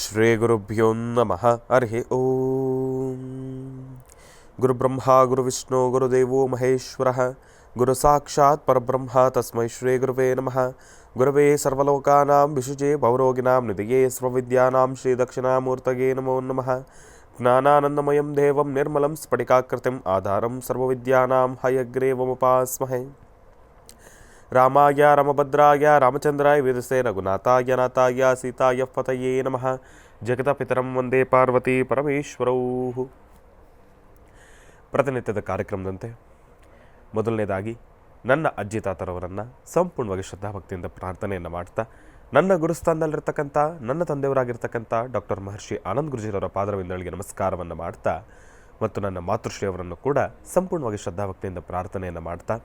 ಶ್ರೀ ಗುರುಭ್ಯೋ ನಮಃ. ಹರಿ ಓಂ. ಗುರುಬ್ರಹ್ಮ ಗುರುವಿಷ್ಣು ಗುರುದೇವೋ ಮಹೇಶ್ವರ ಗುರು ಸಾಕ್ಷಾತ್ ಪರಬ್ರಹ್ಮ ತಸ್ಮೈ ಶ್ರೀ ಗುರುವೇ ನಮಃ. ಗುರವೇ ಸರ್ವಲೋಕಾನಾಂ ವಿಶುಜೇ ಭವರೋಗಿಣಾಂ ನಿಧಿಯೇ ಸ್ವವಿದ್ಯಾನಾಂ ಶ್ರೀ ದಕ್ಷಿಣಾಮೂರ್ತಯೇ ನಮೋ ನಮಃ. ಜ್ಞಾನಾನಂದಮಯಂ ದೇವಂ ನಿರ್ಮಲಂ ಸ್ಫಟಿಕಾಕೃತಿಂ ಆಧಾರಂ ಸರ್ವವಿದ್ಯಾನಾಂ ಹಯಗ್ರೀವಮುಪಾಸ್ಮಹೇ. ರಾಮಾಯ ರಾಮಭದ್ರಾಯ ರಾಮಚಂದ್ರಾಯ ವೇದಸೇ ರಘುನಾಥಾಯ ನಾಥಾಯ ಸೀತಾಯ ಪತಯೇ ನಮಃ. ಜಗತಪಿತರಂ ವಂದೇ ಪಾರ್ವತಿ ಪರಮೇಶ್ವರೌ. ಪ್ರತಿನಿತ್ಯದ ಕಾರ್ಯಕ್ರಮದಂತೆ ಮೊದಲನೇದಾಗಿ ನನ್ನ ಅಜ್ಜಿ ತಾತರವರನ್ನು ಸಂಪೂರ್ಣವಾಗಿ ಶ್ರದ್ಧಾಭಕ್ತಿಯಿಂದ ಪ್ರಾರ್ಥನೆಯನ್ನು ಮಾಡ್ತಾ, ನನ್ನ ಗುರುಸ್ಥಾನದಲ್ಲಿರ್ತಕ್ಕಂಥ ನನ್ನ ತಂದೆಯವರಾಗಿರ್ತಕ್ಕಂಥ ಡಾಕ್ಟರ್ ಮಹರ್ಷಿ ಆನಂದ್ ಗುರುಜಿಯವರ ಪಾದರವಿಂದಗಳಿಗೆ ನಮಸ್ಕಾರವನ್ನು ಮಾಡ್ತಾ, ಮತ್ತು ನನ್ನ ಮಾತೃಶ್ರೀಯವರನ್ನು ಕೂಡ ಸಂಪೂರ್ಣವಾಗಿ ಶ್ರದ್ಧಾಭಕ್ತಿಯಿಂದ ಪ್ರಾರ್ಥನೆಯನ್ನು ಮಾಡ್ತಾ,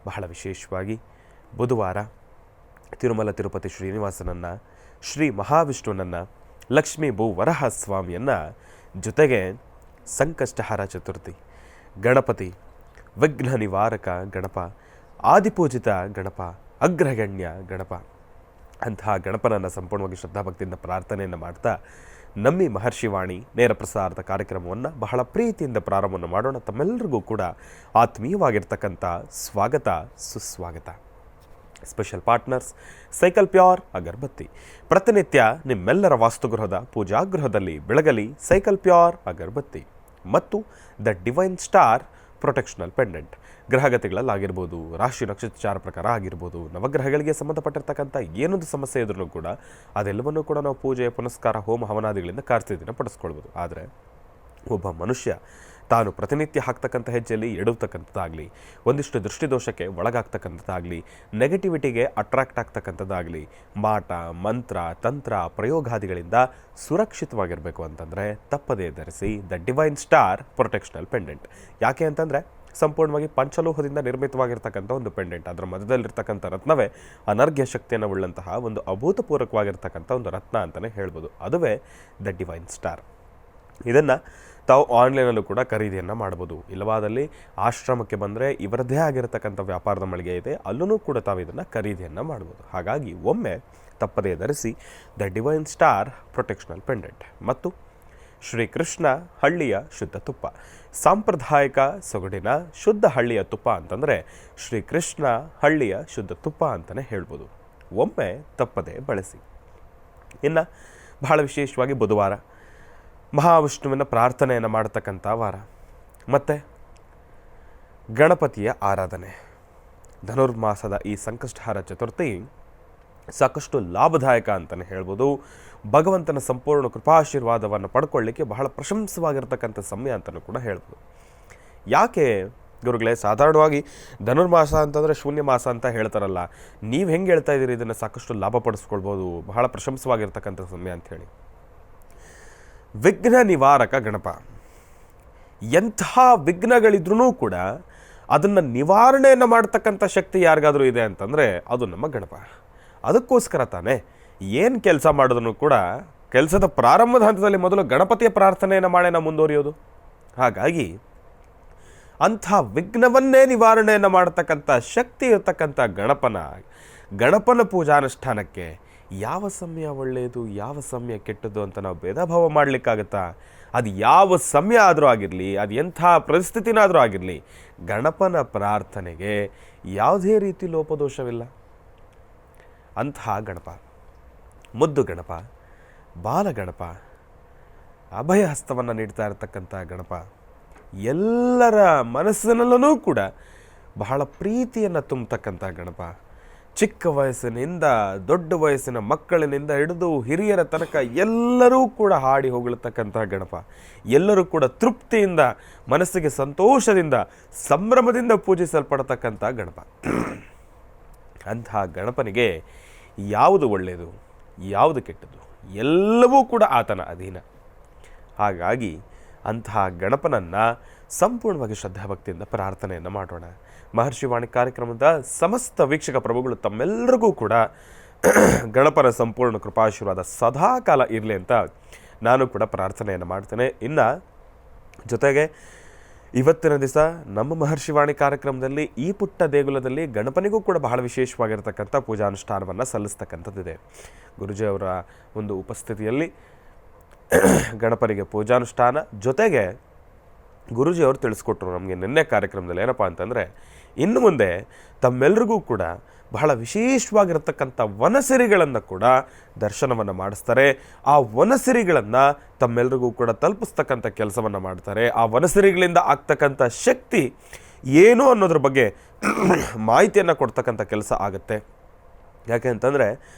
ಬಹಳ ವಿಶೇಷವಾಗಿ ಬುಧವಾರ ತಿರುಮಲ ತಿರುಪತಿ ಶ್ರೀನಿವಾಸನನ್ನು, ಶ್ರೀ ಮಹಾವಿಷ್ಣುವನನ್ನು, ಲಕ್ಷ್ಮೀ ಭೂ ವರಹ ಸ್ವಾಮಿಯನ್ನು, ಜೊತೆಗೆ ಸಂಕಷ್ಟಹಾರ ಚತುರ್ಥಿ, ಗಣಪತಿ, ವಿಘ್ನ ನಿವಾರಕ ಗಣಪ, ಆದಿಪೂಜಿತ ಗಣಪ, ಅಗ್ರಗಣ್ಯ ಗಣಪ, ಅಂತಹ ಗಣಪನನ್ನು ಸಂಪೂರ್ಣವಾಗಿ ಶ್ರದ್ಧಾಭಕ್ತಿಯಿಂದ ಪ್ರಾರ್ಥನೆಯನ್ನು ಮಾಡ್ತಾ, ನಮ್ಮಿ ಮಹರ್ಷಿವಾಣಿ ನೇರ ಪ್ರಸಾರದ ಕಾರ್ಯಕ್ರಮವನ್ನು ಬಹಳ ಪ್ರೀತಿಯಿಂದ ಪ್ರಾರಂಭವನ್ನು ಮಾಡೋಣ. ತಮ್ಮೆಲ್ಲರಿಗೂ ಕೂಡ ಆತ್ಮೀಯವಾಗಿರ್ತಕ್ಕಂಥ ಸ್ವಾಗತ, ಸುಸ್ವಾಗತ. ಸ್ಪೆಷಲ್ ಪಾರ್ಟ್ನರ್ಸ್ ಸೈಕಲ್ ಪ್ಯೂರ್ ಅಗರಬತ್ತಿ. ಪ್ರತಿನಿತ್ಯ ನಿಮ್ಮೆಲ್ಲರ ವಾಸ್ತುಗೃಹದ ಪೂಜಾಗೃಹದಲ್ಲಿ ಬೆಳಗಲಿ ಸೈಕಲ್ ಪ್ಯೂರ್ ಅಗರಬತ್ತಿ. ಮತ್ತು ದ ಡಿವೈನ್ ಸ್ಟಾರ್ ಪ್ರೊಟೆಕ್ಷನಲ್ ಪೆಂಡೆಂಟ್. ಗ್ರಹಗತಿಗಳಲ್ಲಾಗಿರ್ಬೋದು, ರಾಶಿ ನಕ್ಷತ್ರ ಪ್ರಕಾರ ಆಗಿರ್ಬೋದು, ನವಗ್ರಹಗಳಿಗೆ ಸಂಬಂಧಪಟ್ಟಿರ್ತಕ್ಕಂಥ ಏನೊಂದು ಸಮಸ್ಯೆ ಇದ್ರೂ ಕೂಡ ಅದೆಲ್ಲವನ್ನೂ ಕೂಡ ನಾವು ಪೂಜೆ, ಪುನಸ್ಕಾರ, ಹೋಮ ಹವನಾದಿಗಳಿಂದ ಕಾರ್ಯಸಿದ್ಧಿನ ಪಡಿಸ್ಕೊಳ್ಬೋದು. ಆದರೆ ಒಬ್ಬ ಮನುಷ್ಯ ತಾನು ಪ್ರತಿನಿತ್ಯ ಹಾಕ್ತಕ್ಕಂಥ ಹೆಜ್ಜೆಯಲ್ಲಿ ಎಡುತ್ತಕ್ಕಂಥದ್ದಾಗಲಿ, ಒಂದಿಷ್ಟು ದೃಷ್ಟಿದೋಷಕ್ಕೆ ಒಳಗಾಗ್ತಕ್ಕಂಥದ್ದಾಗಲಿ, ನೆಗೆಟಿವಿಟಿಗೆ ಅಟ್ರಾಕ್ಟ್ ಆಗ್ತಕ್ಕಂಥದ್ದಾಗಲಿ, ಮಾಟ, ಮಂತ್ರ, ತಂತ್ರ, ಪ್ರಯೋಗಾದಿಗಳಿಂದ ಸುರಕ್ಷಿತವಾಗಿರಬೇಕು ಅಂತಂದರೆ ತಪ್ಪದೇ ಧರಿಸಿ ದ ಡಿವೈನ್ ಸ್ಟಾರ್ ಪ್ರೊಟೆಕ್ಷನಲ್ ಪೆಂಡೆಂಟ್. ಯಾಕೆ ಅಂತಂದರೆ ಸಂಪೂರ್ಣವಾಗಿ ಪಂಚಲೋಹದಿಂದ ನಿರ್ಮಿತವಾಗಿರ್ತಕ್ಕಂಥ ಒಂದು ಪೆಂಡೆಂಟ್. ಅದರ ಮಧ್ಯದಲ್ಲಿರ್ತಕ್ಕಂಥ ರತ್ನವೇ ಅನರ್ಘ್ಯ ಶಕ್ತಿಯನ್ನು ಉಳ್ಳಂತಹ ಒಂದು ಅಭೂತಪೂರ್ವಕವಾಗಿರ್ತಕ್ಕಂಥ ಒಂದು ರತ್ನ ಅಂತಲೇ ಹೇಳ್ಬೋದು. ಅದುವೇ ದ ಡಿವೈನ್ ಸ್ಟಾರ್. ಇದನ್ನು ತಾವು ಆನ್ಲೈನಲ್ಲೂ ಕೂಡ ಖರೀದಿಯನ್ನು ಮಾಡ್ಬೋದು. ಇಲ್ಲವಾದಲ್ಲಿ ಆಶ್ರಮಕ್ಕೆ ಬಂದರೆ ಇವರದ್ದೇ ಆಗಿರತಕ್ಕಂಥ ವ್ಯಾಪಾರದ ಮಳಿಗೆ ಇದೆ, ಅಲ್ಲೂ ಕೂಡ ತಾವು ಇದನ್ನು ಖರೀದಿಯನ್ನು ಮಾಡ್ಬೋದು. ಹಾಗಾಗಿ ಒಮ್ಮೆ ತಪ್ಪದೇ ಧರಿಸಿ ದ ಡಿವೈನ್ ಸ್ಟಾರ್ ಪ್ರೊಟೆಕ್ಷನಲ್ ಪೆಂಡೆಂಟ್. ಮತ್ತು ಶ್ರೀಕೃಷ್ಣ ಹಳ್ಳಿಯ ಶುದ್ಧ ತುಪ್ಪ. ಸಾಂಪ್ರದಾಯಿಕ ಸೊಗಡಿನ ಶುದ್ಧ ಹಳ್ಳಿಯ ತುಪ್ಪ ಅಂತಂದರೆ ಶ್ರೀಕೃಷ್ಣ ಹಳ್ಳಿಯ ಶುದ್ಧ ತುಪ್ಪ ಅಂತಲೇ ಹೇಳ್ಬೋದು. ಒಮ್ಮೆ ತಪ್ಪದೇ ಬಳಸಿ. ಇನ್ನು ಬಹಳ ವಿಶೇಷವಾಗಿ ಬುಧವಾರ ಮಹಾವಿಷ್ಣುವಿನ ಪ್ರಾರ್ಥನೆಯನ್ನು ಮಾಡತಕ್ಕಂಥ ವಾರ, ಮತ್ತು ಗಣಪತಿಯ ಆರಾಧನೆ. ಧನುರ್ಮಾಸದ ಈ ಸಂಕಷ್ಟಹಾರ ಚತುರ್ಥಿ ಸಾಕಷ್ಟು ಲಾಭದಾಯಕ ಅಂತಲೇ ಹೇಳ್ಬೋದು. ಭಗವಂತನ ಸಂಪೂರ್ಣ ಕೃಪಾಶೀರ್ವಾದವನ್ನು ಪಡ್ಕೊಳ್ಳಿಕ್ಕೆ ಬಹಳ ಪ್ರಶಂಸವಾಗಿರ್ತಕ್ಕಂಥ ಸಮಯ ಅಂತಲೂ ಕೂಡ ಹೇಳ್ಬೋದು. ಯಾಕೆ ಗುರುಗಳೇ, ಸಾಧಾರಣವಾಗಿ ಧನುರ್ಮಾಸ ಅಂತಂದರೆ ಶೂನ್ಯ ಮಾಸ ಅಂತ ಹೇಳ್ತಾರಲ್ಲ, ನೀವು ಹೆಂಗೆ ಹೇಳ್ತಾ ಇದ್ದೀರಿ ಇದನ್ನು ಸಾಕಷ್ಟು ಲಾಭ ಪಡಿಸ್ಕೊಳ್ಬೋದು, ಬಹಳ ಪ್ರಶಂಸವಾಗಿರ್ತಕ್ಕಂಥ ಸಮಯ ಅಂಥೇಳಿ? ವಿಘ್ನ ನಿವಾರಕ ಗಣಪ. ಎಂಥ ವಿಘ್ನಗಳಿದ್ರೂ ಕೂಡ ಅದನ್ನು ನಿವಾರಣೆಯನ್ನು ಮಾಡ್ತಕ್ಕಂಥ ಶಕ್ತಿ ಯಾರಿಗಾದರೂ ಇದೆ ಅಂತಂದರೆ ಅದು ನಮ್ಮ ಗಣಪ. ಅದಕ್ಕೋಸ್ಕರ ತಾನೇ ಏನು ಕೆಲಸ ಮಾಡಿದ್ರು ಕೂಡ ಕೆಲಸದ ಪ್ರಾರಂಭದ ಹಂತದಲ್ಲಿ ಮೊದಲು ಗಣಪತಿಯ ಪ್ರಾರ್ಥನೆಯನ್ನು ಮಾಡೇ ನಾವು ಮುಂದುವರಿಯೋದು. ಹಾಗಾಗಿ ಅಂಥ ವಿಘ್ನವನ್ನೇ ನಿವಾರಣೆಯನ್ನು ಮಾಡತಕ್ಕಂಥ ಶಕ್ತಿ ಇರತಕ್ಕಂಥ ಗಣಪನ ಪೂಜಾನುಷ್ಠಾನಕ್ಕೆ ಯಾವ ಸಮಯ ಒಳ್ಳೆಯದು, ಯಾವ ಸಮಯ ಕೆಟ್ಟದ್ದು ಅಂತ ನಾವು ಭೇದ ಭಾವ ಮಾಡಲಿಕ್ಕಾಗತ್ತಾ? ಅದು ಯಾವ ಸಮಯ ಆದರೂ ಆಗಿರಲಿ, ಅದು ಎಂಥ ಪರಿಸ್ಥಿತಿನಾದರೂ ಆಗಿರಲಿ, ಗಣಪನ ಪ್ರಾರ್ಥನೆಗೆ ಯಾವುದೇ ರೀತಿ ಲೋಪದೋಷವಿಲ್ಲ. ಅಂತಹ ಗಣಪ, ಮುದ್ದು ಗಣಪ, ಬಾಲಗಣಪ, ಅಭಯ ಹಸ್ತವನ್ನು ನೀಡ್ತಾ ಇರತಕ್ಕಂಥ ಗಣಪ, ಎಲ್ಲರ ಮನಸ್ಸಿನಲ್ಲೂ ಕೂಡ ಬಹಳ ಪ್ರೀತಿಯನ್ನು ತುಂಬತಕ್ಕಂಥ ಗಣಪ. ಚಿಕ್ಕ ವಯಸ್ಸಿನಿಂದ ದೊಡ್ಡ ವಯಸ್ಸಿನ ಮಕ್ಕಳಿನಿಂದ ಹಿಡಿದು ಹಿರಿಯರ ತನಕ ಎಲ್ಲರೂ ಕೂಡ ಹಾಡಿ ಹೊಗಳತಕ್ಕಂಥ ಗಣಪ. ಎಲ್ಲರೂ ಕೂಡ ತೃಪ್ತಿಯಿಂದ, ಮನಸ್ಸಿಗೆ ಸಂತೋಷದಿಂದ, ಸಂಭ್ರಮದಿಂದ ಪೂಜಿಸಲ್ಪಡತಕ್ಕಂಥ ಗಣಪ. ಅಂತಹ ಗಣಪನಿಗೆ ಯಾವುದು ಒಳ್ಳೆಯದು, ಯಾವುದು ಕೆಟ್ಟದ್ದು, ಎಲ್ಲವೂ ಕೂಡ ಆತನ ಅಧೀನ. ಹಾಗಾಗಿ ಅಂತಹ ಗಣಪನನ್ನು ಸಂಪೂರ್ಣವಾಗಿ ಶ್ರದ್ಧಾಭಕ್ತಿಯಿಂದ ಪ್ರಾರ್ಥನೆಯನ್ನು ಮಾಡೋಣ. ಮಹರ್ಷಿವಾಣಿ ಕಾರ್ಯಕ್ರಮದ ಸಮಸ್ತ ವೀಕ್ಷಕ ಪ್ರಭುಗಳು ತಮ್ಮೆಲ್ಲರಿಗೂ ಕೂಡ ಗಣಪನ ಸಂಪೂರ್ಣ ಕೃಪಾಶೀರ್ವಾದ ಸದಾಕಾಲ ಇರಲಿ ಅಂತ ನಾನು ಕೂಡ ಪ್ರಾರ್ಥನೆಯನ್ನು ಮಾಡ್ತೇನೆ. ಇನ್ನು ಜೊತೆಗೆ ಇವತ್ತಿನ ದಿವಸ ನಮ್ಮ ಮಹರ್ಷಿವಾಣಿ ಕಾರ್ಯಕ್ರಮದಲ್ಲಿ ಈ ಪುಟ್ಟ ದೇಗುಲದಲ್ಲಿ ಗಣಪನಿಗೂ ಕೂಡ ಬಹಳ ವಿಶೇಷವಾಗಿರ್ತಕ್ಕಂಥ ಪೂಜಾನುಷ್ಠಾನವನ್ನು ಸಲ್ಲಿಸ್ತಕ್ಕಂಥದ್ದಿದೆ. ಗುರುಜಿಯವರ ಒಂದು ಉಪಸ್ಥಿತಿಯಲ್ಲಿ ಗಣಪನಿಗೆ ಪೂಜಾನುಷ್ಠಾನ ಜೊತೆಗೆ ಗುರೂಜಿಯವರು ತಿಳಿಸ್ಕೊಟ್ರು ನಮಗೆ ನಿನ್ನೆ ಕಾರ್ಯಕ್ರಮದಲ್ಲಿ ಏನಪ್ಪ ಅಂತಂದರೆ ಇನ್ನು ಮುಂದೆ ತಮ್ಮೆಲ್ಲರಿಗೂ ಕೂಡ ಬಹಳ ವಿಶೇಷವಾಗಿರತಕ್ಕಂಥ ವನಸಿರಿಗಳನ್ನು ಕೂಡ ದರ್ಶನವನ್ನು ಮಾಡಿಸ್ತಾರೆ. ಆ ವನಸಿರಿಗಳನ್ನು ತಮ್ಮೆಲ್ಲರಿಗೂ ಕೂಡ ತಲುಪಿಸ್ತಕ್ಕಂಥ ಕೆಲಸವನ್ನು ಮಾಡ್ತಾರೆ. ಆ ವನಸಿರಿಗಳಿಂದ ಆಗ್ತಕ್ಕಂಥ ಶಕ್ತಿ ಏನು ಅನ್ನೋದ್ರ ಬಗ್ಗೆ ಮಾಹಿತಿಯನ್ನು ಕೊಡ್ತಕ್ಕಂಥ ಕೆಲಸ ಆಗುತ್ತೆ. ಯಾಕೆ ಅಂತಂದರೆ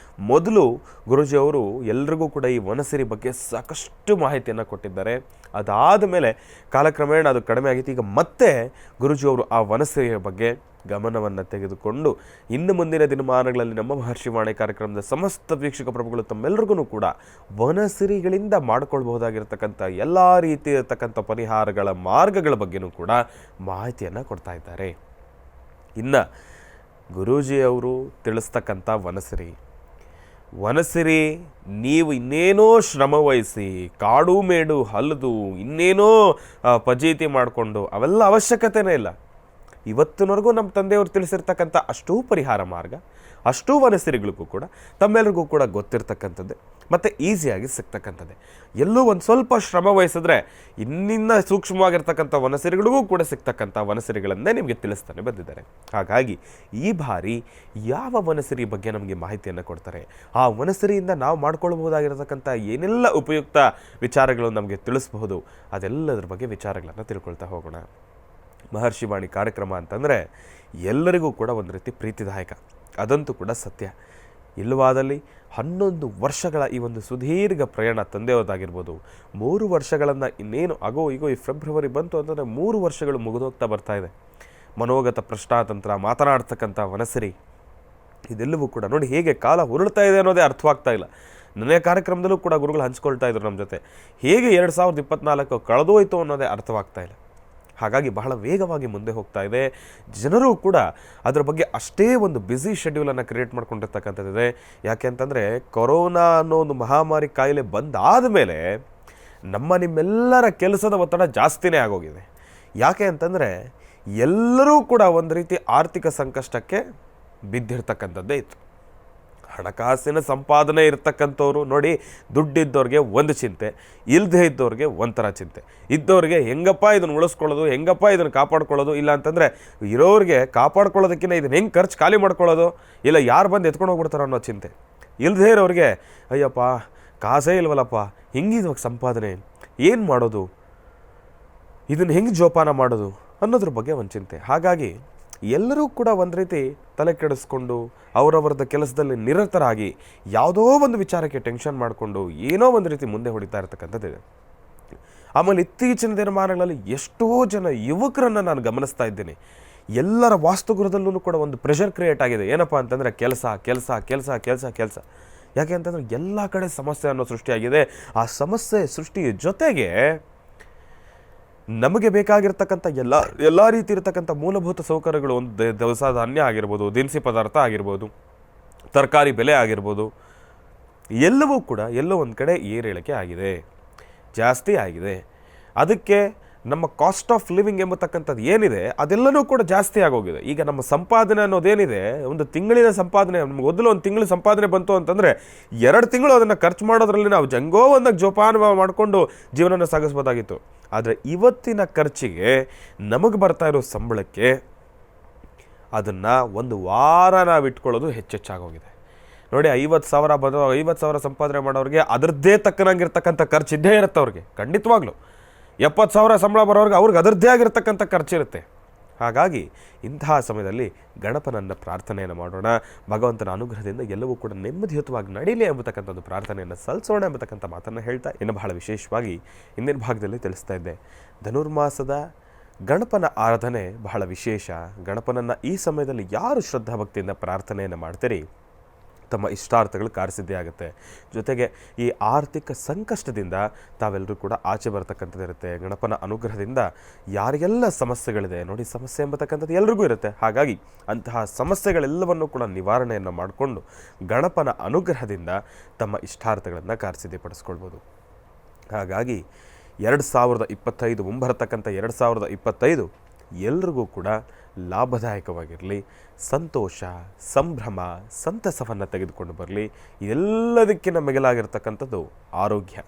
ಮೊದಲು ಗುರೂಜಿಯವರು ಎಲ್ರಿಗೂ ಕೂಡ ಈ ವನಸಿರಿ ಬಗ್ಗೆ ಸಾಕಷ್ಟು ಮಾಹಿತಿಯನ್ನು ಕೊಟ್ಟಿದ್ದಾರೆ. ಅದಾದ ಮೇಲೆ ಕಾಲಕ್ರಮೇಣ ಅದು ಕಡಿಮೆ ಆಗಿತ್ತು. ಈಗ ಮತ್ತೆ ಗುರೂಜಿಯವರು ಆ ವನಸಿರಿಯ ಬಗ್ಗೆ ಗಮನವನ್ನು ತೆಗೆದುಕೊಂಡು ಇನ್ನು ಮುಂದಿನ ದಿನಮಾನಗಳಲ್ಲಿ ನಮ್ಮ ಮಹರ್ಷಿವಾಣಿ ಕಾರ್ಯಕ್ರಮದ ಸಮಸ್ತ ವೀಕ್ಷಕ ಪ್ರಭುಗಳು ತಮ್ಮೆಲ್ಲರಿಗೂ ಕೂಡ ವನಸಿರಿಗಳಿಂದ ಮಾಡಿಕೊಳ್ಬಹುದಾಗಿರ್ತಕ್ಕಂಥ ಎಲ್ಲ ರೀತಿ ಇರತಕ್ಕಂಥ ಪರಿಹಾರಗಳ ಮಾರ್ಗಗಳ ಬಗ್ಗೆಯೂ ಕೂಡ ಮಾಹಿತಿಯನ್ನು ಕೊಡ್ತಾ ಇದ್ದಾರೆ. ಇನ್ನು ಗುರೂಜಿಯವರು ತಿಳಿಸ್ತಕ್ಕಂಥ ವನಸಿರಿ ನೀವು ಇನ್ನೇನೋ ಶ್ರಮ ವಹಿಸಿ ಕಾಡು ಮೇಡು ಹಲ್ದು ಇನ್ನೇನೋ ಫಜೀತಿ ಮಾಡಿಕೊಂಡು ಅವೆಲ್ಲ ಅವಶ್ಯಕತೆನೇ ಇಲ್ಲ. ಇವತ್ತಿನವರೆಗೂ ನಮ್ಮ ತಂದೆಯವರು ತಿಳಿಸಿರ್ತಕ್ಕಂಥ ಅಷ್ಟೂ ಪರಿಹಾರ ಮಾರ್ಗ, ಅಷ್ಟೂ ವನಸಿರಿಗಳಿಗೂ ಕೂಡ ತಮ್ಮೆಲ್ಲರಿಗೂ ಕೂಡ ಗೊತ್ತಿರ್ತಕ್ಕಂಥದ್ದೇ ಮತ್ತು ಈಸಿಯಾಗಿ ಸಿಗ್ತಕ್ಕಂಥದ್ದೇ. ಎಲ್ಲೂ ಒಂದು ಸ್ವಲ್ಪ ಶ್ರಮ ವಹಿಸಿದ್ರೆ ಇನ್ನಿನ್ನ ಸೂಕ್ಷ್ಮವಾಗಿರ್ತಕ್ಕಂಥ ವನಸಿರಿಗಳಿಗೂ ಕೂಡ ಸಿಗ್ತಕ್ಕಂಥ ವನಸಿರಿಗಳನ್ನೇ ನಿಮಗೆ ತಿಳಿಸ್ತಾನೆ ಬಂದಿದ್ದಾರೆ. ಹಾಗಾಗಿ ಈ ಬಾರಿ ಯಾವ ವನಸಿರಿ ಬಗ್ಗೆ ನಮಗೆ ಮಾಹಿತಿಯನ್ನು ಕೊಡ್ತಾರೆ, ಆ ವನಸಿರಿಯಿಂದ ನಾವು ಮಾಡ್ಕೊಳ್ಬಹುದಾಗಿರತಕ್ಕಂಥ ಏನೆಲ್ಲ ಉಪಯುಕ್ತ ವಿಚಾರಗಳು ನಮಗೆ ತಿಳಿಸಬಹುದು, ಅದೆಲ್ಲದರ ಬಗ್ಗೆ ವಿಚಾರಗಳನ್ನು ತಿಳ್ಕೊಳ್ತಾ ಹೋಗೋಣ. ಮಹರ್ಷಿವಾಣಿ ಕಾರ್ಯಕ್ರಮ ಅಂತಂದರೆ ಎಲ್ಲರಿಗೂ ಕೂಡ ಒಂದು ರೀತಿ ಪ್ರೀತಿದಾಯಕ, ಅದಂತೂ ಕೂಡ ಸತ್ಯ. ಇಲ್ಲವಾದಲ್ಲಿ 11 ವರ್ಷಗಳ ಈ ಒಂದು ಸುದೀರ್ಘ ಪ್ರಯಾಣ ತಂದೆಯೋದಾಗಿರ್ಬೋದು, 3 ವರ್ಷಗಳನ್ನು ಇನ್ನೇನು ಈಗ ಈ ಫೆಬ್ರವರಿ ಬಂತು ಅಂತಂದರೆ 3 ವರ್ಷಗಳು ಮುಗಿದೋಗ್ತಾ ಬರ್ತಾ ಇದೆ. ಮನೋಗತ ಪ್ರಶ್ನಾತಂತ್ರ, ಮಾತನಾಡ್ತಕ್ಕಂಥ ವನಸಿರಿ, ಇದೆಲ್ಲವೂ ಕೂಡ ನೋಡಿ ಹೇಗೆ ಕಾಲ ಉರುಳ್ತಾ ಇದೆ ಅನ್ನೋದೇ ಅರ್ಥವಾಗ್ತಾ ಇಲ್ಲ. ನನ್ನ ಕಾರ್ಯಕ್ರಮದಲ್ಲೂ ಕೂಡ ಗುರುಗಳು ಹಂಚ್ಕೊಳ್ತಾ ಇದ್ರು ನಮ್ಮ ಜೊತೆ, ಹೇಗೆ 2024 ಕಳೆದೋಯ್ತು ಅನ್ನೋದೇ ಅರ್ಥವಾಗ್ತಾ ಇಲ್ಲ. ಹಾಗಾಗಿ ಬಹಳ ವೇಗವಾಗಿ ಮುಂದೆ ಹೋಗ್ತಾ ಇದೆ. ಜನರು ಕೂಡ ಅದರ ಬಗ್ಗೆ ಅಷ್ಟೇ ಒಂದು ಬ್ಯುಸಿ ಶೆಡ್ಯೂಲನ್ನು ಕ್ರಿಯೇಟ್ ಮಾಡ್ಕೊಂಡಿರ್ತಕ್ಕಂಥದ್ದಿದೆ. ಯಾಕೆ ಅಂತಂದರೆ ಕೊರೋನಾ ಅನ್ನೋ ಒಂದು ಮಹಾಮಾರಿ ಕಾಯಿಲೆ ಬಂದಾದ ಮೇಲೆ ನಿಮ್ಮೆಲ್ಲರ ಕೆಲಸದ ಒತ್ತಡ ಜಾಸ್ತಿನೇ ಆಗೋಗಿದೆ. ಯಾಕೆ ಅಂತಂದರೆ ಎಲ್ಲರೂ ಕೂಡ ಒಂದು ರೀತಿ ಆರ್ಥಿಕ ಸಂಕಷ್ಟಕ್ಕೆ ಬಿದ್ದಿರ್ತಕ್ಕಂಥದ್ದೇ ಇತ್ತು. ಹಣಕಾಸಿನ ಸಂಪಾದನೆ ಇರ್ತಕ್ಕಂಥವ್ರು ನೋಡಿ, ದುಡ್ಡಿದ್ದವ್ರಿಗೆ ಒಂದು ಚಿಂತೆ, ಇಲ್ಲದೆ ಇದ್ದವ್ರಿಗೆ ಒಂಥರ ಚಿಂತೆ. ಇದ್ದವ್ರಿಗೆ ಹೆಂಗಪ್ಪ ಇದನ್ನು ಉಳಿಸ್ಕೊಳ್ಳೋದು, ಹೆಂಗಪ್ಪ ಇದನ್ನು ಕಾಪಾಡ್ಕೊಳ್ಳೋದು, ಇಲ್ಲ ಅಂತಂದರೆ ಇರೋರಿಗೆ ಕಾಪಾಡ್ಕೊಳ್ಳೋದಕ್ಕಿಂತ ಇದನ್ನು ಹೆಂಗೆ ಖರ್ಚು ಖಾಲಿ ಮಾಡ್ಕೊಳ್ಳೋದು, ಇಲ್ಲ ಯಾರು ಬಂದು ಎತ್ಕೊಂಡು ಹೋಗ್ಬಿಡ್ತಾರೋ ಅನ್ನೋ ಚಿಂತೆ. ಇಲ್ಲದೇ ಇರೋರಿಗೆ ಅಯ್ಯಪ್ಪ ಕಾಸೇ ಇಲ್ವಲ್ಲಪ್ಪ, ಹೆಂಗಿದ್ವಾಗ ಸಂಪಾದನೆ, ಏನು ಮಾಡೋದು, ಇದನ್ನು ಹೆಂಗೆ ಜೋಪಾನ ಮಾಡೋದು ಅನ್ನೋದ್ರ ಬಗ್ಗೆ ಒಂದು ಚಿಂತೆ. ಹಾಗಾಗಿ ಎಲ್ಲರೂ ಕೂಡ ಒಂದು ರೀತಿ ತಲೆ ಕೆಡಿಸ್ಕೊಂಡು ಅವರವರದ ಕೆಲಸದಲ್ಲಿ ನಿರತರಾಗಿ ಯಾವುದೋ ಒಂದು ವಿಚಾರಕ್ಕೆ ಟೆನ್ಷನ್ ಮಾಡಿಕೊಂಡು ಏನೋ ಒಂದು ರೀತಿ ಮುಂದೆ ಹೊಡಿತಾ ಇರ್ತಕ್ಕಂಥದ್ದಿದೆ. ಆಮೇಲೆ ಇತ್ತೀಚಿನ ದಿನಮಾನಗಳಲ್ಲಿ ಎಷ್ಟೋ ಜನ ಯುವಕರನ್ನು ನಾನು ಗಮನಿಸ್ತಾ ಇದ್ದೀನಿ. ಎಲ್ಲರ ವಾಸ್ತುಗೃಹದಲ್ಲೂ ಕೂಡ ಒಂದು ಪ್ರೆಷರ್ ಕ್ರಿಯೇಟ್ ಆಗಿದೆ. ಏನಪ್ಪ ಅಂತಂದರೆ ಕೆಲಸ ಕೆಲಸ ಕೆಲಸ ಕೆಲಸ ಕೆಲಸ. ಯಾಕೆ ಅಂತಂದರೆ ಎಲ್ಲ ಕಡೆ ಸಮಸ್ಯೆ ಅನ್ನೋ ಸೃಷ್ಟಿಯಾಗಿದೆ. ಆ ಸಮಸ್ಯೆ ಸೃಷ್ಟಿಯ ಜೊತೆಗೆ ನಮಗೆ ಬೇಕಾಗಿರ್ತಕ್ಕಂಥ ಎಲ್ಲ ರೀತಿ ಇರತಕ್ಕಂಥ ಮೂಲಭೂತ ಸೌಕರ್ಯಗಳು, ಒಂದು ದವಸ ಧಾನ್ಯ ಆಗಿರ್ಬೋದು, ದಿನಸಿ ಪದಾರ್ಥ ಆಗಿರ್ಬೋದು, ತರಕಾರಿ ಬೆಲೆ ಆಗಿರ್ಬೋದು, ಎಲ್ಲವೂ ಕೂಡ ಎಲ್ಲೋ ಒಂದು ಕಡೆ ಏರಿಳಿಕೆ ಆಗಿದೆ, ಜಾಸ್ತಿ ಆಗಿದೆ. ಅದಕ್ಕೆ ನಮ್ಮ ಕಾಸ್ಟ್ ಆಫ್ ಲಿವಿಂಗ್ ಎಂಬತಕ್ಕಂಥದ್ದು ಏನಿದೆ ಅದೆಲ್ಲನೂ ಕೂಡ ಜಾಸ್ತಿ ಆಗೋಗಿದೆ. ಈಗ ನಮ್ಮ ಸಂಪಾದನೆ ಅನ್ನೋದೇನಿದೆ, ಒಂದು ತಿಂಗಳಿನ ಸಂಪಾದನೆ, ನಮ್ಗೆ ಮೊದಲು ಒಂದು ತಿಂಗಳು ಸಂಪಾದನೆ ಬಂತು ಅಂತಂದರೆ 2 ತಿಂಗಳು ಅದನ್ನು ಖರ್ಚು ಮಾಡೋದ್ರಲ್ಲಿ ನಾವು ಜಂಗೋ ಒಂದಾಗ ಜೋಪಾನ ಮಾಡಿಕೊಂಡು ಜೀವನನ ಸಾಗಿಸ್ಬೋದಾಗಿತ್ತು. ಆದರೆ ಇವತ್ತಿನ ಖರ್ಚಿಗೆ ನಮಗೆ ಬರ್ತಾ ಇರೋ ಸಂಬಳಕ್ಕೆ ಅದನ್ನು ಒಂದು ವಾರ ನಾವು ಇಟ್ಕೊಳ್ಳೋದು ಹೆಚ್ಚೆಚ್ಚಾಗೋಗಿದೆ. ನೋಡಿ, 50,000 ಸಂಪಾದನೆ ಮಾಡೋರಿಗೆ ಅದರದ್ದೇ ತಕ್ಕನಾಗಿರ್ತಕ್ಕಂಥ ಖರ್ಚು ಇದ್ದೇ ಇರುತ್ತೆ. ಅವ್ರಿಗೆ ಖಂಡಿತವಾಗ್ಲೂ 70,000 ಸಂಬಳ ಬರೋರಿಗೆ ಅವ್ರಿಗೆ ಅದರದ್ದೇ ಆಗಿರ್ತಕ್ಕಂಥ ಖರ್ಚಿರುತ್ತೆ. ಹಾಗಾಗಿ ಇಂತಹ ಸಮಯದಲ್ಲಿ ಗಣಪನನ್ನು ಪ್ರಾರ್ಥನೆಯನ್ನು ಮಾಡೋಣ. ಭಗವಂತನ ಅನುಗ್ರಹದಿಂದ ಎಲ್ಲವೂ ಕೂಡ ನೆಮ್ಮದಿಯುತವಾಗಿ ನಡೀಲಿ ಎಂಬತಕ್ಕಂಥದ್ದು ಪ್ರಾರ್ಥನೆಯನ್ನು ಸಲ್ಲಿಸೋಣ ಎಂಬತಕ್ಕಂಥ ಮಾತನ್ನು ಹೇಳ್ತಾ, ಇನ್ನು ಬಹಳ ವಿಶೇಷವಾಗಿ ಇಂದಿನ ಭಾಗದಲ್ಲಿ ತಿಳಿಸ್ತಾ ಇದ್ದೆ. ಧನುರ್ಮಾಸದ ಗಣಪನ ಆರಾಧನೆ ಬಹಳ ವಿಶೇಷ. ಗಣಪನನ್ನು ಈ ಸಮಯದಲ್ಲಿ ಯಾರು ಶ್ರದ್ಧಾಭಕ್ತಿಯಿಂದ ಪ್ರಾರ್ಥನೆಯನ್ನು ಮಾಡ್ತೀರಿ, ತಮ್ಮ ಇಷ್ಟಾರ್ಥಗಳು ಕಾರ್ಯಸಿದ್ಧಿ ಆಗುತ್ತೆ. ಜೊತೆಗೆ ಈ ಆರ್ಥಿಕ ಸಂಕಷ್ಟದಿಂದ ತಾವೆಲ್ಲರೂ ಕೂಡ ಆಚೆ ಬರತಕ್ಕಂಥದ್ದಿರುತ್ತೆ. ಗಣಪನ ಅನುಗ್ರಹದಿಂದ ಯಾರಿಗೆಲ್ಲ ಸಮಸ್ಯೆಗಳಿದೆ ನೋಡಿ, ಸಮಸ್ಯೆ ಎಂಬತಕ್ಕಂಥದ್ದು ಎಲ್ರಿಗೂ ಇರುತ್ತೆ. ಹಾಗಾಗಿ ಅಂತಹ ಸಮಸ್ಯೆಗಳೆಲ್ಲವನ್ನೂ ಕೂಡ ನಿವಾರಣೆಯನ್ನು ಮಾಡಿಕೊಂಡು ಗಣಪನ ಅನುಗ್ರಹದಿಂದ ತಮ್ಮ ಇಷ್ಟಾರ್ಥಗಳನ್ನು ಕಾರ್ಯಸಿದ್ಧಿಪಡಿಸ್ಕೊಳ್ಬೋದು. ಹಾಗಾಗಿ 2025 ಮುಂಬರತಕ್ಕಂಥ 2025 ಎಲ್ರಿಗೂ ಕೂಡ ಲಾಭದಾಯಕವಾಗಿರಲಿ, ಸಂತೋಷ, ಸಂಭ್ರಮ, ಸಂತಸವನ್ನು ತೆಗೆದುಕೊಂಡು ಬರಲಿ. ಎಲ್ಲದಕ್ಕಿಂತ ಮಿಗಿಲಾಗಿರ್ತಕ್ಕಂಥದ್ದು ಆರೋಗ್ಯ.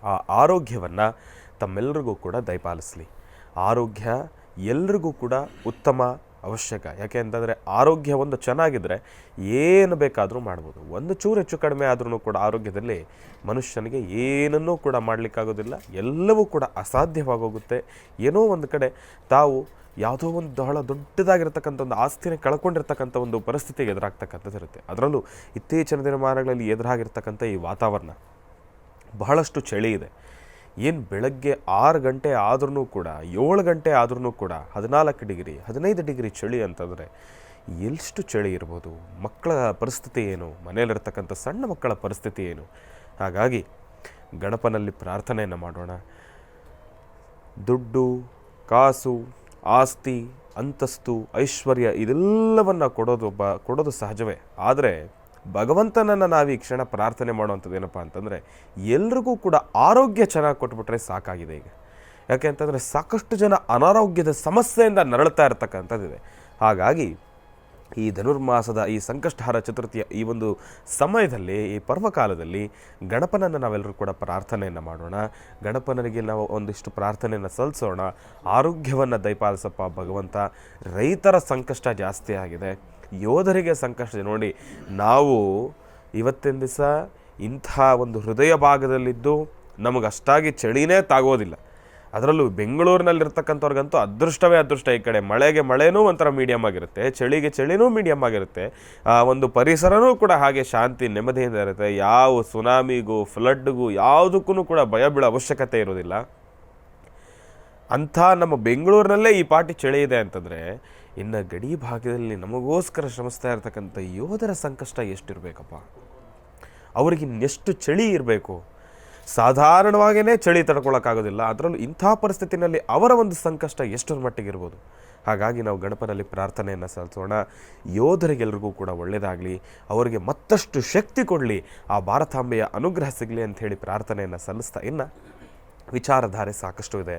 ಆ ಆರೋಗ್ಯವನ್ನು ತಮ್ಮೆಲ್ಲರಿಗೂ ಕೂಡ ದಯಪಾಲಿಸಲಿ. ಆರೋಗ್ಯ ಎಲ್ರಿಗೂ ಕೂಡ ಉತ್ತಮ ಅವಶ್ಯಕ. ಯಾಕೆ ಅಂತಂದರೆ ಆರೋಗ್ಯ ಒಂದು ಚೆನ್ನಾಗಿದ್ದರೆ ಏನು ಬೇಕಾದರೂ ಮಾಡ್ಬೋದು. ಒಂದು ಚೂರು ಹೆಚ್ಚು ಕಡಿಮೆ ಆದ್ರೂ ಕೂಡ ಆರೋಗ್ಯದಲ್ಲಿ ಮನುಷ್ಯನಿಗೆ ಏನನ್ನೂ ಕೂಡ ಮಾಡಲಿಕ್ಕಾಗೋದಿಲ್ಲ, ಎಲ್ಲವೂ ಕೂಡ ಅಸಾಧ್ಯವಾಗೋಗುತ್ತೆ. ಏನೋ ಒಂದು ಕಡೆ ತಾವು ಯಾವುದೋ ಒಂದು ಬಹಳ ದೊಡ್ಡದಾಗಿರ್ತಕ್ಕಂಥ ಒಂದು ಆಸ್ತಿನೇ ಕಳ್ಕೊಂಡಿರ್ತಕ್ಕಂಥ ಒಂದು ಪರಿಸ್ಥಿತಿಗೆ ಎದುರಾಗ್ತಕ್ಕಂಥದ್ದು ಇರುತ್ತೆ. ಅದರಲ್ಲೂ ಇತ್ತೀಚಿನ ದಿನಮಾನಗಳಲ್ಲಿ ಎದುರಾಗಿರ್ತಕ್ಕಂಥ ಈ ವಾತಾವರಣ ಬಹಳಷ್ಟು ಚಳಿ ಇದೆ. ಏನು ಬೆಳಗ್ಗೆ 6 ಗಂಟೆ ಆದ್ರೂ ಕೂಡ 7 ಗಂಟೆ ಆದ್ರೂ ಕೂಡ 14 ಡಿಗ್ರಿ 15 ಡಿಗ್ರಿ ಚಳಿ ಅಂತಂದರೆ ಎಷ್ಟು ಚಳಿ ಇರ್ಬೋದು? ಮಕ್ಕಳ ಪರಿಸ್ಥಿತಿ ಏನು? ಮನೆಯಲ್ಲಿರ್ತಕ್ಕಂಥ ಸಣ್ಣ ಮಕ್ಕಳ ಪರಿಸ್ಥಿತಿ ಏನು? ಹಾಗಾಗಿ ಗಣಪನಲ್ಲಿ ಪ್ರಾರ್ಥನೆಯನ್ನು ಮಾಡೋಣ. ದುಡ್ಡು, ಕಾಸು, ಆಸ್ತಿ, ಅಂತಸ್ತು, ಐಶ್ವರ್ಯ ಇದೆಲ್ಲವನ್ನು ಕೊಡೋದು ಸಹಜವೇ. ಆದರೆ ಭಗವಂತನನ್ನು ನಾವು ಈ ಕ್ಷಣ ಪ್ರಾರ್ಥನೆ ಮಾಡುವಂಥದ್ದು ಏನಪ್ಪ ಅಂತಂದರೆ ಎಲ್ರಿಗೂ ಕೂಡ ಆರೋಗ್ಯ ಚೆನ್ನಾಗಿ ಕೊಟ್ಬಿಟ್ರೆ ಸಾಕಾಗಿದೆ ಈಗ. ಯಾಕೆ ಅಂತಂದರೆ ಸಾಕಷ್ಟು ಜನ ಅನಾರೋಗ್ಯದ ಸಮಸ್ಯೆಯಿಂದ ನರಳ್ತಾ ಇರ್ತಕ್ಕಂಥದ್ದಿದೆ. ಹಾಗಾಗಿ ಈ ಧನುರ್ಮಾಸದ ಈ ಸಂಕಷ್ಟಹಾರ ಚತುರ್ಥಿಯ ಈ ಒಂದು ಸಮಯದಲ್ಲಿ, ಈ ಪರ್ವಕಾಲದಲ್ಲಿ ಗಣಪನನ್ನು ನಾವೆಲ್ಲರೂ ಕೂಡ ಪ್ರಾರ್ಥನೆಯನ್ನು ಮಾಡೋಣ. ಗಣಪನಿಗೆ ನಾವು ಒಂದಿಷ್ಟು ಪ್ರಾರ್ಥನೆಯನ್ನು ಸಲ್ಲಿಸೋಣ. ಆರೋಗ್ಯವನ್ನು ದಯಪಾಲಿಸಪ್ಪ ಭಗವಂತ. ರೈತರ ಸಂಕಷ್ಟ ಜಾಸ್ತಿ ಆಗಿದೆ, ಯೋಧರಿಗೆ ಸಂಕಷ್ಟ. ನೋಡಿ, ನಾವು ಇವತ್ತಿನ ದಿವಸ ಇಂಥ ಒಂದು ಹೃದಯ ಭಾಗದಲ್ಲಿದ್ದು ನಮಗಷ್ಟಾಗಿ ಚಳಿನೇ ತಾಗೋದಿಲ್ಲ. ಅದರಲ್ಲೂ ಬೆಂಗಳೂರಿನಲ್ಲಿರ್ತಕ್ಕಂಥವ್ರಿಗಂತೂ ಅದೃಷ್ಟವೇ ಅದೃಷ್ಟ. ಈ ಕಡೆ ಮಳೆಗೆ ಮಳೆನೂ ಒಂಥರ ಮೀಡಿಯಮ್ ಆಗಿರುತ್ತೆ, ಚಳಿಗೆ ಚಳಿನೂ ಮೀಡಿಯಮ್ ಆಗಿರುತ್ತೆ. ಒಂದು ಪರಿಸರನೂ ಕೂಡ ಹಾಗೆ ಶಾಂತಿ ನೆಮ್ಮದಿಯಿಂದ ಇರುತ್ತೆ. ಯಾವ ಸುನಾಮಿಗೂ ಫ್ಲಡ್ಗೂ ಯಾವುದಕ್ಕೂ ಕೂಡ ಭಯ ಬೀಳೋ ಅವಶ್ಯಕತೆ ಇರೋದಿಲ್ಲ. ಅಂಥ ನಮ್ಮ ಬೆಂಗಳೂರಿನಲ್ಲೇ ಈ ಪಾಟಿ ಚಳಿ ಇದೆ ಅಂತಂದರೆ ಇನ್ನು ಗಡಿ ಭಾಗದಲ್ಲಿ ನಮಗೋಸ್ಕರ ಶ್ರಮಿಸ್ತಾ ಇರತಕ್ಕಂಥ ಯೋಧರ ಸಂಕಷ್ಟ ಎಷ್ಟಿರಬೇಕಪ್ಪ? ಅವ್ರಿಗೆ ಇನ್ನೆಷ್ಟು ಚಳಿ ಇರಬೇಕು? ಸಾಧಾರಣವಾಗಿಯೇ ಚಳಿ ತಡ್ಕೊಳ್ಳೋಕ್ಕಾಗೋದಿಲ್ಲ, ಅದರಲ್ಲೂ ಇಂಥ ಪರಿಸ್ಥಿತಿನಲ್ಲಿ ಅವರ ಒಂದು ಸಂಕಷ್ಟ ಎಷ್ಟರ ಮಟ್ಟಿಗೆ ಇರ್ಬೋದು. ಹಾಗಾಗಿ ನಾವು ಗಣಪನಲ್ಲಿ ಪ್ರಾರ್ಥನೆಯನ್ನು ಸಲ್ಲಿಸೋಣ. ಯೋಧರಿಗೆಲ್ರಿಗೂ ಕೂಡ ಒಳ್ಳೆಯದಾಗಲಿ, ಅವರಿಗೆ ಮತ್ತಷ್ಟು ಶಕ್ತಿ ಕೊಡಲಿ, ಆ ಭಾರತಾಂಬೆಯ ಅನುಗ್ರಹ ಸಿಗಲಿ ಅಂಥೇಳಿ ಪ್ರಾರ್ಥನೆಯನ್ನು ಸಲ್ಲಿಸ್ತಾ ಇನ್ನು ವಿಚಾರಧಾರೆ ಸಾಕಷ್ಟು ಇದೆ.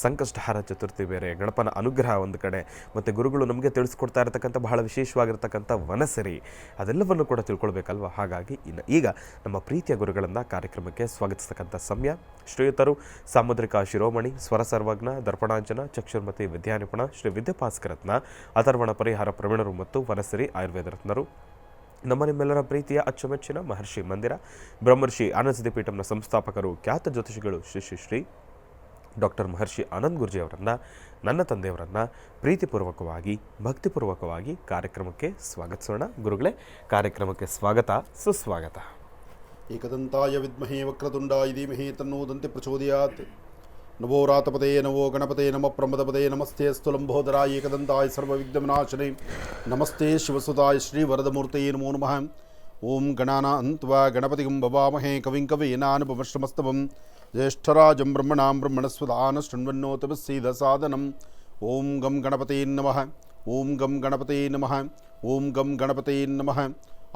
ಸಂಕಷ್ಟಹಾರ ಚತುರ್ಥಿ ಬೇರೆ, ಗಣಪನ ಅನುಗ್ರಹ ಒಂದು ಕಡೆ, ಮತ್ತು ಗುರುಗಳು ನಮಗೆ ತಿಳಿಸ್ಕೊಡ್ತಾ ಇರತಕ್ಕಂಥ ಬಹಳ ವಿಶೇಷವಾಗಿರ್ತಕ್ಕಂಥ ವನಸರಿ, ಅದೆಲ್ಲವನ್ನು ಕೂಡ ತಿಳ್ಕೊಳ್ಬೇಕಲ್ವ. ಹಾಗಾಗಿ ಈಗ ನಮ್ಮ ಪ್ರೀತಿಯ ಗುರುಗಳನ್ನು ಕಾರ್ಯಕ್ರಮಕ್ಕೆ ಸ್ವಾಗತಿಸ್ತಕ್ಕಂಥ ಸಮಯ. ಶ್ರೀಯುತರು ಸಾಮುದ್ರಿಕ ಶಿರೋಮಣಿ, ಸ್ವರ ಸರ್ವಜ್ಞ, ದರ್ಪಣಾಂಜನ, ಚಕ್ಷುರ್ಮತಿ ವಿದ್ಯಾನಿಪುಣ, ಶ್ರೀ ವಿದ್ಯಾಪಾಸ್ಕರತ್ನ, ಅಥರ್ವಣ ಪರಿಹಾರ ಪ್ರವೀಣರು ಮತ್ತು ವನಸರಿ ಆಯುರ್ವೇದ ರತ್ನರು, ನಮ್ಮ ನಿಮ್ಮೆಲ್ಲರ ಪ್ರೀತಿಯ ಅಚ್ಚುಮೆಚ್ಚಿನ ಮಹರ್ಷಿ ಮಂದಿರ ಬ್ರಹ್ಮರ್ಷಿ ಆನಂದ ಪೀಠಂನ ಸಂಸ್ಥಾಪಕರು, ಖ್ಯಾತ ಜ್ಯೋತಿಷಿಗಳು ಶ್ರೀ ಶ್ರೀ ಶ್ರೀ ಡಾಕ್ಟರ್ ಮಹರ್ಷಿ ಆನಂದ್ ಗುರುಜಿ ಅವರನ್ನು, ನನ್ನ ತಂದೆಯವರನ್ನು ಪ್ರೀತಿಪೂರ್ವಕವಾಗಿ ಭಕ್ತಿಪೂರ್ವಕವಾಗಿ ಕಾರ್ಯಕ್ರಮಕ್ಕೆ ಸ್ವಾಗತಿಸೋಣ. ಗುರುಗಳೇ, ಕಾರ್ಯಕ್ರಮಕ್ಕೆ ಸ್ವಾಗತ, ಸುಸ್ವಾಗತ. ಏಕದಂತಾಯ ವಿದ್ಮಹೇ ವಕ್ರತುಂಡಾಯ ಧೀಮಹಿ ತನ್ನೋ ದಂತಿ ಪ್ರಚೋದಯಾತ್. ನವೋ ರಾತಪದೇ ನವೋ ಗಣಪತೆ ನಮ ಪ್ರಮದಪದೇ ನಮಸ್ತೆ ಅಸ್ತು ಲಂಬೋದರಾಯ ಏಕದಂತಾಯ ಸರ್ವವಿಘ್ನವಿನಾಶನೇ ನಮಸ್ತೆ ಶಿವಸುತಾಯ ಶ್ರೀ ವರದಮೂರ್ತಯೇ ನಮೋ ನಮಃ. ಓಂ ಗಣಾನಾನ್ತ್ವಾ ಗಣಪತಿಗಂ ಭವಾಮಹೇ ಕವಿಂ ಕವೀನಾನುಪಮಶ್ರಮಸ್ತವಂ ಜ್ಯೇಷ್ಠರಾಜಂ ಬ್ರಹ್ಮಣಾಂ ಬ್ರಹ್ಮಣಸ್ವದಾನ ಶೃಣ್ವನ್ನೋತಪಸ್ಸೀದ ಸಾಧನಂ. ಓಂ ಗಂ ಗಣಪತೇ ನಮಃ. ಓಂ ಗಂ ಗಣಪತೇ ನಮಃ. ಓಂ ಗಂ ಗಣಪತೇ ನಮಃ.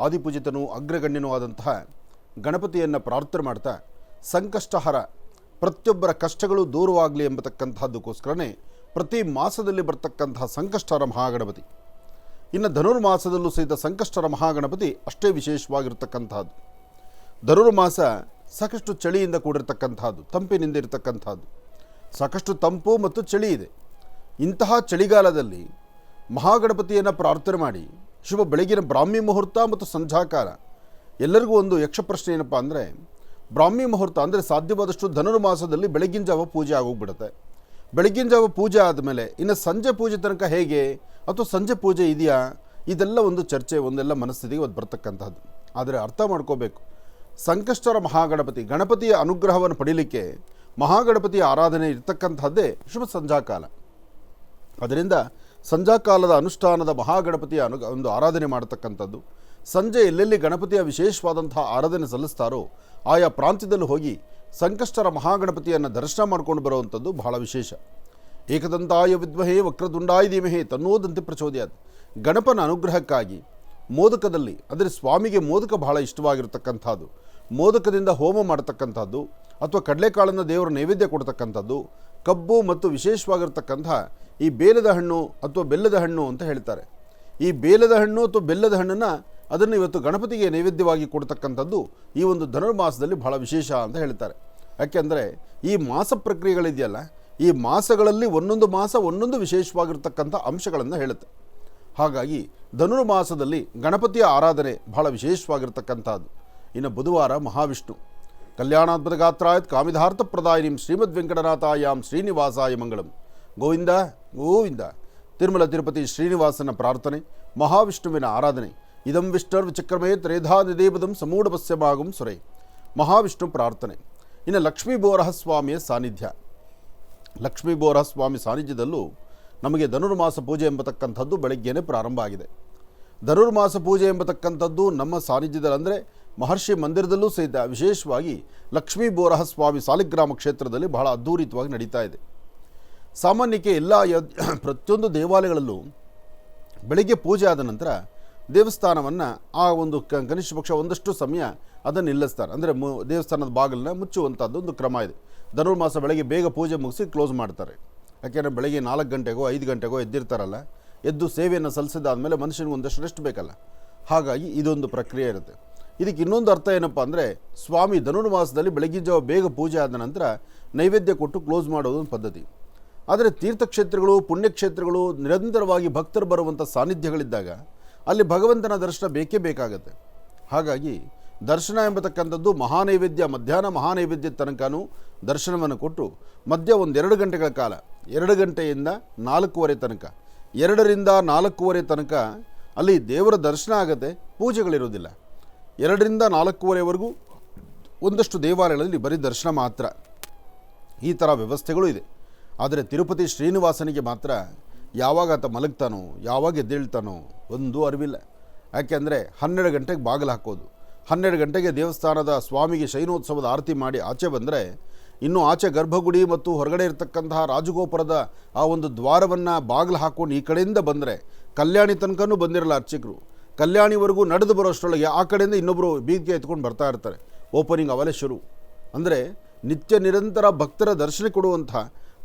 ಆದಿಪೂಜಿತನೂ ಅಗ್ರಗಣ್ಯನೂ ಆದಂತಹ ಗಣಪತಿಯನ್ನು ಪ್ರಾರ್ಥನೆ ಮಾಡ್ತಾ ಸಂಕಷ್ಟಹರ ಪ್ರತಿಯೊಬ್ಬರ ಕಷ್ಟಗಳು ದೂರವಾಗಲಿ ಎಂಬತಕ್ಕಂಥದ್ದಕ್ಕೋಸ್ಕರನೇ ಪ್ರತಿ ಮಾಸದಲ್ಲಿ ಬರ್ತಕ್ಕಂತಹ ಸಂಕಷ್ಟಹರ ಮಹಾಗಣಪತಿ. ಇನ್ನು ಧನುರ್ಮಾಸದಲ್ಲೂ ಸಹಿತ ಸಂಕಷ್ಟಹರ ಮಹಾಗಣಪತಿ ಅಷ್ಟೇ ವಿಶೇಷವಾಗಿರ್ತಕ್ಕಂಥದ್ದು. ಧನುರ್ಮಾಸ ಸಾಕಷ್ಟು ಚಳಿಯಿಂದ ಕೂಡಿರ್ತಕ್ಕಂಥದ್ದು, ತಂಪಿನಿಂದ ಇರತಕ್ಕಂಥದ್ದು. ಸಾಕಷ್ಟು ತಂಪು ಮತ್ತು ಚಳಿ ಇದೆ. ಇಂತಹ ಚಳಿಗಾಲದಲ್ಲಿ ಮಹಾಗಣಪತಿಯನ್ನು ಪ್ರಾರ್ಥನೆ ಮಾಡಿ ಶುಭ ಬೆಳಗಿನ ಬ್ರಾಹ್ಮಿ ಮುಹೂರ್ತ ಮತ್ತು ಸಂಧ್ಯಾಕಾಲ. ಎಲ್ಲರಿಗೂ ಒಂದು ಯಕ್ಷ ಪ್ರಶ್ನೆ ಏನಪ್ಪ ಅಂದರೆ, ಬ್ರಾಹ್ಮಿ ಮುಹೂರ್ತ ಅಂದರೆ ಸಾಧ್ಯವಾದಷ್ಟು ಧನುರ್ಮಾಸದಲ್ಲಿ ಬೆಳಗಿನ ಜಾವ ಪೂಜೆ ಆಗೋಗ್ಬಿಡುತ್ತೆ. ಬೆಳಗಿನ ಜಾವ ಪೂಜೆ ಆದಮೇಲೆ ಇನ್ನು ಸಂಜೆ ಪೂಜೆ ತನಕ ಹೇಗೆ, ಅಥವಾ ಸಂಜೆ ಪೂಜೆ ಇದೆಯಾ, ಇದೆಲ್ಲ ಒಂದು ಚರ್ಚೆ, ಒಂದೆಲ್ಲ ಮನಸ್ಥಿತಿಗೆ ಅದು ಬರ್ತಕ್ಕಂಥದ್ದು. ಆದರೆ ಅರ್ಥ ಮಾಡ್ಕೋಬೇಕು, ಸಂಕಷ್ಟರ ಮಹಾಗಣಪತಿ ಗಣಪತಿಯ ಅನುಗ್ರಹವನ್ನು ಪಡೀಲಿಕ್ಕೆ ಮಹಾಗಣಪತಿಯ ಆರಾಧನೆ ಇರ್ತಕ್ಕಂಥದ್ದೇ ಶುಭ ಸಂಧ್ಯಾಕಾಲ. ಅದರಿಂದ ಸಂಧ್ಯಾಕಾಲದ ಅನುಷ್ಠಾನದ ಮಹಾಗಣಪತಿಯ ಒಂದು ಆರಾಧನೆ ಮಾಡತಕ್ಕಂಥದ್ದು. ಸಂಜೆ ಎಲ್ಲೆಲ್ಲಿ ಗಣಪತಿಯ ವಿಶೇಷವಾದಂತಹ ಆರಾಧನೆ ಸಲ್ಲಿಸ್ತಾರೋ ಆಯಾ ಪ್ರಾಂತ್ಯದಲ್ಲಿ ಹೋಗಿ ಸಂಕಷ್ಟರ ಮಹಾಗಣಪತಿಯನ್ನು ದರ್ಶನ ಮಾಡ್ಕೊಂಡು ಬರುವಂಥದ್ದು ಬಹಳ ವಿಶೇಷ. ಏಕದಂತಾಯ ವಿದ್ಮಹೇ ವಕ್ರತುಂಡಾಯ ಧೀಮಹಿ ತನ್ನೋ ದಂತಿ ಪ್ರಚೋದಯಾತ್. ಗಣಪನ ಅನುಗ್ರಹಕ್ಕಾಗಿ ಮೋದಕದಲ್ಲಿ, ಅಂದರೆ ಸ್ವಾಮಿಗೆ ಮೋದಕ ಬಹಳ ಇಷ್ಟವಾಗಿರ್ತಕ್ಕಂಥದ್ದು, ಮೋದಕದಿಂದ ಹೋಮ ಮಾಡತಕ್ಕಂಥದ್ದು, ಅಥವಾ ಕಡಲೆಕಾಳನ್ನು ದೇವರ ನೈವೇದ್ಯ ಕೊಡ್ತಕ್ಕಂಥದ್ದು, ಕಬ್ಬು ಮತ್ತು ವಿಶೇಷವಾಗಿರ್ತಕ್ಕಂಥ ಈ ಬೇಲದ ಹಣ್ಣು ಅಥವಾ ಬೆಲ್ಲದ ಹಣ್ಣು ಅಂತ ಹೇಳ್ತಾರೆ. ಈ ಬೇಲದ ಹಣ್ಣು ಅಥವಾ ಬೆಲ್ಲದ ಹಣ್ಣನ್ನು ಅದನ್ನು ಇವತ್ತು ಗಣಪತಿಗೆ ನೈವೇದ್ಯವಾಗಿ ಕೊಡ್ತಕ್ಕಂಥದ್ದು ಈ ಒಂದು ಧನುರ್ಮಾಸದಲ್ಲಿ ಬಹಳ ವಿಶೇಷ ಅಂತ ಹೇಳ್ತಾರೆ. ಯಾಕೆಂದರೆ ಈ ಮಾಸ ಪ್ರಕ್ರಿಯೆಗಳಿದೆಯಲ್ಲ, ಈ ಮಾಸಗಳಲ್ಲಿ ಒಂದೊಂದು ಮಾಸ ಒಂದೊಂದು ವಿಶೇಷವಾಗಿರ್ತಕ್ಕಂಥ ಅಂಶಗಳನ್ನು ಹೇಳುತ್ತೆ. ಹಾಗಾಗಿ ಧನುರ್ಮಾಸದಲ್ಲಿ ಗಣಪತಿಯ ಆರಾಧನೆ ಬಹಳ ವಿಶೇಷವಾಗಿರ್ತಕ್ಕಂಥದ್ದು. ಇನ್ನು ಬುಧವಾರ ಮಹಾವಿಷ್ಣು ಕಲ್ಯಾಣಾದ್ಭುತ ಗಾತ್ರಾಯತ್ ಕಾಮಿಧಾರ್ಥ ಪ್ರದಾಯಿನಿಂ ಶ್ರೀಮದ್ ವೆಂಕಟನಾಥಾಯಾಂ ಶ್ರೀನಿವಾಸಾಯ ಮಂಗಳಂ. ಗೋವಿಂದ ಗೋವಿಂದ. ತಿರುಮಲ ತಿರುಪತಿ ಶ್ರೀನಿವಾಸನ ಪ್ರಾರ್ಥನೆ, ಮಹಾವಿಷ್ಣುವಿನ ಆರಾಧನೆ. ಇದಂ ವಿಷ್ಣುರ್ ವಿಚಕ್ರಮೇ ತ್ರೇಧಾ ನಿದೇಪದಂ ಸಮೂಢಪಸ್ಯಮಾಗುಂ ಸುರೇ. ಮಹಾವಿಷ್ಣು ಪ್ರಾರ್ಥನೆ. ಇನ್ನು ಲಕ್ಷ್ಮೀ ಬೋರಹ ಸ್ವಾಮಿಯ ಸಾನ್ನಿಧ್ಯ. ಲಕ್ಷ್ಮೀ ಬೋರಹ ಸ್ವಾಮಿ ಸಾನ್ನಿಧ್ಯದಲ್ಲೂ ನಮಗೆ ಧನುರ್ಮಾಸ ಪೂಜೆ ಎಂಬತಕ್ಕಂಥದ್ದು ಬೆಳಗ್ಗೆನೇ ಪ್ರಾರಂಭ ಆಗಿದೆ. ಧನುರ್ಮಾಸ ಪೂಜೆ ಎಂಬತಕ್ಕಂಥದ್ದು ನಮ್ಮ ಸಾನ್ನಿಧ್ಯದಲ್ಲಿ ಅಂದರೆ ಮಹರ್ಷಿ ಮಂದಿರದಲ್ಲೂ ಸಹಿತ ವಿಶೇಷವಾಗಿ ಲಕ್ಷ್ಮೀ ಬೋರಹ ಸ್ವಾಮಿ ಸಾಲಿಗ್ರಾಮ ಕ್ಷೇತ್ರದಲ್ಲಿ ಬಹಳ ಅದ್ಧೂರಿತವಾಗಿ ನಡೀತಾ ಇದೆ. ಸಾಮಾನ್ಯಕ್ಕೆ ಎಲ್ಲ ಪ್ರತಿಯೊಂದು ದೇವಾಲಯಗಳಲ್ಲೂ ಬೆಳಗ್ಗೆ ಪೂಜೆ ಆದ ನಂತರ ದೇವಸ್ಥಾನವನ್ನು ಆ ಒಂದು ಕನಿಷ್ಠ ಪಕ್ಷ ಒಂದಷ್ಟು ಸಮಯ ಅದನ್ನು ನಿಲ್ಲಿಸ್ತಾರೆ. ಅಂದರೆ ದೇವಸ್ಥಾನದ ಬಾಗಿಲನ್ನ ಮುಚ್ಚುವಂಥದ್ದು ಒಂದು ಕ್ರಮ ಇದೆ. ಧನುರ್ಮಾಸ ಬೆಳಗ್ಗೆ ಬೇಗ ಪೂಜೆ ಮುಗಿಸಿ ಕ್ಲೋಸ್ ಮಾಡ್ತಾರೆ. ಯಾಕೆಂದರೆ ಬೆಳಗ್ಗೆ 4 ಗಂಟೆಗೋ 5 ಗಂಟೆಗೋ ಎದ್ದಿರ್ತಾರಲ್ಲ, ಎದ್ದು ಸೇವೆಯನ್ನು ಸಲ್ಲಿಸಿದಾದಮೇಲೆ ಮನುಷ್ಯನಿಗೆ ಒಂದಷ್ಟು ರೆಸ್ಟ್ ಬೇಕಲ್ಲ. ಹಾಗಾಗಿ ಇದೊಂದು ಪ್ರಕ್ರಿಯೆ ಇರುತ್ತೆ. ಇದಕ್ಕೆ ಇನ್ನೊಂದು ಅರ್ಥ ಏನಪ್ಪ ಅಂದರೆ, ಸ್ವಾಮಿ ಧನುರ್ಮಾಸದಲ್ಲಿ ಬೆಳಗಿನ ಜಾವ ಬೇಗ ಪೂಜೆ ಆದ ನಂತರ ನೈವೇದ್ಯ ಕೊಟ್ಟು ಕ್ಲೋಸ್ ಮಾಡೋದು ಒಂದು ಪದ್ಧತಿ. ಆದರೆ ತೀರ್ಥಕ್ಷೇತ್ರಗಳು, ಪುಣ್ಯಕ್ಷೇತ್ರಗಳು, ನಿರಂತರವಾಗಿ ಭಕ್ತರು ಬರುವಂಥ ಸಾನ್ನಿಧ್ಯಗಳಿದ್ದಾಗ ಅಲ್ಲಿ ಭಗವಂತನ ದರ್ಶನ ಬೇಕೇ ಬೇಕಾಗತ್ತೆ. ಹಾಗಾಗಿ ದರ್ಶನ ಎಂಬತಕ್ಕಂಥದ್ದು ಮಹಾನೈವೇದ್ಯ, ಮಧ್ಯಾಹ್ನ ಮಹಾನೈವೇದ್ಯದ ತನಕನೂ ದರ್ಶನವನ್ನು ಕೊಟ್ಟು ಮಧ್ಯ ಒಂದು 2 ಗಂಟೆಗಳ ಕಾಲ, 2 ಗಂಟೆಯಿಂದ 4:15 ತನಕ, 2ರಿಂದ 4:15 ತನಕ ಅಲ್ಲಿ ದೇವರ ದರ್ಶನ ಆಗುತ್ತೆ, ಪೂಜೆಗಳಿರೋದಿಲ್ಲ. 2ರಿಂದ 4:15ವರೆಗೂ ಒಂದಷ್ಟು ದೇವಾಲಯಗಳಲ್ಲಿ ಬರೀ ದರ್ಶನ ಮಾತ್ರ. ಈ ಥರ ವ್ಯವಸ್ಥೆಗಳು ಇದೆ. ಆದರೆ ತಿರುಪತಿ ಶ್ರೀನಿವಾಸನಿಗೆ ಮಾತ್ರ ಯಾವಾಗ ಆತ ಮಲಗ್ತಾನೋ, ಯಾವಾಗ ಎದ್ದೇಳ್ತಾನೋ ಒಂದು ಅರಿವಿಲ್ಲ. ಯಾಕೆಂದರೆ 12 ಗಂಟೆಗೆ ಬಾಗಿಲು ಹಾಕೋದು, 12 ಗಂಟೆಗೆ ದೇವಸ್ಥಾನದ ಸ್ವಾಮಿಗೆ ಶಯನೋತ್ಸವದ ಆರತಿ ಮಾಡಿ ಆಚೆ ಬಂದರೆ, ಇನ್ನು ಆಚೆ ಗರ್ಭಗುಡಿ ಮತ್ತು ಹೊರಗಡೆ ಇರತಕ್ಕಂತಹ ರಾಜಗೋಪುರದ ಆ ಒಂದು ದ್ವಾರವನ್ನು ಬಾಗಿಲು ಹಾಕ್ಕೊಂಡು ಈ ಕಡೆಯಿಂದ ಬಂದರೆ ಕಲ್ಯಾಣಿ ತನಕನೂ ಬಂದಿರಲ್ಲ ಅರ್ಚಕರು. ಕಲ್ಯಾಣಿವರೆಗೂ ನಡೆದು ಬರೋಷ್ಟರೊಳಗೆ ಆ ಕಡೆಯಿಂದ ಇನ್ನೊಬ್ಬರು ಬೀದಿಗೆ ಎತ್ಕೊಂಡು ಬರ್ತಾ ಇರ್ತಾರೆ. ಓಪನಿಂಗ್ ಅವಲೇ ಶುರು. ಅಂದರೆ ನಿತ್ಯ ನಿರಂತರ ಭಕ್ತರ ದರ್ಶನ ಕೊಡುವಂಥ,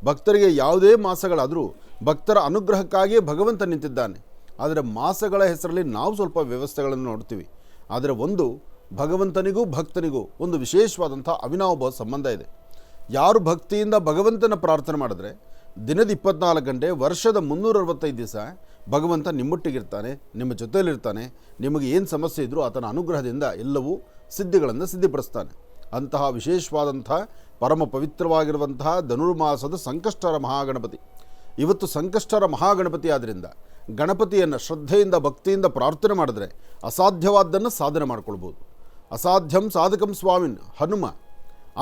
ಭಕ್ತರಿಗೆ ಯಾವುದೇ ಮಾಸಗಳಾದರೂ ಭಕ್ತರ ಅನುಗ್ರಹಕ್ಕಾಗಿಯೇ ಭಗವಂತ ನಿಂತಿದ್ದಾನೆ. ಆದರೆ ಮಾಸಗಳ ಹೆಸರಲ್ಲಿ ನಾವು ಸ್ವಲ್ಪ ವ್ಯವಸ್ಥೆಗಳನ್ನು ನೋಡ್ತೀವಿ. ಆದರೆ ಒಂದು ಭಗವಂತನಿಗೂ ಭಕ್ತನಿಗೂ ಒಂದು ವಿಶೇಷವಾದಂಥ ಅವಿನಾಭಾವ ಸಂಬಂಧ ಇದೆ. ಯಾರು ಭಕ್ತಿಯಿಂದ ಭಗವಂತನ ಪ್ರಾರ್ಥನೆ ಮಾಡಿದ್ರೆ ದಿನದ 24 ಗಂಟೆ, ವರ್ಷದ 365 ದಿವಸ ಭಗವಂತ ನಿಮ್ಮೊಟ್ಟಿಗಿರ್ತಾನೆ, ನಿಮ್ಮ ಜೊತೆಯಲ್ಲಿರ್ತಾನೆ. ನಿಮಗೆ ಏನು ಸಮಸ್ಯೆ ಇದ್ದರೂ ಆತನ ಅನುಗ್ರಹದಿಂದ ಎಲ್ಲವೂ ಸಿದ್ಧಿಗಳನ್ನು ಸಿದ್ಧಿಪಡಿಸ್ತಾನೆ. ಅಂತಹ ವಿಶೇಷವಾದಂಥ ಪರಮ ಪವಿತ್ರವಾಗಿರುವಂತಹ ಧನುರ್ಮಾಸದ ಸಂಕಷ್ಟರ ಮಹಾಗಣಪತಿ. ಇವತ್ತು ಸಂಕಷ್ಟರ ಮಹಾಗಣಪತಿ ಆದ್ದರಿಂದ ಗಣಪತಿಯನ್ನು ಶ್ರದ್ಧೆಯಿಂದ ಭಕ್ತಿಯಿಂದ ಪ್ರಾರ್ಥನೆ ಮಾಡಿದ್ರೆ ಅಸಾಧ್ಯವಾದ್ದನ್ನು ಸಾಧನೆ ಮಾಡ್ಕೊಳ್ಬೋದು. ಅಸಾಧ್ಯಂ ಸಾಧಕಂ ಸ್ವಾಮಿನ್ ಹನುಮ.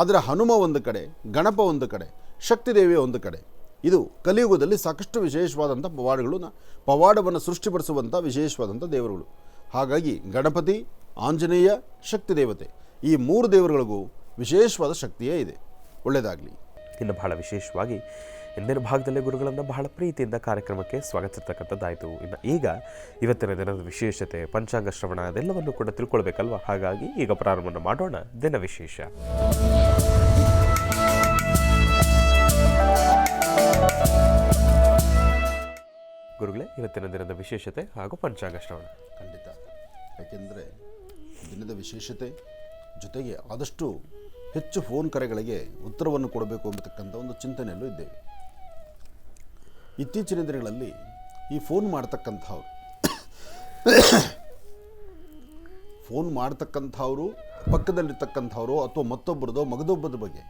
ಆದರೆ ಹನುಮ ಒಂದು ಕಡೆ, ಗಣಪ ಒಂದು ಕಡೆ, ಶಕ್ತಿದೇವಿಯ ಒಂದು ಕಡೆ. ಇದು ಕಲಿಯುಗದಲ್ಲಿ ಸಾಕಷ್ಟು ವಿಶೇಷವಾದಂಥ ಪವಾಡವನ್ನು ಸೃಷ್ಟಿಪಡಿಸುವಂಥ ವಿಶೇಷವಾದಂಥ ದೇವರುಗಳು. ಹಾಗಾಗಿ ಗಣಪತಿ, ಆಂಜನೇಯ, ಶಕ್ತಿ ದೇವತೆ, ಈ 3 ದೇವರುಗಳಿಗೂ ವಿಶೇಷವಾದ ಶಕ್ತಿಯೇ ಇದೆ. ಒಳ್ಳೆಯದಾಗಲಿ. ಇನ್ನು ಬಹಳ ವಿಶೇಷವಾಗಿ ಇಂದಿನ ಭಾಗದಲ್ಲಿ ಗುರುಗಳನ್ನು ಬಹಳ ಪ್ರೀತಿಯಿಂದ ಕಾರ್ಯಕ್ರಮಕ್ಕೆ ಸ್ವಾಗತಿಸ್ತಕ್ಕಂಥದ್ದಾಯಿತು. ಇನ್ನು ಈಗ ಇವತ್ತಿನ ದಿನದ ವಿಶೇಷತೆ, ಪಂಚಾಂಗ ಶ್ರವಣ ಅದೆಲ್ಲವನ್ನು ಕೂಡ ತಿಳ್ಕೊಳ್ಬೇಕಲ್ವ. ಹಾಗಾಗಿ ಈಗ ಪ್ರಾರಂಭವನ್ನು ಮಾಡೋಣ ದಿನ ವಿಶೇಷ. ಗುರುಗಳೇ, ಇವತ್ತಿನ ದಿನದ ವಿಶೇಷತೆ ಹಾಗೂ ಪಂಚಾಂಗ ಶ್ರವಣ. ಖಂಡಿತ. ಯಾಕೆಂದರೆ ದಿನದ ವಿಶೇಷತೆ ಜೊತೆಗೆ ಆದಷ್ಟು ಹೆಚ್ಚು ಫೋನ್ ಕರೆಗಳಿಗೆ ಉತ್ತರವನ್ನು ಕೊಡಬೇಕು ಎಂಬತಕ್ಕಂಥ ಒಂದು ಚಿಂತನೆಯಲ್ಲೂ ಇದ್ದೇವೆ. ಇತ್ತೀಚಿನ ದಿನಗಳಲ್ಲಿ ಈ ಫೋನ್ ಮಾಡ್ತಕ್ಕಂಥವ್ರು ಪಕ್ಕದಲ್ಲಿರ್ತಕ್ಕಂಥವ್ರು ಅಥವಾ ಮತ್ತೊಬ್ಬರದೋ ಮಗದೊಬ್ಬದ ಬಗ್ಗೆ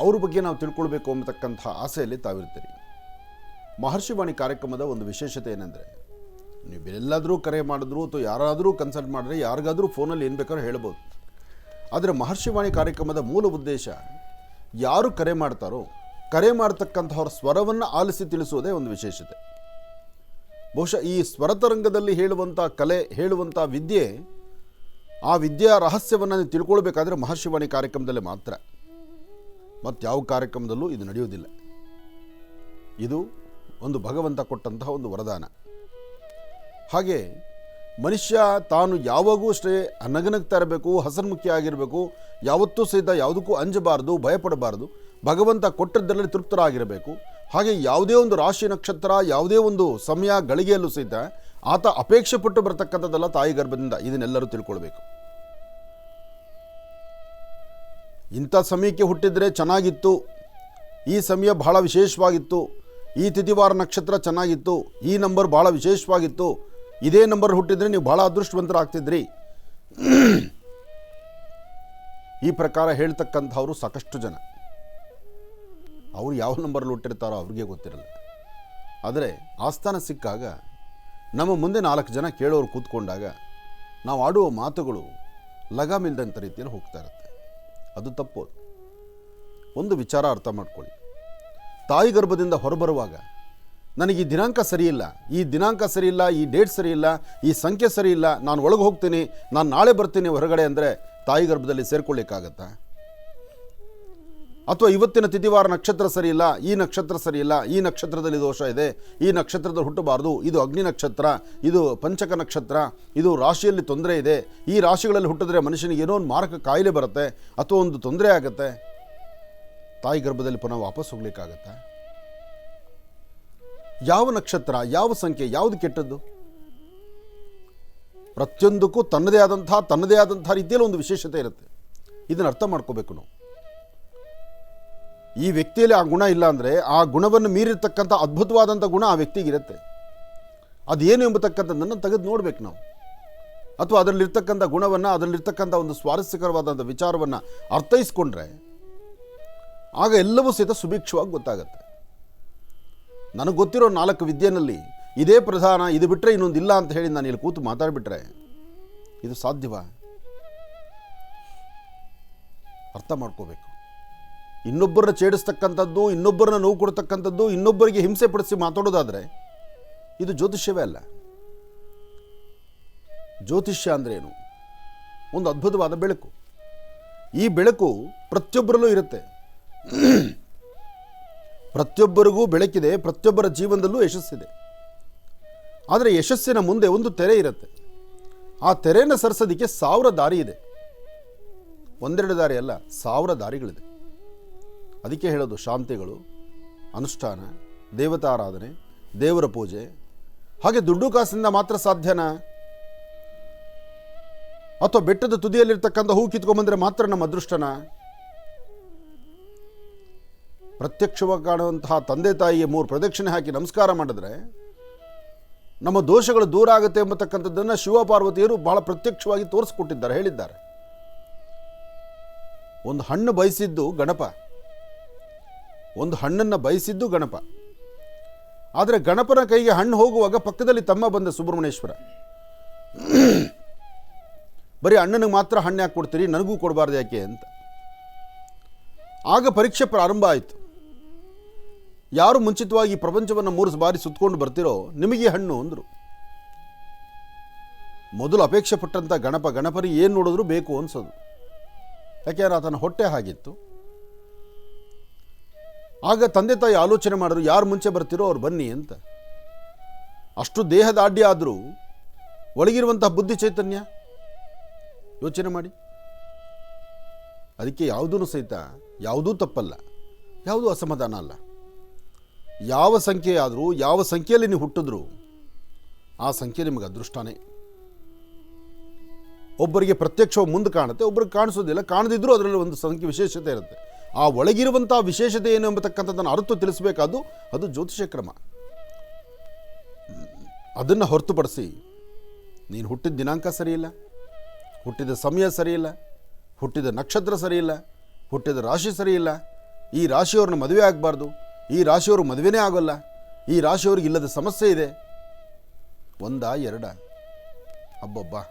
ಅವ್ರ ಬಗ್ಗೆ ನಾವು ತಿಳ್ಕೊಳ್ಬೇಕು ಎಂಬತಕ್ಕಂಥ ಆಸೆಯಲ್ಲಿ ತಾವಿರ್ತೀರಿ. ಮಹರ್ಷಿವಾಣಿ ಕಾರ್ಯಕ್ರಮದ ಒಂದು ವಿಶೇಷತೆ ಏನೆಂದರೆ, ನೀವು ಎಲ್ಲಾದರೂ ಕರೆ ಮಾಡಿದ್ರು ಅಥವಾ ಯಾರಾದರೂ ಕನ್ಸಲ್ಟ್ ಮಾಡಿದ್ರೆ ಯಾರಿಗಾದರೂ ಫೋನಲ್ಲಿ ಏನು ಬೇಕಾದ್ರೂ ಹೇಳ್ಬೋದು. ಆದರೆ ಮಹರ್ಷಿವಾಣಿ ಕಾರ್ಯಕ್ರಮದ ಮೂಲ ಉದ್ದೇಶ ಯಾರು ಕರೆ ಮಾಡ್ತಾರೋ ಕರೆ ಮಾಡ್ತಕ್ಕಂಥವ್ರ ಸ್ವರವನ್ನು ಆಲಿಸಿ ತಿಳಿಸುವುದೇ ಒಂದು ವಿಶೇಷತೆ. ಬಹುಶಃ ಈ ಸ್ವರತರಂಗದಲ್ಲಿ ಹೇಳುವಂಥ ಕಲೆ, ಹೇಳುವಂಥ ವಿದ್ಯೆ, ಆ ವಿದ್ಯೆಯ ರಹಸ್ಯವನ್ನು ನೀವು ತಿಳ್ಕೊಳ್ಬೇಕಾದ್ರೆ ಮಹರ್ಷಿವಾಣಿ ಕಾರ್ಯಕ್ರಮದಲ್ಲೇ ಮಾತ್ರ. ಮತ್ತು ಯಾವ ಕಾರ್ಯಕ್ರಮದಲ್ಲೂ ಇದು ನಡೆಯುವುದಿಲ್ಲ. ಇದು ಒಂದು ಭಗವಂತ ಕೊಟ್ಟಂತಹ ಒಂದು ವರದಾನ. ಹಾಗೆ ಮನುಷ್ಯ ತಾನು ಯಾವಾಗೂ ಅಷ್ಟೇ ನಗನಗ್ತಾ ಇರಬೇಕು, ಹಸನ್ಮುಖಿ ಆಗಿರಬೇಕು, ಯಾವತ್ತೂ ಸಹಿತ ಯಾವುದಕ್ಕೂ ಅಂಜಬಾರ್ದು, ಭಯಪಡಬಾರ್ದು, ಭಗವಂತ ಕೊಟ್ಟದ್ದರಲ್ಲಿ ತೃಪ್ತರಾಗಿರಬೇಕು. ಹಾಗೆ ಯಾವುದೇ ಒಂದು ರಾಶಿ ನಕ್ಷತ್ರ, ಯಾವುದೇ ಒಂದು ಸಮಯ ಗಳಿಗೆಯಲ್ಲೂ ಸಹಿತ ಆತ ಅಪೇಕ್ಷೆ ಪಟ್ಟು ಬರತಕ್ಕಂಥದ್ದಲ್ಲ ತಾಯಿ ಗರ್ಭದಿಂದ. ಇದನ್ನೆಲ್ಲರೂ ತಿಳ್ಕೊಳ್ಬೇಕು. ಇಂಥ ಸಮಯಕ್ಕೆ ಹುಟ್ಟಿದರೆ ಚೆನ್ನಾಗಿತ್ತು, ಈ ಸಮಯ ಬಹಳ ವಿಶೇಷವಾಗಿತ್ತು, ಈ ತಿಥಿವಾರ ನಕ್ಷತ್ರ ಚೆನ್ನಾಗಿತ್ತು, ಈ ನಂಬರ್ ಭಾಳ ವಿಶೇಷವಾಗಿತ್ತು, ಇದೇ ನಂಬರ್ ಹುಟ್ಟಿದರೆ ನೀವು ಭಾಳ ಅದೃಷ್ಟವಂತರಾಗ್ತಿದ್ರಿ, ಈ ಪ್ರಕಾರ ಹೇಳ್ತಕ್ಕಂಥವ್ರು ಸಾಕಷ್ಟು ಜನ. ಅವರು ಯಾವ ನಂಬರಲ್ಲಿ ಹುಟ್ಟಿರ್ತಾರೋ ಅವ್ರಿಗೆ ಗೊತ್ತಿರಲ್ಲ. ಆದರೆ ಆಸ್ಥಾನ ಸಿಕ್ಕಾಗ ನಮ್ಮ ಮುಂದೆ 4 ಜನ ಕೇಳೋರು ಕೂತ್ಕೊಂಡಾಗ ನಾವು ಆಡುವ ಮಾತುಗಳು ಲಗಾಮಿಲ್ದಂಥ ರೀತಿಯಲ್ಲಿ ಹೋಗ್ತಾ ಇರುತ್ತೆ. ಅದು ತಪ್ಪೋದು. ಒಂದು ವಿಚಾರ ಅರ್ಥ ಮಾಡ್ಕೊಳ್ಳಿ. ತಾಯಿ ಗರ್ಭದಿಂದ ಹೊರಬರುವಾಗ ನನಗೆ ಈ ದಿನಾಂಕ ಸರಿಯಿಲ್ಲ, ಈ ದಿನಾಂಕ ಸರಿಯಿಲ್ಲ, ಈ ಡೇಟ್ ಸರಿಯಿಲ್ಲ, ಈ ಸಂಖ್ಯೆ ಸರಿಯಿಲ್ಲ, ನಾನು ಒಳಗೆ ಹೋಗ್ತೀನಿ, ನಾನು ನಾಳೆ ಬರ್ತೀನಿ ಹೊರಗಡೆ ಅಂದರೆ ತಾಯಿ ಗರ್ಭದಲ್ಲಿ ಸೇರ್ಕೊಳ್ಳಿಕ್ಕಾಗತ್ತಾ? ಅಥವಾ ಇವತ್ತಿನ ತಿಥಿವಾರ ನಕ್ಷತ್ರ ಸರಿಯಿಲ್ಲ, ಈ ನಕ್ಷತ್ರ ಸರಿಯಿಲ್ಲ, ಈ ನಕ್ಷತ್ರದಲ್ಲಿ ದೋಷ ಇದೆ, ಈ ನಕ್ಷತ್ರದಲ್ಲಿ ಹುಟ್ಟಬಾರ್ದು, ಇದು ಅಗ್ನಿ ನಕ್ಷತ್ರ, ಇದು ಪಂಚಕ ನಕ್ಷತ್ರ, ಇದು ರಾಶಿಯಲ್ಲಿ ತೊಂದರೆ ಇದೆ, ಈ ರಾಶಿಗಳಲ್ಲಿ ಹುಟ್ಟಿದ್ರೆ ಮನುಷ್ಯನಿಗೆ ಏನೋ ಒಂದು ಮಾರಕ ಕಾಯಿಲೆ ಬರುತ್ತೆ ಅಥವಾ ಒಂದು ತೊಂದರೆ ಆಗುತ್ತೆ, ತಾಯಿ ಗರ್ಭದಲ್ಲಿ ಪುನಃ ವಾಪಸ್ ಹೋಗ್ಲಿಕ್ಕಾಗತ್ತಾ? ಯಾವ ನಕ್ಷತ್ರ, ಯಾವ ಸಂಖ್ಯೆ, ಯಾವುದು ಕೆಟ್ಟದ್ದು? ಪ್ರತಿಯೊಂದಕ್ಕೂ ತನ್ನದೇ ಆದಂಥ ರೀತಿಯಲ್ಲಿ ಒಂದು ವಿಶೇಷತೆ ಇರುತ್ತೆ. ಇದನ್ನು ಅರ್ಥ ಮಾಡ್ಕೋಬೇಕು ನಾವು. ಈ ವ್ಯಕ್ತಿಯಲ್ಲಿ ಆ ಗುಣ ಇಲ್ಲ ಅಂದರೆ ಆ ಗುಣವನ್ನು ಮೀರಿರ್ತಕ್ಕಂಥ ಅದ್ಭುತವಾದಂಥ ಗುಣ ಆ ವ್ಯಕ್ತಿಗಿರುತ್ತೆ. ಅದೇನು ಎಂಬತಕ್ಕಂಥದ್ದನ್ನು ತೆಗೆದು ನೋಡ್ಬೇಕು ನಾವು. ಅಥವಾ ಅದರಲ್ಲಿರ್ತಕ್ಕಂಥ ಗುಣವನ್ನು, ಅದರಲ್ಲಿರ್ತಕ್ಕಂಥ ಒಂದು ಸ್ವಾರಸ್ಯಕರವಾದಂಥ ವಿಚಾರವನ್ನು ಅರ್ಥೈಸ್ಕೊಂಡ್ರೆ ಆಗ ಎಲ್ಲವೂ ಸಹಿತ ಸುಭಿಕ್ಷವಾಗಿ ಗೊತ್ತಾಗುತ್ತೆ. ನನಗೆ ಗೊತ್ತಿರೋ 4 ವಿದ್ಯೆಯಲ್ಲಿ ಇದೇ ಪ್ರಧಾನ, ಇದು ಬಿಟ್ಟರೆ ಇನ್ನೊಂದು ಇಲ್ಲ ಅಂತ ಹೇಳಿ ನಾನು ಇಲ್ಲಿ ಕೂತು ಮಾತಾಡಿಬಿಟ್ರೆ ಇದು ಸಾಧ್ಯವಾ? ಅರ್ಥ ಮಾಡ್ಕೋಬೇಕು. ಇನ್ನೊಬ್ಬರನ್ನ ಛೇಡಿಸ್ತಕ್ಕಂಥದ್ದು, ಇನ್ನೊಬ್ಬರನ್ನ ನೋವು ಕೊಡ್ತಕ್ಕಂಥದ್ದು, ಇನ್ನೊಬ್ಬರಿಗೆ ಹಿಂಸೆ ಪಡಿಸಿ ಮಾತಾಡೋದಾದರೆ ಇದು ಜ್ಯೋತಿಷ್ಯವೇ ಅಲ್ಲ. ಜ್ಯೋತಿಷ್ಯ ಅಂದರೆ ಏನು? ಒಂದು ಅದ್ಭುತವಾದ ಬೆಳಕು. ಈ ಬೆಳಕು ಪ್ರತಿಯೊಬ್ಬರಲ್ಲೂ ಇರುತ್ತೆ. ಪ್ರತಿಯೊಬ್ಬರಿಗೂ ಬೆಳಕಿದೆ, ಪ್ರತಿಯೊಬ್ಬರ ಜೀವನದಲ್ಲೂ ಯಶಸ್ಸಿದೆ. ಆದರೆ ಯಶಸ್ಸಿನ ಮುಂದೆ ಒಂದು ತೆರೆ ಇರುತ್ತೆ. ಆ ತೆರೆನ ಸರಿಸೋದಕ್ಕೆ 1000 ದಾರಿ ಇದೆ. 1-2 ದಾರಿ ಅಲ್ಲ, 1000 ದಾರಿಗಳಿದೆ. ಅದಕ್ಕೆ ಹೇಳೋದು ಶಾಂತಿಗಳು, ಅನುಷ್ಠಾನ, ದೇವತಾರಾಧನೆ, ದೇವರ ಪೂಜೆ. ಹಾಗೆ ದುಡ್ಡು ಕಾಸಿಂದ ಮಾತ್ರ ಸಾಧ್ಯನಾ? ಅಥವಾ ಬೆಟ್ಟದ ತುದಿಯಲ್ಲಿರ್ತಕ್ಕಂಥ ಹೂ ಕಿತ್ಕೊಂಡ್ಬಂದ್ರೆ ಮಾತ್ರ ನಮ್ಮ ಅದೃಷ್ಟನ? ಪ್ರತ್ಯಕ್ಷವಾಗಿ ಕಾಣುವಂತಹ ತಂದೆ ತಾಯಿಗೆ 3 ಪ್ರದಕ್ಷಿಣೆ ಹಾಕಿ ನಮಸ್ಕಾರ ಮಾಡಿದ್ರೆ ನಮ್ಮ ದೋಷಗಳು ದೂರ ಆಗುತ್ತೆ ಎಂಬತಕ್ಕಂಥದ್ದನ್ನು ಶಿವ ಪಾರ್ವತಿಯರು ಬಹಳ ಪ್ರತ್ಯಕ್ಷವಾಗಿ ತೋರಿಸ್ಕೊಟ್ಟಿದ್ದಾರೆ, ಹೇಳಿದ್ದಾರೆ. ಒಂದು ಹಣ್ಣು ಬಯಸಿದ್ದು ಗಣಪ, ಒಂದು ಹಣ್ಣನ್ನು ಬಯಸಿದ್ದು ಗಣಪ. ಆದರೆ ಗಣಪನ ಕೈಗೆ ಹಣ್ಣು ಹೋಗುವಾಗ ಪಕ್ಕದಲ್ಲಿ ತಮ್ಮ ಬಂದ ಸುಬ್ರಹ್ಮಣ್ಯೇಶ್ವರ. ಬರೀ ಅಣ್ಣನಿಗೆ ಮಾತ್ರ ಹಣ್ಣು ಯಾಕೆ ಕೊಡ್ತೀರಿ, ನನಗೂ ಕೊಡಬಾರ್ದು ಯಾಕೆ ಅಂತ. ಆಗ ಪರೀಕ್ಷೆ ಪ್ರಾರಂಭ ಆಯಿತು. ಯಾರು ಮುಂಚಿತವಾಗಿ ಈ ಪ್ರಪಂಚವನ್ನು 3 ಬಾರಿ ಸುತ್ತಕೊಂಡು ಬರ್ತಿರೋ ನಿಮಗೆ ಹಣ್ಣು ಅಂದರು. ಮೊದಲು ಅಪೇಕ್ಷೆ ಪಟ್ಟಂಥ ಗಣಪನಿಗೆ ಏನು ನೋಡಿದ್ರು ಬೇಕು ಅನ್ಸೋದು. ಯಾಕೆಂದ್ರೆ ಆತನ ಹೊಟ್ಟೆ ಹಾಗಿತ್ತು. ಆಗ ತಂದೆ ತಾಯಿ ಆಲೋಚನೆ ಮಾಡಿದ್ರು, ಯಾರು ಮುಂಚೆ ಬರ್ತಿರೋ ಅವ್ರು ಬನ್ನಿ ಅಂತ. ಅಷ್ಟು ದೇಹದಾಢ್ಯ ಆದರೂ ಒಳಗಿರುವಂತಹ ಬುದ್ಧಿ ಚೈತನ್ಯ ಯೋಚನೆ ಮಾಡಿ. ಅದಕ್ಕೆ ಯಾವುದೂ ಸಹಿತ ಯಾವುದೂ ತಪ್ಪಲ್ಲ, ಯಾವುದೂ ಅಸಮಾಧಾನ ಅಲ್ಲ. ಯಾವ ಸಂಖ್ಯೆ ಆದರೂ, ಯಾವ ಸಂಖ್ಯೆಯಲ್ಲಿ ನೀವು ಹುಟ್ಟಿದ್ರು ಆ ಸಂಖ್ಯೆ ನಿಮಗೆ ಅದೃಷ್ಟನೇ. ಒಬ್ಬರಿಗೆ ಪ್ರತ್ಯಕ್ಷವಾಗಿ ಮುಂದೆ ಕಾಣುತ್ತೆ, ಒಬ್ಬರಿಗೆ ಕಾಣಿಸೋದಿಲ್ಲ. ಕಾಣದಿದ್ರೂ ಅದರಲ್ಲಿ ಒಂದು ಸಂಖ್ಯೆ ವಿಶೇಷತೆ ಇರುತ್ತೆ. ಆ ಒಳಗಿರುವಂಥ ವಿಶೇಷತೆ ಏನು ಎಂಬತಕ್ಕಂಥದ್ದನ್ನು ಅರಿತು ತಿಳಿಸಬೇಕಾದ್ದು ಅದು ಜ್ಯೋತಿಷ ಕ್ರಮ. ಅದನ್ನು ಹೊರತುಪಡಿಸಿ ನೀನು ಹುಟ್ಟಿದ ದಿನಾಂಕ ಸರಿಯಿಲ್ಲ, ಹುಟ್ಟಿದ ಸಮಯ ಸರಿಯಿಲ್ಲ, ಹುಟ್ಟಿದ ನಕ್ಷತ್ರ ಸರಿಯಿಲ್ಲ, ಹುಟ್ಟಿದ ರಾಶಿ ಸರಿಯಿಲ್ಲ, ಈ ರಾಶಿಯವ್ರನ್ನ ಮದುವೆ ಆಗಬಾರ್ದು, ಈ ರಾಶಿಯವರು ಮದುವೆನೇ ಆಗೋಲ್ಲ, ಈ ರಾಶಿಯವ್ರಿಗೆ ಇಲ್ಲದ ಸಮಸ್ಯೆ ಇದೆ, 1-2 ಅಬ್ಬಬ್ಬಾ.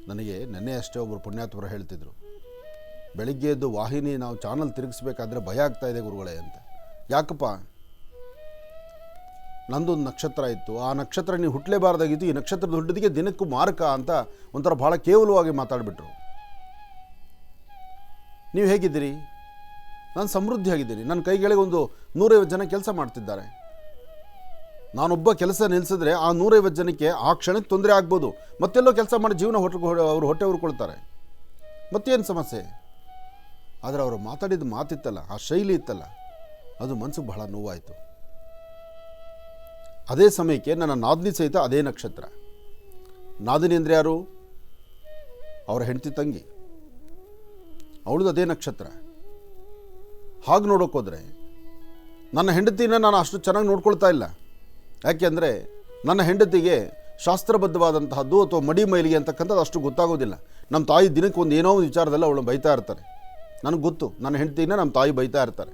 ನನಗೆ ನೆನ್ನೆ ಅಷ್ಟೇ ಒಬ್ಬರು ಪುಣ್ಯಾತ್ಮರು ಹೇಳ್ತಿದ್ರು, ಬೆಳಿಗ್ಗೆ ಎದ್ದು ವಾಹಿನಿ ನಾವು ಚಾನಲ್ ತಿರುಗಿಸ್ಬೇಕಾದ್ರೆ ಭಯ ಆಗ್ತಾ ಇದೆ ಗುರುಗಳೇ ಅಂತ. ಯಾಕಪ್ಪ? ನಂದೊಂದು ನಕ್ಷತ್ರ ಇತ್ತು, ಆ ನಕ್ಷತ್ರ ನೀವು ಹುಟ್ಟಲೇಬಾರ್ದಾಗಿತ್ತು, ಈ ನಕ್ಷತ್ರದ ಹುಟ್ಟಿದಕ್ಕೆ ದಿನಕ್ಕೂ ಮಾರಕ ಅಂತ ಒಂಥರ ಭಾಳ ಕೇವಲವಾಗಿ ಮಾತಾಡಿಬಿಟ್ರು. ನೀವು ಹೇಗಿದ್ದೀರಿ? ನಾನು ಸಮೃದ್ಧಿಯಾಗಿದ್ದೀನಿ. ನನ್ನ ಕೈಗಳಿಗೆ ಒಂದು 150 ಜನ ಕೆಲಸ ಮಾಡ್ತಿದ್ದಾರೆ. ನಾನೊಬ್ಬ ಕೆಲಸ ನಿಲ್ಲಿಸಿದ್ರೆ ಆ 150 ಜನಕ್ಕೆ ಆ ಕ್ಷಣಕ್ಕೆ ತೊಂದರೆ ಆಗ್ಬೋದು. ಮತ್ತೆಲ್ಲೋ ಕೆಲಸ ಮಾಡಿ ಜೀವನ ಅವರು ಹೊಟ್ಟೆ ಹುರ್ಕೊಳ್ತಾರೆ. ಮತ್ತೇನು ಸಮಸ್ಯೆ? ಆದರೆ ಅವರು ಮಾತಾಡಿದ ಮಾತಿತ್ತಲ್ಲ, ಆ ಶೈಲಿ ಇತ್ತಲ್ಲ, ಅದು ಮನಸ್ಸಿಗೆ ಬಹಳ ನೋವಾಯಿತು. ಅದೇ ಸಮಯಕ್ಕೆ ನನ್ನ ನಾದಿನಿ ಸಹಿತ ಅದೇ ನಕ್ಷತ್ರ. ನಾದಿನಿ ಅಂದರೆ ಯಾರು? ಅವರ ಹೆಂಡತಿ ತಂಗಿ. ಅವಳದು ಅದೇ ನಕ್ಷತ್ರ. ಹಾಗೆ ನೋಡೋಕ್ಕೋದ್ರೆ ನನ್ನ ಹೆಂಡತಿನ ನಾನು ಅಷ್ಟು ಚೆನ್ನಾಗಿ ನೋಡ್ಕೊಳ್ತಾ ಇಲ್ಲ. ಯಾಕೆಂದರೆ ನನ್ನ ಹೆಂಡತಿಗೆ ಶಾಸ್ತ್ರಬದ್ಧವಾದಂತಹದ್ದು ಅಥವಾ ಮಡಿ ಮೈಲಿಗೆ ಅಂತಕ್ಕಂಥದ್ದು ಅಷ್ಟು ಗೊತ್ತಾಗೋದಿಲ್ಲ. ನಮ್ಮ ತಾಯಿ ದಿನಕ್ಕೆ ಒಂದು ಏನೋ ಒಂದು ವಿಚಾರದಲ್ಲಿ ಅವಳು ಬೈತಾ ಇರ್ತಾರೆ. ನನಗೆ ಗೊತ್ತು, ನನ್ನ ಹೆಂಡತಿನ ನಮ್ಮ ತಾಯಿ ಬೈತಾ ಇರ್ತಾರೆ.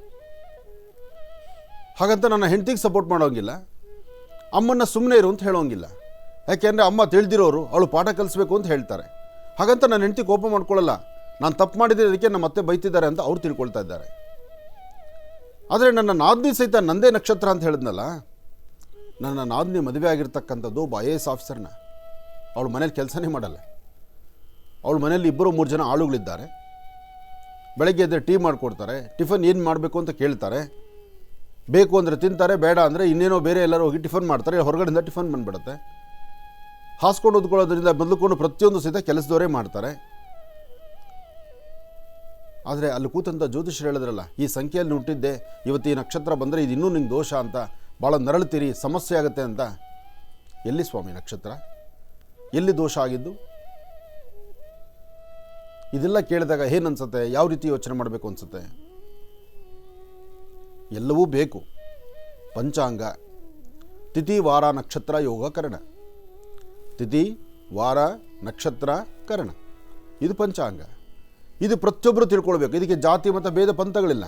ಹಾಗಂತ ನನ್ನ ಹೆಂಡತಿಗೆ ಸಪೋರ್ಟ್ ಮಾಡೋಂಗಿಲ್ಲ, ಅಮ್ಮನ್ನ ಸುಮ್ಮನೆ ಇರು ಅಂತ ಹೇಳೋಂಗಿಲ್ಲ. ಯಾಕೆಂದರೆ ಅಮ್ಮ ತಿಳಿದಿರೋರು, ಅವಳು ಪಾಠ ಕಲಿಸ್ಬೇಕು ಅಂತ ಹೇಳ್ತಾರೆ. ಹಾಗಂತ ನನ್ನ ಹೆಂಡತಿ ಕೋಪ ಮಾಡ್ಕೊಳ್ಳಲ್ಲ. ನಾನು ತಪ್ಪು ಮಾಡಿದ್ರೆ ಅದಕ್ಕೆ ನಮ್ಮ ಅತ್ತೆ ಬೈತಿದ್ದಾರೆ ಅಂತ ಅವ್ರು ತಿಳ್ಕೊಳ್ತಾ ಇದ್ದಾರೆ. ಆದರೆ ನನ್ನ ನಾದಿನಿ ಸಹಿತ ನಂದೇ ನಕ್ಷತ್ರ ಅಂತ ಹೇಳಿದ್ನಲ್ಲ, ನನ್ನ ನಾದಿನಿ ಮದುವೆ ಆಗಿರ್ತಕ್ಕಂಥದ್ದು ಒಬ್ಬ IAS ಆಫೀಸರ್ನ. ಅವಳು ಮನೇಲಿ ಕೆಲಸನೇ ಮಾಡಲ್ಲ. ಅವಳ ಮನೇಲಿ 2-3 ಜನ ಆಳುಗಳಿದ್ದಾರೆ. ಬೆಳಗ್ಗೆ ಎದ್ದರೆ ಟೀ ಮಾಡಿಕೊಡ್ತಾರೆ, ಟಿಫನ್ ಏನು ಮಾಡಬೇಕು ಅಂತ ಕೇಳ್ತಾರೆ, ಬೇಕು ಅಂದರೆ ತಿಂತಾರೆ, ಬೇಡ ಅಂದರೆ ಇನ್ನೇನೋ ಬೇರೆ ಎಲ್ಲರೂ ಹೋಗಿ ಟಿಫನ್ ಮಾಡ್ತಾರೆ. ಹೊರಗಡೆಯಿಂದ ಟಿಫನ್ ಬಂದುಬಿಡುತ್ತೆ. ಹಾಸ್ಕೊಂಡು ಓದ್ಕೊಳ್ಳೋದ್ರಿಂದ ಮೊದಲುಕೊಂಡು ಪ್ರತಿಯೊಂದು ಸಹಿತ ಕೆಲಸದವರೇ ಮಾಡ್ತಾರೆ. ಆದರೆ ಅಲ್ಲಿ ಕೂತಂಥ ಜ್ಯೋತಿಷರು ಹೇಳಿದ್ರಲ್ಲ, ಈ ಸಂಖ್ಯೆಯಲ್ಲಿ ಹುಟ್ಟಿದ್ದೆ, ಇವತ್ತು ಈ ನಕ್ಷತ್ರ ಬಂದರೆ ಇದು ಇನ್ನೂ ನಿಂಗೆ ದೋಷ ಅಂತ, ಭಾಳ ನರಳ್ತೀರಿ, ಸಮಸ್ಯೆ ಆಗುತ್ತೆ ಅಂತ. ಎಲ್ಲಿ ಸ್ವಾಮಿ ನಕ್ಷತ್ರ, ಎಲ್ಲಿ ದೋಷ ಆಗಿದ್ದು? ಇದೆಲ್ಲ ಕೇಳಿದಾಗ ಏನು ಅನ್ಸುತ್ತೆ, ಯಾವ ರೀತಿ ಯೋಚನೆ ಮಾಡಬೇಕು ಅನಿಸುತ್ತೆ? ಎಲ್ಲವೂ ಬೇಕು. ಪಂಚಾಂಗ, ತಿಥಿ ವಾರ ನಕ್ಷತ್ರ ಯೋಗ ಕರಣ. ತಿಥಿ ವಾರ ನಕ್ಷತ್ರ ಕರಣ, ಇದು ಪಂಚಾಂಗ. ಇದು ಪ್ರತಿಯೊಬ್ಬರು ತಿಳ್ಕೊಳ್ಬೇಕು. ಇದಕ್ಕೆ ಜಾತಿ ಮತ್ತು ಭೇದ ಪಂಥಗಳಿಲ್ಲ.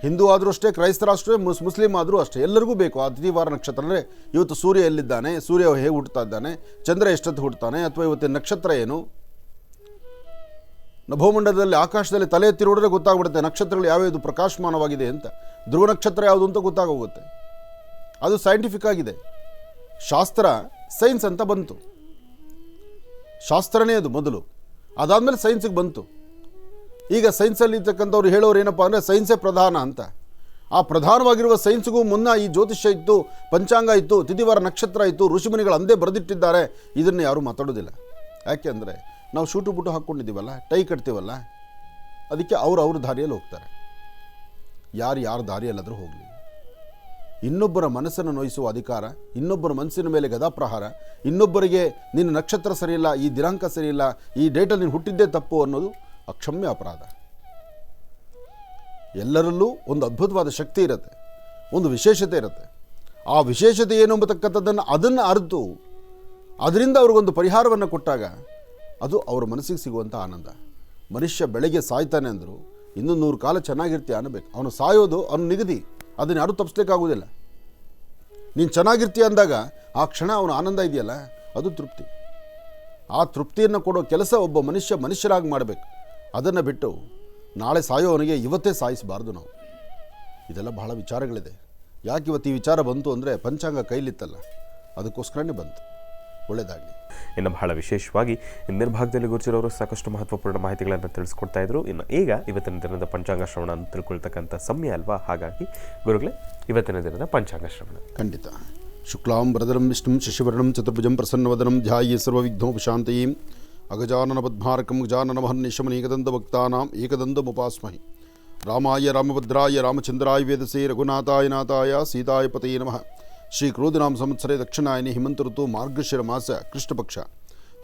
ಹಿಂದೂ ಆದರೂ ಅಷ್ಟೇ, ಕ್ರೈಸ್ತರು ಅಷ್ಟೇ, ಮುಸ್ಲಿಂ ಆದರೂ ಅಷ್ಟೇ, ಎಲ್ಲರಿಗೂ ಬೇಕು ಆ ತಿಥಿ ವಾರ ನಕ್ಷತ್ರ. ಅಂದರೆ ಇವತ್ತು ಸೂರ್ಯ ಎಲ್ಲಿದ್ದಾನೆ, ಸೂರ್ಯ ಹೇಗೆ ಹುಟ್ಟುತ್ತಾ ಇದ್ದಾನೆ, ಚಂದ್ರ ಎಷ್ಟೊತ್ತು ಹುಟ್ಟುತ್ತಾನೆ, ಅಥವಾ ಇವತ್ತಿನ ನಕ್ಷತ್ರ ಏನು, ನಭೋಮಂಡಲದಲ್ಲಿ ಆಕಾಶದಲ್ಲಿ ತಲೆ ಎತ್ತಿ ನೋಡಿದ್ರೆ ಗೊತ್ತಾಗ್ಬಿಡುತ್ತೆ ನಕ್ಷತ್ರಗಳು ಯಾವ್ಯಾವುದು ಪ್ರಕಾಶಮಾನವಾಗಿದೆ ಅಂತ. ಧ್ರುವ ನಕ್ಷತ್ರ ಯಾವುದು ಅಂತ ಗೊತ್ತಾಗೋಗುತ್ತೆ. ಅದು ಸೈಂಟಿಫಿಕ್ ಆಗಿದೆ. ಶಾಸ್ತ್ರ ಸೈನ್ಸ್ ಅಂತ ಬಂತು. ಶಾಸ್ತ್ರನೇ ಅದು ಮೊದಲು, ಅದಾದಮೇಲೆ ಸೈನ್ಸಿಗೆ ಬಂತು. ಈಗ ಸೈನ್ಸಲ್ಲಿ ಇರ್ತಕ್ಕಂಥವ್ರು ಹೇಳೋರು ಏನಪ್ಪ ಅಂದರೆ ಸೈನ್ಸೇ ಪ್ರಧಾನ ಅಂತ. ಆ ಪ್ರಧಾನವಾಗಿರುವ ಸೈನ್ಸ್ಗೂ ಮುನ್ನ ಈ ಜ್ಯೋತಿಷ್ಯ ಇತ್ತು, ಪಂಚಾಂಗ ಇತ್ತು, ತಿಥಿವಾರ ನಕ್ಷತ್ರ ಇತ್ತು, ಋಷಿಮುನಿಗಳು ಅಂದೇ ಬರೆದಿಟ್ಟಿದ್ದಾರೆ. ಇದನ್ನು ಯಾರೂ ಮಾತಾಡೋದಿಲ್ಲ. ಯಾಕೆ ಅಂದರೆ ನಾವು ಶೂಟು ಬುಟ್ಟು ಹಾಕ್ಕೊಂಡಿದ್ದೀವಲ್ಲ, ಟೈ ಕಟ್ತೀವಲ್ಲ, ಅದಕ್ಕೆ ಅವ್ರ ದಾರಿಯಲ್ಲಿ ಹೋಗ್ತಾರೆ. ಯಾರ ದಾರಿಯಲ್ಲಾದರೂ ಹೋಗಲಿ. ಇನ್ನೊಬ್ಬರ ಮನಸ್ಸನ್ನು ನೋಯಿಸುವ ಅಧಿಕಾರ, ಇನ್ನೊಬ್ಬರ ಮನಸ್ಸಿನ ಮೇಲೆ ಗದಾಪ್ರಹಾರ, ಇನ್ನೊಬ್ಬರಿಗೆ ನಿನ್ನ ನಕ್ಷತ್ರ ಸರಿಯಿಲ್ಲ, ಈ ದಿನಾಂಕ ಸರಿಯಿಲ್ಲ, ಈ ಡೇಟಲ್ಲಿ ನೀನು ಹುಟ್ಟಿದ್ದೇ ತಪ್ಪು ಅನ್ನೋದು ಅಕ್ಷಮ್ಯ ಅಪರಾಧ. ಎಲ್ಲರಲ್ಲೂ ಒಂದು ಅದ್ಭುತವಾದ ಶಕ್ತಿ ಇರುತ್ತೆ, ಒಂದು ವಿಶೇಷತೆ ಇರುತ್ತೆ. ಆ ವಿಶೇಷತೆ ಏನು ಎಂಬತಕ್ಕಂಥದ್ದನ್ನು ಅದನ್ನು ಅರಿತು ಅದರಿಂದ ಅವ್ರಿಗೊಂದು ಪರಿಹಾರವನ್ನು ಕೊಟ್ಟಾಗ ಅದು ಅವರ ಮನಸ್ಸಿಗೆ ಸಿಗುವಂಥ ಆನಂದ. ಮನುಷ್ಯ ಬೆಳಗ್ಗೆ ಸಾಯ್ತಾನೆ ಅಂದರು, ಇನ್ನೂ 100 ಕಾಲ ಚೆನ್ನಾಗಿರ್ತೀಯ ಅನ್ನಬೇಕು. ಅವನು ಸಾಯೋದು ಅವನು ನಿಗದಿ, ಅದನ್ನು ಯಾರೂ ತಪ್ಪಿಸ್ಲಿಕ್ಕಾಗೋದಿಲ್ಲ. ನೀನು ಚೆನ್ನಾಗಿರ್ತೀಯ ಅಂದಾಗ ಆ ಕ್ಷಣ ಅವನ ಆನಂದ ಇದೆಯಲ್ಲ, ಅದು ತೃಪ್ತಿ. ಆ ತೃಪ್ತಿಯನ್ನು ಕೊಡೋ ಕೆಲಸ ಒಬ್ಬ ಮನುಷ್ಯರಾಗಿ ಮಾಡಬೇಕು. ಅದನ್ನು ಬಿಟ್ಟು ನಾಳೆ ಸಾಯೋವನಿಗೆ ಇವತ್ತೇ ಸಾಯಿಸಬಾರ್ದು ನಾವು. ಇದೆಲ್ಲ ಬಹಳ ವಿಚಾರಗಳಿದೆ. ಯಾಕೆ ಇವತ್ತು ಈ ವಿಚಾರ ಬಂತು ಅಂದರೆ ಪಂಚಾಂಗ ಕೈಲಿತ್ತಲ್ಲ, ಅದಕ್ಕೋಸ್ಕರನೇ ಬಂತು. ಒಳ್ಳೆಯದಾಗಲಿ. ಇನ್ನು ಬಹಳ ವಿಶೇಷವಾಗಿ ಇಂದಿನ ಭಾಗದಲ್ಲಿ ಗುರುಜಿರವರು ಸಾಕಷ್ಟು ಮಹತ್ವಪೂರ್ಣ ಮಾಹಿತಿಗಳನ್ನು ತಿಳಿಸ್ಕೊಡ್ತಾ ಇದ್ರು. ಇನ್ನು ಈಗ ಇವತ್ತಿನ ದಿನದ ಪಂಚಾಂಗ ಶ್ರವಣ ತಿಳ್ಕೊಳ್ತಕ್ಕಂಥ ಸಮಯ ಅಲ್ವಾ, ಹಾಗಾಗಿ ಗುರುಗಳೇ ಇವತ್ತಿನ ದಿನದ ಪಂಚಾಂಗ ಶ್ರವಣ. ಖಂಡಿತ. ಶುಕ್ಲಾಂ ವರದರಂ ವಿಷ್ಣುಂ ಶಶಿವರ್ಣಂ ಚತುರ್ಭುಜಂ ಪ್ರಸನ್ನವದನಂ ಧ್ಯಾಯೇ ಸರ್ವವಿಘ್ನೋಪಶಾಂತಯೇ ಅಗಜಾನನ ಪದ್ಮಾರ್ಕಂ ಗಜಾನನ ಮಹರ್ನಿಶಮನ ಏಕದಂತಭಕ್ತಾನಾಂ ಏಕದಂತಮುಪಾಸ್ಮಹೆ. ರಾಮಾಯ ರಾಮಭದ್ರಾಯ ರಾಮಚಂದ್ರಾಯ ವೇದಸೇ ರಘುನಾಥಾಯ ನಾಥಾಯ ಸೀತಾಯ ಪತಯೇ ನಮಃ. ಶ್ರೀ ಕ್ರೋಧಿನಾಮ ಸಂವತ್ಸರೆ ದಕ್ಷಿಣಾಯನಿ ಹಿಮಂತ ಋತು ಮಾರ್ಗಶಿರ ಮಾಸ ಕೃಷ್ಣಪಕ್ಷ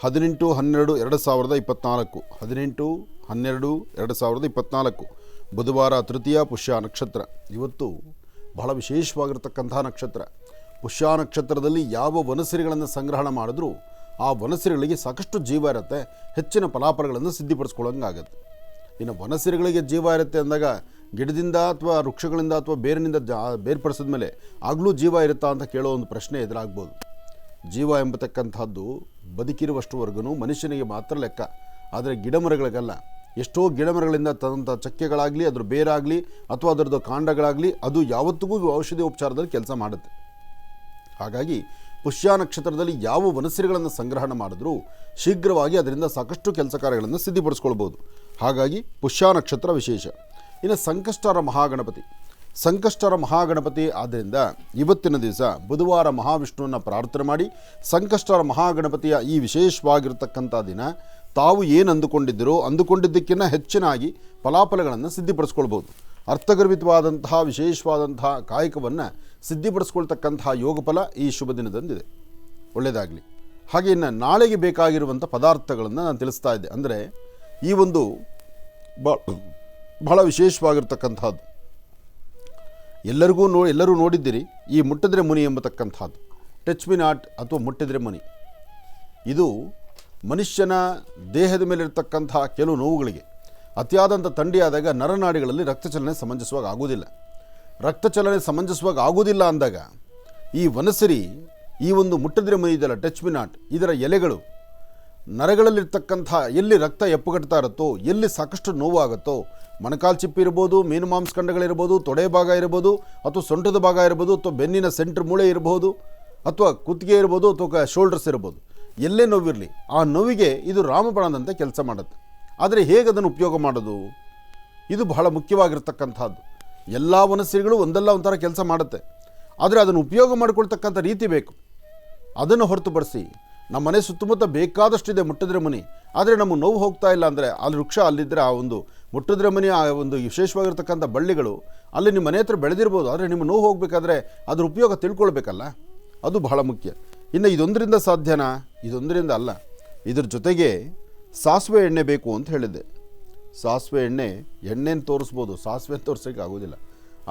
18-12-2024 18-12-2024 ಬುಧವಾರ ತೃತೀಯ ಪುಷ್ಯ ನಕ್ಷತ್ರ. ಇವತ್ತು ಬಹಳ ವಿಶೇಷವಾಗಿರ್ತಕ್ಕಂಥ ನಕ್ಷತ್ರ. ಪುಷ್ಯ ನಕ್ಷತ್ರದಲ್ಲಿ ಯಾವ ವನಸಿರಿಗಳನ್ನು ಸಂಗ್ರಹಣ ಮಾಡಿದ್ರೂ ಆ ವನಸಿರಿಗಳಿಗೆ ಸಾಕಷ್ಟು ಜೀವ ಇರುತ್ತೆ, ಹೆಚ್ಚಿನ ಫಲಾಫಲಗಳನ್ನು ಸಿದ್ಧಿಪಡಿಸ್ಕೊಳ್ಳೋಂಗಾಗತ್ತೆ. ಇನ್ನು ವನಸಿರಿಗಳಿಗೆ ಜೀವ ಇರುತ್ತೆ ಅಂದಾಗ ಗಿಡದಿಂದ ಅಥವಾ ವೃಕ್ಷಗಳಿಂದ ಅಥವಾ ಬೇರಿನಿಂದ ಬೇರ್ಪಡಿಸಿದ ಮೇಲೆ ಆಗಲೂ ಜೀವ ಇರುತ್ತಾ ಅಂತ ಕೇಳೋ ಒಂದು ಪ್ರಶ್ನೆ ಎದುರಾಗ್ಬೋದು. ಜೀವ ಎಂಬತಕ್ಕಂಥದ್ದು ಬದುಕಿರುವಷ್ಟುವರೆಗೂ ಮನುಷ್ಯನಿಗೆ ಮಾತ್ರ ಲೆಕ್ಕ, ಆದರೆ ಗಿಡಮರಗಳಿಗಲ್ಲ. ಎಷ್ಟೋ ಗಿಡಮರಗಳಿಂದ ತಂದಂಥ ಚಕ್ಕೆಗಳಾಗಲಿ, ಅದ್ರ ಬೇರಾಗಲಿ ಅಥವಾ ಅದರದ್ದು ಕಾಂಡಗಳಾಗಲಿ, ಅದು ಯಾವತ್ತಿಗೂ ಔಷಧಿ ಉಪಚಾರದಲ್ಲಿ ಕೆಲಸ ಮಾಡುತ್ತೆ. ಹಾಗಾಗಿ ಪುಷ್ಯ ನಕ್ಷತ್ರದಲ್ಲಿ ಯಾವ ವನಸಿರಿಗಳನ್ನು ಸಂಗ್ರಹಣ ಮಾಡಿದ್ರೂ ಶೀಘ್ರವಾಗಿ ಅದರಿಂದ ಸಾಕಷ್ಟು ಕೆಲಸ ಕಾರ್ಯಗಳನ್ನು ಸಿದ್ಧಿಪಡಿಸ್ಕೊಳ್ಬೋದು. ಹಾಗಾಗಿ ಪುಷ್ಯ ನಕ್ಷತ್ರ ವಿಶೇಷ. ಇನ್ನು ಸಂಕಷ್ಟರ ಮಹಾಗಣಪತಿ. ಸಂಕಷ್ಟರ ಮಹಾಗಣಪತಿ ಆದ್ದರಿಂದ ಇವತ್ತಿನ ದಿವಸ ಬುಧವಾರ ಮಹಾವಿಷ್ಣುವನ್ನು ಪ್ರಾರ್ಥನೆ ಮಾಡಿ ಸಂಕಷ್ಟರ ಮಹಾಗಣಪತಿಯ ಈ ವಿಶೇಷವಾಗಿರ್ತಕ್ಕಂಥ ದಿನ ತಾವು ಏನು ಅಂದುಕೊಂಡಿದ್ದಕ್ಕಿಂತ ಹೆಚ್ಚಿನಾಗಿ ಫಲಾಫಲಗಳನ್ನು ಸಿದ್ಧಿಪಡಿಸ್ಕೊಳ್ಬೋದು. ಅರ್ಥಗರ್ಭಿತವಾದಂತಹ ವಿಶೇಷವಾದಂತಹ ಕಾಯಕವನ್ನು ಸಿದ್ಧಿಪಡಿಸ್ಕೊಳ್ತಕ್ಕಂತಹ ಯೋಗಫಲ ಈ ಶುಭ ದಿನದಂದಿದೆ. ಒಳ್ಳೆಯದಾಗಲಿ. ಹಾಗೆ ಇನ್ನು ನಾಳೆಗೆ ಬೇಕಾಗಿರುವಂಥ ಪದಾರ್ಥಗಳನ್ನು ನಾನು ತಿಳಿಸ್ತಾ ಇದ್ದೆ. ಅಂದರೆ ಈ ಒಂದು ಬಹಳ ವಿಶೇಷವಾಗಿರ್ತಕ್ಕಂಥದ್ದು. ಎಲ್ಲರೂ ನೋಡಿದ್ದೀರಿ ಈ ಮುಟ್ಟಿದ್ರೆ ಮುನಿ ಎಂಬತಕ್ಕಂಥದ್ದು. ಟಚ್ ಮಿ ನಾಟ್ ಅಥವಾ ಮುಟ್ಟಿದ್ರೆ ಮುನಿ, ಇದು ಮನುಷ್ಯನ ದೇಹದ ಮೇಲಿರ್ತಕ್ಕಂಥ ಕೆಲವು ನೋವುಗಳಿಗೆ ಅತಿಯಾದಂಥ ಥಂಡಿಯಾದಾಗ ನರನಾಡಿಗಳಲ್ಲಿ ರಕ್ತಚಲನೆ ಸಮಂಜಸವಾಗಿ ಆಗೋದಿಲ್ಲ. ರಕ್ತಚಲನೆ ಸಮಂಜಸವಾಗಿ ಆಗೋದಿಲ್ಲ ಅಂದಾಗ ಈ ವನಸಿರಿ, ಈ ಒಂದು ಮುಟ್ಟಿದ್ರೆ ಮುನಿ ಇದೆಯಲ್ಲ, ಟಚ್ ಮಿ ನಾಟ್, ಇದರ ಎಲೆಗಳು ನರಗಳಲ್ಲಿರ್ತಕ್ಕಂಥ ಎಲ್ಲಿ ರಕ್ತ ಎಪ್ಪುಗಟ್ತಾ ಇರುತ್ತೋ, ಎಲ್ಲಿ ಸಾಕಷ್ಟು ನೋವಾಗುತ್ತೋ, ಮೊಣಕಾಲು ಚಿಪ್ಪು ಇರ್ಬೋದು, ಮೀನು ಮಾಂಸಖಂಡಗಳಿರ್ಬೋದು, ತೊಡೆ ಭಾಗ ಇರ್ಬೋದು, ಅಥವಾ ಸೊಂಟದ ಭಾಗ ಇರ್ಬೋದು, ಅಥವಾ ಬೆನ್ನಿನ ಸೆಂಟ್ರ್ ಮೂಳೆ ಇರ್ಬೋದು, ಅಥವಾ ಕುತ್ತಿಗೆ ಇರ್ಬೋದು, ಅಥವಾ ಶೋಲ್ಡರ್ಸ್ ಇರ್ಬೋದು, ಎಲ್ಲೇ ನೋವಿರಲಿ ಆ ನೋವಿಗೆ ಇದು ರಾಮಬಾಣದಂತೆ ಕೆಲಸ ಮಾಡುತ್ತೆ. ಆದರೆ ಹೇಗೆ ಅದನ್ನು ಉಪಯೋಗ ಮಾಡೋದು, ಇದು ಬಹಳ ಮುಖ್ಯವಾಗಿರ್ತಕ್ಕಂಥದ್ದು. ಎಲ್ಲ ವನಸಿರಿಗಳು ಒಂದಲ್ಲ ಒಂಥರ ಕೆಲಸ ಮಾಡುತ್ತೆ, ಆದರೆ ಅದನ್ನು ಉಪಯೋಗ ಮಾಡಿಕೊಳ್ತಕ್ಕಂಥ ರೀತಿ ಬೇಕು. ಅದನ್ನು ಹೊರತುಪಡಿಸಿ ನಮ್ಮ ಮನೆ ಸುತ್ತಮುತ್ತ ಬೇಕಾದಷ್ಟಿದೆ ಮುಟ್ಟಿದ್ರೆ ಮನಿ, ಆದರೆ ನಮಗೆ ನೋವು ಹೋಗ್ತಾ ಇಲ್ಲ ಅಂದರೆ ಅಲ್ಲಿ ವೃಕ್ಷ ಅಲ್ಲಿದ್ದರೆ ಆ ಒಂದು ಮುಟ್ಟಿದ್ರೆ ಮನಿ, ಆ ಒಂದು ವಿಶೇಷವಾಗಿರ್ತಕ್ಕಂಥ ಬಳ್ಳಿಗಳು ಅಲ್ಲಿ ನಿಮ್ಮ ಮನೆ ಹತ್ರ ಬೆಳೆದಿರ್ಬೋದು, ಆದರೆ ನಿಮ್ಮ ನೋವು ಹೋಗಬೇಕಾದ್ರೆ ಅದ್ರ ಉಪಯೋಗ ತಿಳ್ಕೊಳ್ಬೇಕಲ್ಲ, ಅದು ಬಹಳ ಮುಖ್ಯ. ಇನ್ನು ಇದೊಂದರಿಂದ ಸಾಧ್ಯನಾ? ಇದೊಂದರಿಂದ ಅಲ್ಲ, ಇದ್ರ ಜೊತೆಗೆ ಸಾಸಿವೆ ಎಣ್ಣೆ ಬೇಕು ಅಂತ ಹೇಳಿದ್ದೆ. ಸಾಸಿವೆ ಎಣ್ಣೆನ ತೋರಿಸ್ಬೋದು, ಸಾಸಿವೆ ತೋರಿಸೋಕ್ಕೆ ಆಗೋದಿಲ್ಲ.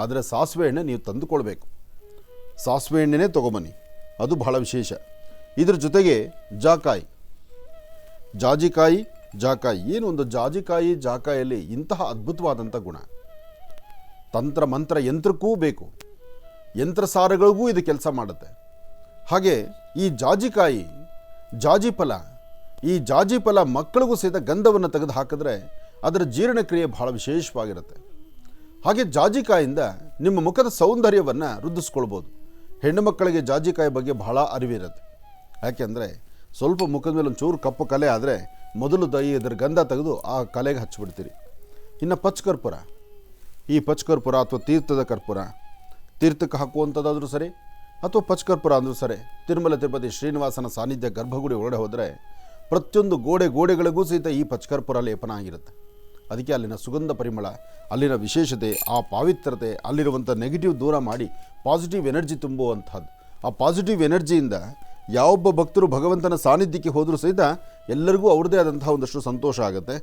ಆದರೆ ಸಾಸಿವೆ ಎಣ್ಣೆ ನೀವು ತಂದುಕೊಳ್ಬೇಕು. ಸಾಸಿವೆ ಎಣ್ಣೆನೇ ತೊಗೊಬನ್ನಿ, ಅದು ಬಹಳ ವಿಶೇಷ. ಇದ್ರ ಜೊತೆಗೆ ಜಾಜಿಕಾಯಿ ಏನು ಒಂದು ಜಾಜಿಕಾಯಿಯಲ್ಲಿ ಇಂತಹ ಅದ್ಭುತವಾದಂಥ ಗುಣ, ತಂತ್ರ ಮಂತ್ರ ಯಂತ್ರಕ್ಕೂ ಬೇಕು, ಯಂತ್ರಸಾರಗಳಿಗೂ ಇದು ಕೆಲಸ ಮಾಡುತ್ತೆ. ಹಾಗೆ ಈ ಜಾಜಿ ಫಲ ಮಕ್ಕಳಿಗೂ ಸಹಿತ ಗಂಧವನ್ನು ತೆಗೆದು ಹಾಕಿದ್ರೆ ಅದರ ಜೀರ್ಣಕ್ರಿಯೆ ಬಹಳ ವಿಶೇಷವಾಗಿರುತ್ತೆ. ಹಾಗೆ ಜಾಜಿಕಾಯಿಂದ ನಿಮ್ಮ ಮುಖದ ಸೌಂದರ್ಯವನ್ನು ವೃದ್ಧಿಸ್ಕೊಳ್ಬೋದು. ಹೆಣ್ಣು ಮಕ್ಕಳಿಗೆ ಜಾಜಿಕಾಯಿ ಬಗ್ಗೆ ಬಹಳ ಅರಿವಿರುತ್ತೆ. ಯಾಕೆಂದರೆ ಸ್ವಲ್ಪ ಮುಖದ ಮೇಲೆ ಒಂಚೂರು ಕಪ್ಪು ಕಲೆ ಆದರೆ ಮೊದಲು ಇದರ ಗಂಧ ತೆಗೆದು ಆ ಕಲೆಗೆ ಹಚ್ಚಿಬಿಡ್ತೀರಿ. ಇನ್ನು ಪಚ್ಚಕರ್ಪೂರ, ಈ ಪಚ್ಚಕರ್ಪೂರ ಅಥವಾ ತೀರ್ಥದ ಕರ್ಪೂರ, ತೀರ್ಥಕ್ಕೆ ಹಾಕುವಂಥದ್ದಾದರೂ ಸರಿ ಅಥವಾ ಪಚ್ಚಕರ್ಪೂರ ಅಂದರೂ ಸರಿ, ತಿರುಮಲ ತಿರುಪತಿ ಶ್ರೀನಿವಾಸನ ಸಾನ್ನಿಧ್ಯ ಗರ್ಭಗುಡಿ ಒಳಗಡೆ ಹೋದರೆ ಪ್ರತಿಯೊಂದು ಗೋಡೆಗಳಿಗೂ ಸಹಿತ ಈ ಪಚ್ಚಕರ್ಪೂರ ಲೇಪನ ಆಗಿರುತ್ತೆ. ಅದಕ್ಕೆ ಅಲ್ಲಿನ ಸುಗಂಧ ಪರಿಮಳ, ಅಲ್ಲಿನ ವಿಶೇಷತೆ, ಆ ಪಾವಿತ್ರತೆ, ಅಲ್ಲಿರುವಂಥ ನೆಗೆಟಿವ್ ದೂರ ಮಾಡಿ ಪಾಸಿಟಿವ್ ಎನರ್ಜಿ ತುಂಬುವಂಥದ್ದು. ಆ ಪಾಸಿಟಿವ್ ಎನರ್ಜಿಯಿಂದ ಯಾವೊಬ್ಬ ಭಕ್ತರು ಭಗವಂತನ ಸಾನ್ನಿಧ್ಯಕ್ಕೆ ಹೋದರೂ ಸಹಿತ ಎಲ್ಲರಿಗೂ ಅವ್ರದ್ದೇ ಆದಂತಹ ಒಂದಷ್ಟು ಸಂತೋಷ ಆಗುತ್ತೆ,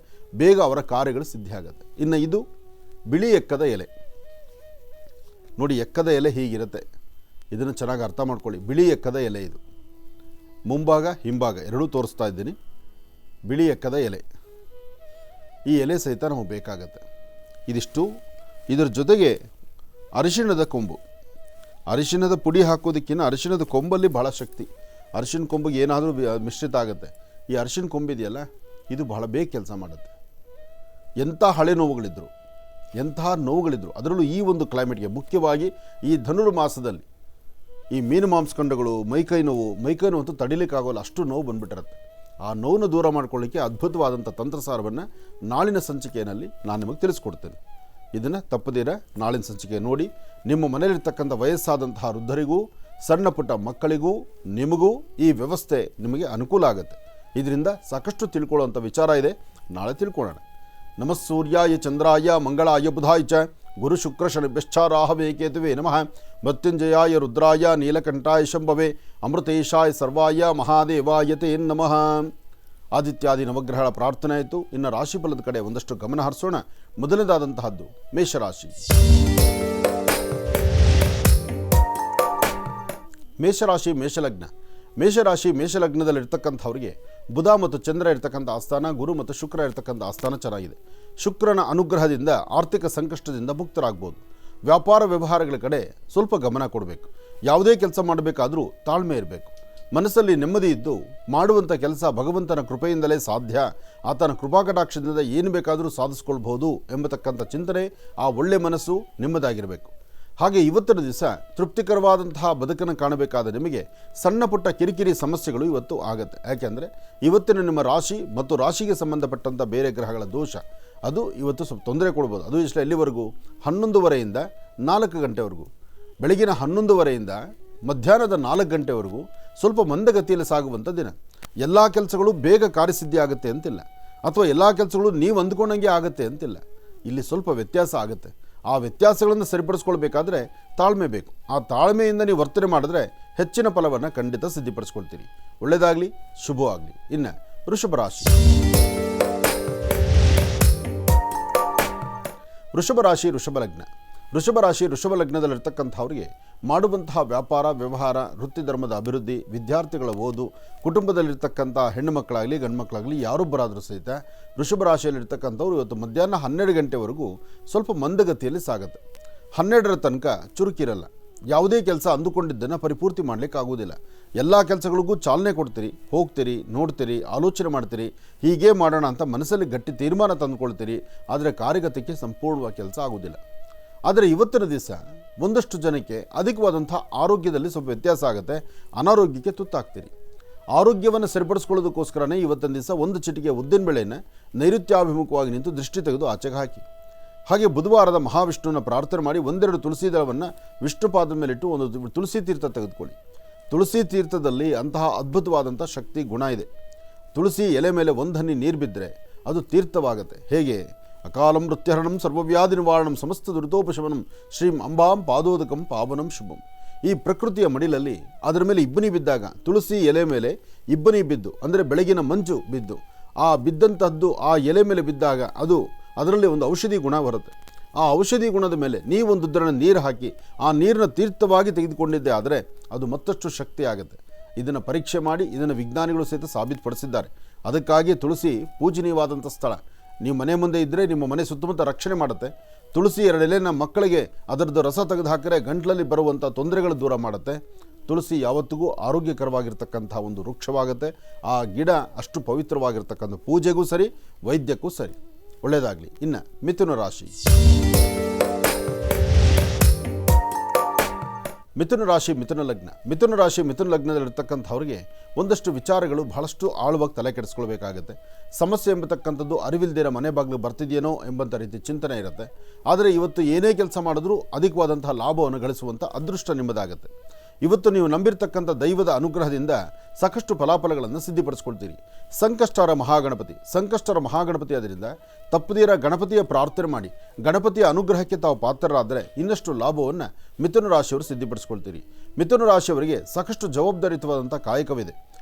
ಬೇಗ ಅವರ ಕಾರ್ಯಗಳು ಸಿದ್ಧಿ ಆಗುತ್ತೆ. ಇನ್ನು ಇದು ಬಿಳಿ ಎಕ್ಕದ ಎಲೆ ನೋಡಿ, ಎಕ್ಕದ ಎಲೆ ಹೀಗಿರುತ್ತೆ, ಇದನ್ನು ಚೆನ್ನಾಗಿ ಅರ್ಥ ಮಾಡ್ಕೊಳ್ಳಿ. ಬಿಳಿ ಎಕ್ಕದ ಎಲೆ ಇದು, ಮುಂಭಾಗ ಹಿಂಭಾಗ ಎರಡೂ ತೋರಿಸ್ತಾ ಇದ್ದೀನಿ. ಬಿಳಿ ಎಕ್ಕದ ಎಲೆ, ಈ ಎಲೆ ಸಹಿತ ನಮಗೆ ಬೇಕಾಗತ್ತೆ. ಇದಿಷ್ಟು. ಇದರ ಜೊತೆಗೆ ಅರಿಶಿಣದ ಕೊಂಬು, ಅರಿಶಿಣದ ಪುಡಿ ಹಾಕೋದಕ್ಕಿಂತ ಅರಿಶಿಣದ ಕೊಂಬಲ್ಲಿ ಭಾಳ ಶಕ್ತಿ. ಅರಿಶಿಣ ಕೊಂಬಿಗೆ ಏನಾದರೂ ಮಿಶ್ರಿತ ಆಗುತ್ತೆ. ಈ ಅರಿಶಿಣ ಕೊಂಬಿದೆಯಲ್ಲ, ಇದು ಬಹಳ ಬೇಗ ಕೆಲಸ ಮಾಡುತ್ತೆ. ಎಂಥ ಹಳೆ ನೋವುಗಳಿದ್ರು, ಅದರಲ್ಲೂ ಈ ಒಂದು ಕ್ಲೈಮೇಟ್ಗೆ, ಮುಖ್ಯವಾಗಿ ಈ ಧನುರ್ಮಾಸದಲ್ಲಿ ಈ ಮೀನು ಮಾಂಸಖಂಡಗಳು, ಮೈಕೈ ನೋವು ಅಂತೂ ತಡಿಲಿಕ್ಕಾಗೋಲ್ಲ, ಅಷ್ಟು ನೋವು ಬಂದುಬಿಟ್ಟಿರುತ್ತೆ. ಆ ನೋವನ್ನು ದೂರ ಮಾಡ್ಕೊಳ್ಳಿಕ್ಕೆ ಅದ್ಭುತವಾದಂಥ ತಂತ್ರಸಾರವನ್ನು ನಾಳಿನ ಸಂಚಿಕೆಯಲ್ಲಿ ನಾನು ನಿಮಗೆ ತಿಳಿಸ್ಕೊಡ್ತೇನೆ. ಇದನ್ನು ತಪ್ಪದಿರ ನಾಳಿನ ಸಂಚಿಕೆ ನೋಡಿ. ನಿಮ್ಮ ಮನೆಯಲ್ಲಿರ್ತಕ್ಕಂಥ ವಯಸ್ಸಾದಂತಹ ವೃದ್ಧರಿಗೂ, ಸಣ್ಣ ಪುಟ್ಟ ಮಕ್ಕಳಿಗೂ, ನಿಮಗೂ ಈ ವ್ಯವಸ್ಥೆ ನಿಮಗೆ ಅನುಕೂಲ ಆಗುತ್ತೆ. ಇದರಿಂದ ಸಾಕಷ್ಟು ತಿಳ್ಕೊಳ್ಳುವಂಥ ವಿಚಾರ ಇದೆ, ನಾಳೆ ತಿಳ್ಕೊಳ್ಳೋಣ. ನಮಃ ಸೂರ್ಯಾಯ ಚಂದ್ರಾಯ ಮಂಗಳಾಯ ಬುಧಾಯ ಚ ಗುರು ಶುಕ್ರ ಶನಿಭ್ಯಶ್ಚಾರಾಹವೇ ಕೇತುವೆ ನಮಃ. ಮೃತ್ಯುಂಜಯಾಯ ರುದ್ರಾಯ ನೀಲಕಂಠಾಯ ಶಂಭವೇ ಅಮೃತೇಶಾಯ ಸರ್ವಾಯ ಮಹಾದೇವಾಯ ತೇ ನಮಃ. ಆದಿತ್ಯಾದಿ ನವಗ್ರಹಗಳ ಪ್ರಾರ್ಥನೆ ಆಯಿತು. ಇನ್ನು ರಾಶಿಫಲದ ಕಡೆ ಒಂದಷ್ಟು ಗಮನ ಹರಿಸೋಣ. ಮೊದಲನೇದಾದಂತಹದ್ದು ಮೇಷರಾಶಿ. ಮೇಷಲಗ್ನದಲ್ಲಿರ್ತಕ್ಕಂಥವ್ರಿಗೆ ಬುಧ ಮತ್ತು ಚಂದ್ರ ಇರ್ತಕ್ಕಂಥ ಆಸ್ಥಾನ, ಗುರು ಮತ್ತು ಶುಕ್ರ ಇರ್ತಕ್ಕಂಥ ಆಸ್ಥಾನ ಚೆನ್ನಾಗಿದೆ. ಶುಕ್ರನ ಅನುಗ್ರಹದಿಂದ ಆರ್ಥಿಕ ಸಂಕಷ್ಟದಿಂದ ಮುಕ್ತರಾಗ್ಬೋದು. ವ್ಯಾಪಾರ ವ್ಯವಹಾರಗಳ ಕಡೆ ಸ್ವಲ್ಪ ಗಮನ ಕೊಡಬೇಕು. ಯಾವುದೇ ಕೆಲಸ ಮಾಡಬೇಕಾದರೂ ತಾಳ್ಮೆ ಇರಬೇಕು. ಮನಸ್ಸಲ್ಲಿ ನೆಮ್ಮದಿ ಇದ್ದು ಮಾಡುವಂಥ ಕೆಲಸ ಭಗವಂತನ ಕೃಪೆಯಿಂದಲೇ ಸಾಧ್ಯ, ಆತನ ಕೃಪಾಕಟಾಕ್ಷದಿಂದ ಏನು ಬೇಕಾದರೂ ಸಾಧಿಸ್ಕೊಳ್ಬಹುದು ಎಂಬತಕ್ಕಂಥ ಚಿಂತನೆ, ಆ ಒಳ್ಳೆ ಮನಸ್ಸು ನಿಮ್ಮದಾಗಿರಬೇಕು. ಹಾಗೆ ಇವತ್ತಿನ ದಿವಸ ತೃಪ್ತಿಕರವಾದಂತಹ ಬದುಕನ್ನು ಕಾಣಬೇಕಾದ ನಿಮಗೆ ಸಣ್ಣ ಪುಟ್ಟ ಕಿರಿಕಿರಿ ಸಮಸ್ಯೆಗಳು ಇವತ್ತು ಆಗುತ್ತೆ. ಯಾಕೆಂದರೆ ಇವತ್ತಿನ ನಿಮ್ಮ ರಾಶಿ ಮತ್ತು ರಾಶಿಗೆ ಸಂಬಂಧಪಟ್ಟಂಥ ಬೇರೆ ಗ್ರಹಗಳ ದೋಷ ಅದು ಇವತ್ತು ಸ್ವಲ್ಪ ತೊಂದರೆ ಕೊಡ್ಬೋದು. ಅದು ಎಲ್ಲಿವರೆಗೂ? 11:30ಯಿಂದ 4 ಗಂಟೆವರೆಗೂ, ಬೆಳಗಿನ 11:30ಯಿಂದ ಮಧ್ಯಾಹ್ನದ 4 ಗಂಟೆವರೆಗೂ ಸ್ವಲ್ಪ ಮಂದಗತಿಯಲ್ಲಿ ಸಾಗುವಂಥ ದಿನ. ಎಲ್ಲ ಕೆಲಸಗಳು ಬೇಗ ಕಾರ್ಯಸಿದ್ಧಿ ಆಗುತ್ತೆ ಅಂತಿಲ್ಲ, ಅಥವಾ ಎಲ್ಲ ಕೆಲಸಗಳು ನೀವು ಅಂದ್ಕೊಂಡಂಗೆ ಆಗುತ್ತೆ ಅಂತಿಲ್ಲ. ಇಲ್ಲಿ ಸ್ವಲ್ಪ ವ್ಯತ್ಯಾಸ ಆಗುತ್ತೆ. ಆ ವ್ಯತ್ಯಾಸಗಳನ್ನು ಸರಿಪಡಿಸ್ಕೊಳ್ಬೇಕಾದ್ರೆ ತಾಳ್ಮೆ ಬೇಕು. ಆ ತಾಳ್ಮೆಯಿಂದ ನೀವು ವರ್ತನೆ ಮಾಡಿದ್ರೆ ಹೆಚ್ಚಿನ ಫಲವನ್ನು ಖಂಡಿತ ಸಿದ್ಧಿಪಡಿಸ್ಕೊಳ್ತೀರಿ. ಒಳ್ಳೆಯದಾಗಲಿ, ಶುಭವಾಗಲಿ. ಇನ್ನು ವೃಷಭ ರಾಶಿ. ವೃಷಭ ರಾಶಿ ವೃಷಭ ಲಗ್ನ. ವೃಷಭ ರಾಶಿ ವೃಷಭ ಲಗ್ನದಲ್ಲಿರ್ತಕ್ಕಂಥವ್ರಿಗೆ ಮಾಡುವಂತಹ ವ್ಯಾಪಾರ ವ್ಯವಹಾರ, ವೃತ್ತಿ ಧರ್ಮದ ಅಭಿವೃದ್ಧಿ, ವಿದ್ಯಾರ್ಥಿಗಳ ಓದು, ಕುಟುಂಬದಲ್ಲಿರ್ತಕ್ಕಂಥ ಹೆಣ್ಣು ಮಕ್ಕಳಾಗಲಿ ಗಂಡು ಮಕ್ಕಳಾಗಲಿ ಯಾರೊಬ್ಬರಾದರೂ ಸಹಿತ ವೃಷಭ ರಾಶಿಯಲ್ಲಿರ್ತಕ್ಕಂಥವ್ರು ಇವತ್ತು ಮಧ್ಯಾಹ್ನ 12 ಗಂಟೆವರೆಗೂ ಸ್ವಲ್ಪ ಮಂದಗತಿಯಲ್ಲಿ ಸಾಗುತ್ತೆ. 12ರ ತನಕ ಚುರುಕಿರಲ್ಲ. ಯಾವುದೇ ಕೆಲಸ ಅಂದುಕೊಂಡಿದ್ದನ್ನು ಪರಿಪೂರ್ತಿ ಮಾಡಲಿಕ್ಕೆ ಆಗೋದಿಲ್ಲ. ಎಲ್ಲ ಕೆಲಸಗಳಿಗೂ ಚಾಲನೆ ಕೊಡ್ತೀರಿ, ಹೋಗ್ತೀರಿ, ನೋಡ್ತೀರಿ, ಆಲೋಚನೆ ಮಾಡ್ತೀರಿ, ಹೀಗೆ ಮಾಡೋಣ ಅಂತ ಮನಸ್ಸಲ್ಲಿ ಗಟ್ಟಿ ತೀರ್ಮಾನ ತಂದುಕೊಳ್ತೀರಿ. ಆದರೆ ಕಾರ್ಯಗತಕ್ಕೆ ಸಂಪೂರ್ಣವಾಗಿ ಕೆಲಸ ಆಗೋದಿಲ್ಲ. ಆದರೆ ಇವತ್ತಿನ ದಿವಸ ಒಂದಷ್ಟು ಜನಕ್ಕೆ ಅಧಿಕವಾದಂಥ ಆರೋಗ್ಯದಲ್ಲಿ ಸ್ವಲ್ಪ ವ್ಯತ್ಯಾಸ ಆಗುತ್ತೆ. ಅನಾರೋಗ್ಯಕ್ಕೆ ತುತ್ತಾಗ್ತೀರಿ. ಆರೋಗ್ಯವನ್ನು ಸರಿಪಡಿಸ್ಕೊಳ್ಳೋದಕ್ಕೋಸ್ಕರನೇ ಇವತ್ತಿನ ದಿವಸ ಒಂದು ಚಿಟಿಕೆ ಉದ್ದಿನ ಬೇಳೆಯನ್ನು ನೈಋತ್ಯಾಭಿಮುಖವಾಗಿ ನಿಂತು ದೃಷ್ಟಿ ತೆಗೆದು ಆಚೆಗೆ ಹಾಕಿ. ಹಾಗೆ ಬುಧವಾರದ ಮಹಾವಿಷ್ಣುವನ್ನ ಪ್ರಾರ್ಥನೆ ಮಾಡಿ 1-2 ತುಳಸಿ ದಳವನ್ನು ವಿಷ್ಣು ಪಾದದ ಮೇಲಿಟ್ಟು ಒಂದು ತುಳಸಿ ತೀರ್ಥ ತೆಗೆದುಕೊಳ್ಳಿ. ತುಳಸಿ ತೀರ್ಥದಲ್ಲಿ ಅಂತಹ ಅದ್ಭುತವಾದಂಥ ಶಕ್ತಿ ಗುಣ ಇದೆ. ತುಳಸಿ ಎಲೆ ಮೇಲೆ ಒಂದು ಹನಿ ನೀರು ಬಿದ್ದರೆ ಅದು ತೀರ್ಥವಾಗುತ್ತೆ. ಹೇಗೆ? ಅಕಾಲಂ ಮೃತ್ಯುಹರಣಂ ಸರ್ವವ್ಯಾಧಿ ನಿವಾರಣಂ ಸಮಸ್ತ ದುರಿತೋಪಶಮನಂ ಶ್ರೀಂ ಅಂಬಾಂ ಪಾದೋದಕಂ ಪಾವನಂ ಶುಭಂ. ಈ ಪ್ರಕೃತಿಯ ಮಡಿಲಲ್ಲಿ ಅದರ ಮೇಲೆ ಇಬ್ಬನಿ ಬಿದ್ದಾಗ, ತುಳಸಿ ಎಲೆ ಮೇಲೆ ಇಬ್ಬನಿ ಬಿದ್ದು ಅಂದರೆ ಬೆಳಗಿನ ಮಂಜು ಬಿದ್ದು ಆ ಬಿದ್ದಂಥದ್ದು ಆ ಎಲೆ ಮೇಲೆ ಬಿದ್ದಾಗ ಅದರಲ್ಲಿ ಒಂದು ಔಷಧಿ ಗುಣ ಬರುತ್ತೆ. ಆ ಔಷಧಿ ಗುಣದ ಮೇಲೆ ನೀವೊಂದು ಉದ್ದರಣ ನೀರು ಹಾಕಿ ಆ ನೀರನ್ನ ತೀರ್ಥವಾಗಿ ತೆಗೆದುಕೊಂಡಿದ್ದೆ ಆದರೆ ಅದು ಮತ್ತಷ್ಟು ಶಕ್ತಿ ಆಗುತ್ತೆ. ಇದನ್ನು ಪರೀಕ್ಷೆ ಮಾಡಿ ಇದನ್ನು ವಿಜ್ಞಾನಿಗಳು ಸಹಿತ ಸಾಬೀತುಪಡಿಸಿದ್ದಾರೆ. ಅದಕ್ಕಾಗಿ ತುಳಸಿ ಪೂಜನೀಯವಾದಂಥ ಸ್ಥಳ. ನೀವು ಮನೆ ಮುಂದೆ ಇದ್ದರೆ ನಿಮ್ಮ ಮನೆ ಸುತ್ತಮುತ್ತ ರಕ್ಷಣೆ ಮಾಡುತ್ತೆ. ತುಳಸಿ 2 ಎಲೆನ ಮಕ್ಕಳಿಗೆ ಅದರದ್ದು ರಸ ತೆಗೆದು ಹಾಕಿದರೆ ಗಂಟಲಲ್ಲಿ ಬರುವಂಥ ತೊಂದರೆಗಳು ದೂರ ಮಾಡುತ್ತೆ. ತುಳಸಿ ಯಾವತ್ತಿಗೂ ಆರೋಗ್ಯಕರವಾಗಿರ್ತಕ್ಕಂಥ ಒಂದು ವೃಕ್ಷವಾಗುತ್ತೆ. ಆ ಗಿಡ ಅಷ್ಟು ಪವಿತ್ರವಾಗಿರ್ತಕ್ಕಂಥ ಪೂಜೆಗೂ ಸರಿ, ವೈದ್ಯಕ್ಕೂ ಸರಿ. ಒಳ್ಳೆಯದಾಗಲಿ. ಇನ್ನು ಮಿಥುನ ರಾಶಿ. ಮಿಥುನ ರಾಶಿ ಮಿಥುನ ಲಗ್ನ. ಮಿಥುನ ರಾಶಿ ಮಿಥುನ ಲಗ್ನದಲ್ಲಿರ್ತಕ್ಕಂಥವ್ರಿಗೆ ಒಂದಷ್ಟು ವಿಚಾರಗಳು ಬಹಳಷ್ಟು ಆಳವಾಗಿ ತಲೆ ಕೆಡಿಸ್ಕೊಳ್ಬೇಕಾಗುತ್ತೆ. ಸಮಸ್ಯೆ ಎಂಬತಕ್ಕಂಥದ್ದು ಅರಿವಿಲ್ದಿರ ಮನೆ ಬಾಗಿಲು ಬರ್ತಿದೆಯೇನೋ ಎಂಬಂಥ ರೀತಿ ಚಿಂತನೆ ಇರುತ್ತೆ. ಆದರೆ ಇವತ್ತು ಏನೇ ಕೆಲಸ ಮಾಡಿದ್ರೂ ಅಧಿಕವಾದಂತಹ ಲಾಭವನ್ನು ಗಳಿಸುವಂಥ ಅದೃಷ್ಟ ನಿಮ್ಮದಾಗುತ್ತೆ. ಇವತ್ತು ನೀವು ನಂಬಿರ್ತಕ್ಕಂಥ ದೈವದ ಅನುಗ್ರಹದಿಂದ ಸಾಕಷ್ಟು ಫಲಾಫಲಗಳನ್ನು ಸಿದ್ಧಿಪಡಿಸ್ಕೊಳ್ತೀರಿ. ಸಂಕಷ್ಟರ ಮಹಾಗಣಪತಿ ಅದರಿಂದ ತಪ್ಪದಿರ ಗಣಪತಿಯ ಪ್ರಾರ್ಥನೆ ಮಾಡಿ ಗಣಪತಿಯ ಅನುಗ್ರಹಕ್ಕೆ ತಾವು ಪಾತ್ರರಾದರೆ ಇನ್ನಷ್ಟು ಲಾಭವನ್ನು ಮಿಥುನ ರಾಶಿಯವರು ಸಿದ್ಧಿಪಡಿಸ್ಕೊಳ್ತೀರಿ. ಮಿಥುನ ರಾಶಿಯವರಿಗೆ ಸಾಕಷ್ಟು ಜವಾಬ್ದಾರಿಯುತವಾದಂಥ ಕಾಯಕವಿದೆ.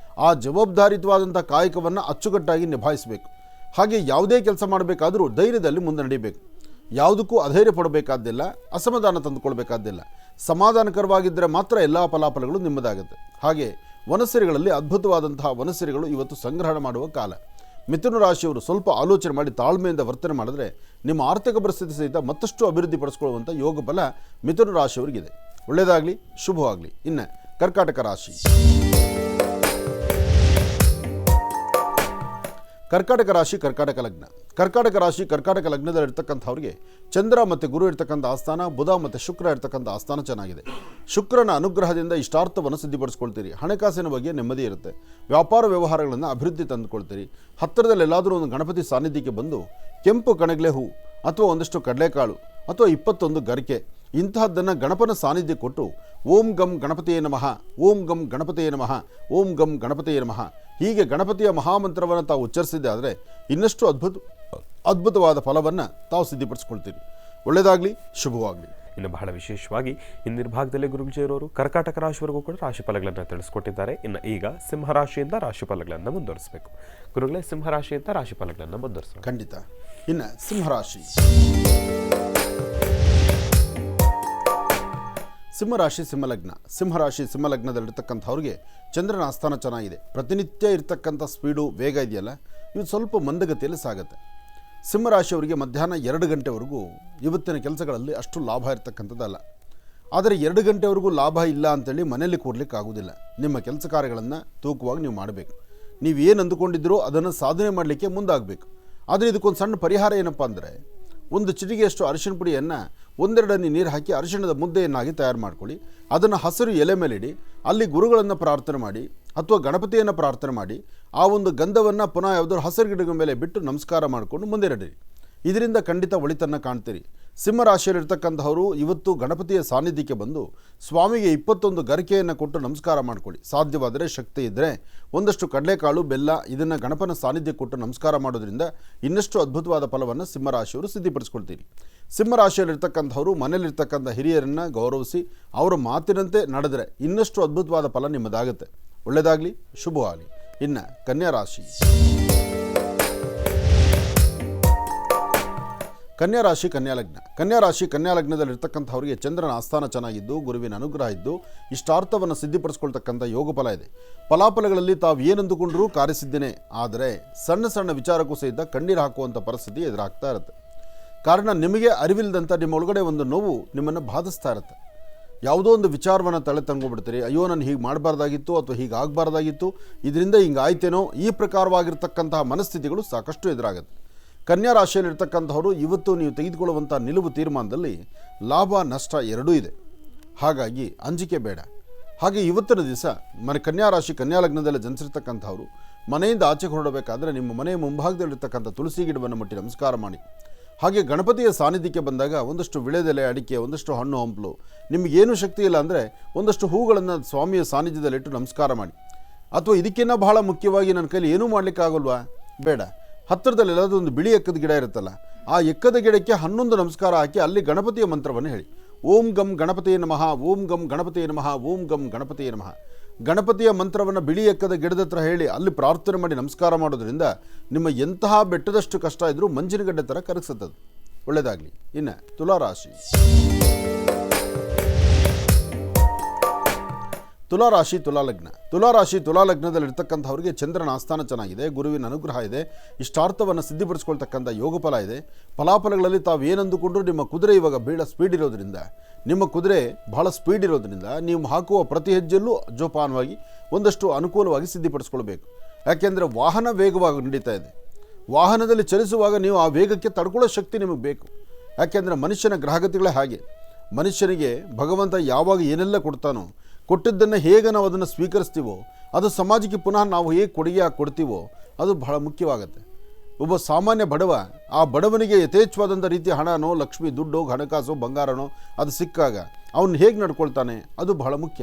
ಆ ಜವಾಬ್ದಾರಿಯುತವಾದಂಥ ಕಾಯಕವನ್ನು ಅಚ್ಚುಕಟ್ಟಾಗಿ ನಿಭಾಯಿಸಬೇಕು. ಹಾಗೆ ಯಾವುದೇ ಕೆಲಸ ಮಾಡಬೇಕಾದರೂ ಧೈರ್ಯದಲ್ಲಿ ಮುಂದೆ ನಡೀಬೇಕು. ಯಾವುದಕ್ಕೂ ಅಧೈರ್ಯ ಪಡಬೇಕಾದ್ದಿಲ್ಲ, ಅಸಮಾಧಾನ ತಂದುಕೊಳ್ಬೇಕಾದ್ದಿಲ್ಲ. ಸಮಾಧಾನಕರವಾಗಿದ್ದರೆ ಮಾತ್ರ ಎಲ್ಲ ಫಲಾಫಲಗಳು ನಿಮ್ಮದಾಗುತ್ತೆ. ಹಾಗೆ ವನಸಿರಿಗಳಲ್ಲಿ ಅದ್ಭುತವಾದಂತಹ ವನಸಿರಿಗಳು ಇವತ್ತು ಸಂಗ್ರಹಣ ಮಾಡುವ ಕಾಲ. ಮಿಥುನ ರಾಶಿಯವರು ಸ್ವಲ್ಪ ಆಲೋಚನೆ ಮಾಡಿ ತಾಳ್ಮೆಯಿಂದ ವರ್ತನೆ ಮಾಡಿದ್ರೆ ನಿಮ್ಮ ಆರ್ಥಿಕ ಪರಿಸ್ಥಿತಿ ಸಹಿತ ಮತ್ತಷ್ಟು ಅಭಿವೃದ್ಧಿ ಪಡಿಸ್ಕೊಳ್ಳುವಂಥ ಯೋಗ ಬಲ ಮಿಥುನ ರಾಶಿಯವರಿಗಿದೆ. ಒಳ್ಳೆಯದಾಗಲಿ, ಶುಭವಾಗಲಿ. ಇನ್ನು ಕರ್ಕಾಟಕ ರಾಶಿ. ಕರ್ಕಾಟಕ ರಾಶಿ ಕರ್ಕಾಟಕ ಲಗ್ನ. ಕರ್ಕಾಟಕ ರಾಶಿ ಕರ್ಕಾಟಕ ಲಗ್ನದಲ್ಲಿರ್ತಕ್ಕಂಥವ್ರಿಗೆ ಚಂದ್ರ ಮತ್ತು ಗುರು ಇರ್ತಕ್ಕಂಥ ಆಸ್ಥಾನ, ಬುಧ ಮತ್ತು ಶುಕ್ರ ಇರ್ತಕ್ಕಂಥ ಆಸ್ಥಾನ ಚೆನ್ನಾಗಿದೆ. ಶುಕ್ರನ ಅನುಗ್ರಹದಿಂದ ಇಷ್ಟಾರ್ಥವನ್ನು ಸಿದ್ಧಿಪಡಿಸ್ಕೊಳ್ತೀರಿ. ಹಣಕಾಸಿನ ಬಗ್ಗೆ ನೆಮ್ಮದಿ ಇರುತ್ತೆ. ವ್ಯಾಪಾರ ವ್ಯವಹಾರಗಳನ್ನು ಅಭಿವೃದ್ಧಿ ತಂದುಕೊಳ್ತೀರಿ. ಹತ್ತಿರದಲ್ಲಿ ಎಲ್ಲಾದರೂ ಒಂದು ಗಣಪತಿ ಸಾನ್ನಿಧ್ಯಕ್ಕೆ ಬಂದು ಕೆಂಪು ಕಣಗ್ಲೆ ಹೂ ಅಥವಾ ಒಂದಷ್ಟು ಕಡಲೆಕಾಳು ಅಥವಾ 21 ಗರಿಕೆ ಇಂತಹದ್ದನ್ನು ಗಣಪನ ಸಾನ್ನಿಧ್ಯ ಕೊಟ್ಟು ಓಂ ಗಂ ಗಣಪತಿಯೇ ನಮಃ, ಓಂ ಗಂ ಗಣಪತಿಯೇ ನಮಃ, ಓಂ ಗಂ ಗಣಪತಿಯೇ ನಮಃ ಹೀಗೆ ಗಣಪತಿಯ ಮಹಾಮಂತ್ರವನ್ನು ತಾವು ಉಚ್ಚರಿಸಿದ್ದೆ ಆದರೆ ಇನ್ನಷ್ಟು ಅದ್ಭುತವಾದ ಫಲವನ್ನು ತಾವು ಸಿದ್ಧಿಪಡಿಸ್ಕೊಳ್ತೀರಿ. ಒಳ್ಳೆಯದಾಗಲಿ, ಶುಭವಾಗಲಿ. ಇನ್ನು ಬಹಳ ವಿಶೇಷವಾಗಿ ಹಿಂದಿನ ಭಾಗದಲ್ಲಿ ಗುರುಜಿಯವರು ಕರ್ಕಾಟಕ ರಾಶಿವರೆಗೂ ಕೂಡ ರಾಶಿಫಲಗಳನ್ನು ತಿಳಿಸ್ಕೊಟ್ಟಿದ್ದಾರೆ. ಇನ್ನು ಈಗ ಸಿಂಹರಾಶಿಯಿಂದ ರಾಶಿಫಲಗಳನ್ನು ಮುಂದುವರಿಸಬೇಕು. ಗುರುಗಳೇ, ಸಿಂಹರಾಶಿಯಿಂದ ರಾಶಿಫಲಗಳನ್ನು ಮುಂದುವರಿಸಬೇಕು. ಖಂಡಿತ. ಇನ್ನು ಸಿಂಹರಾಶಿ. ಸಿಂಹರಾಶಿ ಸಿಂಹಲಗ್ನ. ಸಿಂಹರಾಶಿ ಸಿಂಹಲಗ್ನದಲ್ಲಿರ್ತಕ್ಕಂಥವ್ರಿಗೆ ಚಂದ್ರನ ಆಸ್ಥಾನ ಚೆನ್ನಾಗಿದೆ. ಪ್ರತಿನಿತ್ಯ ಇರ್ತಕ್ಕಂಥ ಸ್ಪೀಡು ವೇಗ ಇದೆಯಲ್ಲ, ಇದು ಸ್ವಲ್ಪ ಮಂದಗತಿಯಲ್ಲಿ ಸಾಗುತ್ತೆ. ಸಿಂಹರಾಶಿಯವರಿಗೆ ಮಧ್ಯಾಹ್ನ 2 ಗಂಟೆವರೆಗೂ ಇವತ್ತಿನ ಕೆಲಸಗಳಲ್ಲಿ ಅಷ್ಟು ಲಾಭ ಇರ್ತಕ್ಕಂಥದ್ದಲ್ಲ. ಆದರೆ 2 ಗಂಟೆವರೆಗೂ ಲಾಭ ಇಲ್ಲ ಅಂತೇಳಿ ಮನೆಯಲ್ಲಿ ಕೂರ್ಲಿಕ್ಕೆ ಆಗೋದಿಲ್ಲ. ನಿಮ್ಮ ಕೆಲಸ ಕಾರ್ಯಗಳನ್ನು ತೂಕವಾಗಿ ನೀವು ಮಾಡಬೇಕು. ನೀವು ಏನು ಅಂದುಕೊಂಡಿದ್ರೋ ಅದನ್ನು ಸಾಧನೆ ಮಾಡಲಿಕ್ಕೆ ಮುಂದಾಗಬೇಕು. ಆದರೆ ಇದಕ್ಕೊಂದು ಸಣ್ಣ ಪರಿಹಾರ ಏನಪ್ಪ ಅಂದರೆ, ಒಂದು ಚಿಟಿಗೆಯಷ್ಟು ಅರಿಶಿಣ ಪುಡಿಯನ್ನು 1-2 ಹನಿ ನೀರು ಹಾಕಿ ಅರಿಶಿಣದ ಮುದ್ದೆಯನ್ನಾಗಿ ತಯಾರು ಮಾಡ್ಕೊಳ್ಳಿ. ಅದನ್ನು ಹಸಿರು ಎಲೆ ಮೇಲಿಡಿ. ಅಲ್ಲಿ ಗುರುಗಳನ್ನು ಪ್ರಾರ್ಥನೆ ಮಾಡಿ ಅಥವಾ ಗಣಪತಿಯನ್ನು ಪ್ರಾರ್ಥನೆ ಮಾಡಿ ಆ ಒಂದು ಗಂಧವನ್ನು ಪುನಃ ಯಾವುದಾದ್ರು ಹಸಿರು ಗಿಡಗಳ ಮೇಲೆ ಬಿಟ್ಟು ನಮಸ್ಕಾರ ಮಾಡಿಕೊಂಡು ಮುಂದೆ ನಡೀರಿ. ಇದರಿಂದ ಖಂಡಿತ ಒಳಿತನ್ನು ಕಾಣ್ತೀರಿ. ಸಿಂಹರಾಶಿಯಲ್ಲಿರ್ತಕ್ಕಂಥವರು ಇವತ್ತು ಗಣಪತಿಯ ಸಾನ್ನಿಧ್ಯಕ್ಕೆ ಬಂದು ಸ್ವಾಮಿಗೆ 21 ಗರಿಕೆಯನ್ನು ಕೊಟ್ಟು ನಮಸ್ಕಾರ ಮಾಡಿಕೊಳ್ಳಿ. ಸಾಧ್ಯವಾದರೆ ಶಕ್ತಿ ಇದ್ದರೆ ಒಂದಷ್ಟು ಕಡಲೆಕಾಳು, ಬೆಲ್ಲ ಇದನ್ನು ಗಣಪನ ಸಾನ್ನಿಧ್ಯಕ್ಕೆ ಕೊಟ್ಟು ನಮಸ್ಕಾರ ಮಾಡೋದ್ರಿಂದ ಇನ್ನಷ್ಟು ಅದ್ಭುತವಾದ ಫಲವನ್ನು ಸಿಂಹರಾಶಿಯವರು ಸಿದ್ಧಿಪಡಿಸ್ಕೊಳ್ತೀರಿ. ಸಿಂಹರಾಶಿಯಲ್ಲಿರ್ತಕ್ಕಂಥವರು ಮನೆಯಲ್ಲಿರ್ತಕ್ಕಂಥ ಹಿರಿಯರನ್ನು ಗೌರವಿಸಿ ಅವರ ಮಾತಿನಂತೆ ನಡೆದರೆ ಇನ್ನಷ್ಟು ಅದ್ಭುತವಾದ ಫಲ ನಿಮ್ಮದಾಗುತ್ತೆ. ಒಳ್ಳೆಯದಾಗಲಿ, ಶುಭವಾಗಲಿ. ಇನ್ನು ಕನ್ಯಾ ರಾಶಿ. ಕನ್ಯಾ ರಾಶಿ ಕನ್ಯಾ ರಾಶಿ ಕನ್ಯಾ ಲಗ್ನದಲ್ಲಿರ್ತಕ್ಕಂಥವ್ರಿಗೆ ಚಂದ್ರನ ಆಸ್ಥಾನ ಚೆನ್ನಾಗಿದ್ದು ಗುರುವಿನ ಅನುಗ್ರಹ ಇದ್ದು ಇಷ್ಟಾರ್ಥವನ್ನು ಸಿದ್ಧಿಪಡಿಸ್ಕೊಳ್ತಕ್ಕಂಥ ಯೋಗ ಫಲ ಇದೆ. ಫಲಾಫಲಗಳಲ್ಲಿ ತಾವು ಏನಂದುಕೊಂಡ್ರೂ ಕಾರ್ಯಸಿದ್ಧನೆ. ಆದರೆ ಸಣ್ಣ ಸಣ್ಣ ವಿಚಾರಕ್ಕೂ ಸಹಿತ ಕಣ್ಣೀರು ಹಾಕುವಂಥ ಪರಿಸ್ಥಿತಿ ಎದುರಾಗ್ತಾ ಇರುತ್ತೆ. ಕಾರಣ ನಿಮಗೆ ಅರಿವಿಲ್ಲದಂಥ ನಿಮ್ಮ ಒಳಗಡೆ ಒಂದು ನೋವು ನಿಮ್ಮನ್ನು ಬಾಧಿಸ್ತಾ ಇರುತ್ತೆ. ಯಾವುದೋ ಒಂದು ವಿಚಾರವನ್ನು ತಲೆ ತಂದ್ಕೊಬಿಡ್ತೀರಿ. ಅಯ್ಯೋ ನಾನು ಹೀಗೆ ಮಾಡಬಾರ್ದಾಗಿತ್ತು ಅಥವಾ ಹೀಗೆ ಆಗಬಾರ್ದಾಗಿತ್ತು, ಇದರಿಂದ ಹಿಂಗೆ ಆಯ್ತೇನೋ, ಈ ಪ್ರಕಾರವಾಗಿರ್ತಕ್ಕಂತಹ ಮನಸ್ಥಿತಿಗಳು ಸಾಕಷ್ಟು ಎದುರಾಗುತ್ತೆ. ಕನ್ಯಾ ರಾಶಿಯಲ್ಲಿರ್ತಕ್ಕಂಥವರು ಇವತ್ತು ನೀವು ತೆಗೆದುಕೊಳ್ಳುವಂಥ ನಿಲುವು ತೀರ್ಮಾನದಲ್ಲಿ ಲಾಭ ನಷ್ಟ ಎರಡೂ ಇದೆ. ಹಾಗಾಗಿ ಅಂಜಿಕೆ ಬೇಡ. ಹಾಗೆ ಇವತ್ತಿನ ದಿವಸ ಕನ್ಯಾ ರಾಶಿ ಕನ್ಯಾ ಲಗ್ನದಲ್ಲಿ ಜನಿಸಿರ್ತಕ್ಕಂಥವರು ಮನೆಯಿಂದ ಆಚೆಗೆ ಹೊರಡಬೇಕಾದ್ರೆ ನಿಮ್ಮ ಮನೆಯ ಮುಂಭಾಗದಲ್ಲಿರ್ತಕ್ಕಂಥ ತುಳಸಿ ಗಿಡವನ್ನು ಮುಟ್ಟಿ ನಮಸ್ಕಾರ ಮಾಡಿ. ಹಾಗೆ ಗಣಪತಿಯ ಸಾನ್ನಿಧ್ಯಕ್ಕೆ ಬಂದಾಗ ಒಂದಷ್ಟು ವಿಳೆದೆಲೆ, ಅಡಿಕೆ, ಒಂದಷ್ಟು ಹಣ್ಣು ಹಂಪಲು, ನಿಮಗೇನು ಶಕ್ತಿ ಇಲ್ಲ ಅಂದರೆ ಒಂದಷ್ಟು ಹೂಗಳನ್ನು ಸ್ವಾಮಿಯ ಸಾನ್ನಿಧ್ಯದಲ್ಲಿಟ್ಟು ನಮಸ್ಕಾರ ಮಾಡಿ. ಅಥವಾ ಇದಕ್ಕಿಂತ ಬಹಳ ಮುಖ್ಯವಾಗಿ ನನ್ನ ಕೈಲಿ ಏನೂ ಮಾಡಲಿಕ್ಕಾಗಲ್ವಾ? ಬೇಡ, ಹತ್ತಿರದಲ್ಲಿ ಎಲ್ಲಾದರೂ ಒಂದು ಬಿಳಿ ಎಕ್ಕದ ಗಿಡ ಇರುತ್ತಲ್ಲ, ಆ ಎಕ್ಕದ ಗಿಡಕ್ಕೆ 11 ನಮಸ್ಕಾರ ಹಾಕಿ ಅಲ್ಲಿ ಗಣಪತಿಯ ಮಂತ್ರವನ್ನು ಹೇಳಿ. ಓಂ ಗಂ ಗಣಪತಿಯೇ ನಮಃ, ಓಂ ಗಂ ಗಣಪತಿಯೇ ನಮಃ, ಓಂ ಗಂ ಗಣಪತಿಯೇ ನಮಃ. ಗಣಪತಿಯ ಮಂತ್ರವನ್ನು ಬಿಳಿ ಎಕ್ಕದ ಗಿಡದ ಹತ್ರ ಹೇಳಿ ಅಲ್ಲಿ ಪ್ರಾರ್ಥನೆ ಮಾಡಿ ನಮಸ್ಕಾರ ಮಾಡೋದ್ರಿಂದ ನಿಮ್ಮ ಎಂತಹ ಬೆಟ್ಟದಷ್ಟು ಕಷ್ಟ ಇದ್ದರೂ ಮಂಜಿನಗಡ್ಡೆ ಥರ ಕರಗಿಸುತ್ತದೆ. ಒಳ್ಳೆಯದಾಗಲಿ. ಇನ್ನು ತುಲಾರಾಶಿ ತುಲಾಲಗ್ನದಲ್ಲಿರ್ತಕ್ಕಂಥವ್ರಿಗೆ ಚಂದ್ರನ ಆಸ್ಥಾನ ಚೆನ್ನಾಗಿದೆ, ಗುರುವಿನ ಅನುಗ್ರಹ ಇದೆ, ಇಷ್ಟಾರ್ಥವನ್ನು ಸಿದ್ಧಿಪಡಿಸ್ಕೊಳ್ತಕ್ಕಂಥ ಯೋಗ ಫಲ ಇದೆ. ಫಲಾಫಲಗಳಲ್ಲಿ ತಾವು ಏನಂದುಕೊಂಡ್ರೂ ನಿಮ್ಮ ಕುದುರೆ ಇವಾಗ ನಿಮ್ಮ ಕುದುರೆ ಬಹಳ ಸ್ಪೀಡ್ ಇರೋದ್ರಿಂದ ನೀವು ಹಾಕುವ ಪ್ರತಿ ಹೆಜ್ಜೆಯಲ್ಲೂ ಜೋಪಾನವಾಗಿ ಒಂದಷ್ಟು ಅನುಕೂಲವಾಗಿ ಸಿದ್ಧಿಪಡಿಸ್ಕೊಳ್ಬೇಕು. ಯಾಕೆಂದರೆ ವಾಹನ ವೇಗವಾಗಿ ನಡೀತಾ ಇದೆ. ವಾಹನದಲ್ಲಿ ಚಲಿಸುವಾಗ ನೀವು ಆ ವೇಗಕ್ಕೆ ತಡ್ಕೊಳ್ಳೋ ಶಕ್ತಿ ನಿಮಗೆ ಬೇಕು. ಯಾಕೆಂದರೆ ಮನುಷ್ಯನ ಗ್ರಹಗತಿಗಳೇ ಹಾಗೆ. ಮನುಷ್ಯನಿಗೆ ಭಗವಂತ ಯಾವಾಗ ಏನೆಲ್ಲ ಕೊಡ್ತಾನೋ, ಕೊಟ್ಟಿದ್ದನ್ನು ಹೇಗೆ ನಾವು ಅದನ್ನು ಸ್ವೀಕರಿಸ್ತೀವೋ, ಅದು ಸಮಾಜಕ್ಕೆ ಪುನಃ ನಾವು ಹೇಗೆ ಕೊಡುಗೆ ಕೊಡ್ತೀವೋ ಅದು ಬಹಳ ಮುಖ್ಯವಾಗುತ್ತೆ. ಒಬ್ಬ ಸಾಮಾನ್ಯ ಬಡವ, ಆ ಬಡವನಿಗೆ ಯಥೇಚ್ಛವಾದಂಥ ರೀತಿಯ ಹಣನೋ, ಲಕ್ಷ್ಮಿ, ದುಡ್ಡೋ, ಹಣಕಾಸು, ಬಂಗಾರನೋ ಅದು ಸಿಕ್ಕಾಗ ಅವನು ಹೇಗೆ ನಡ್ಕೊಳ್ತಾನೆ ಅದು ಬಹಳ ಮುಖ್ಯ.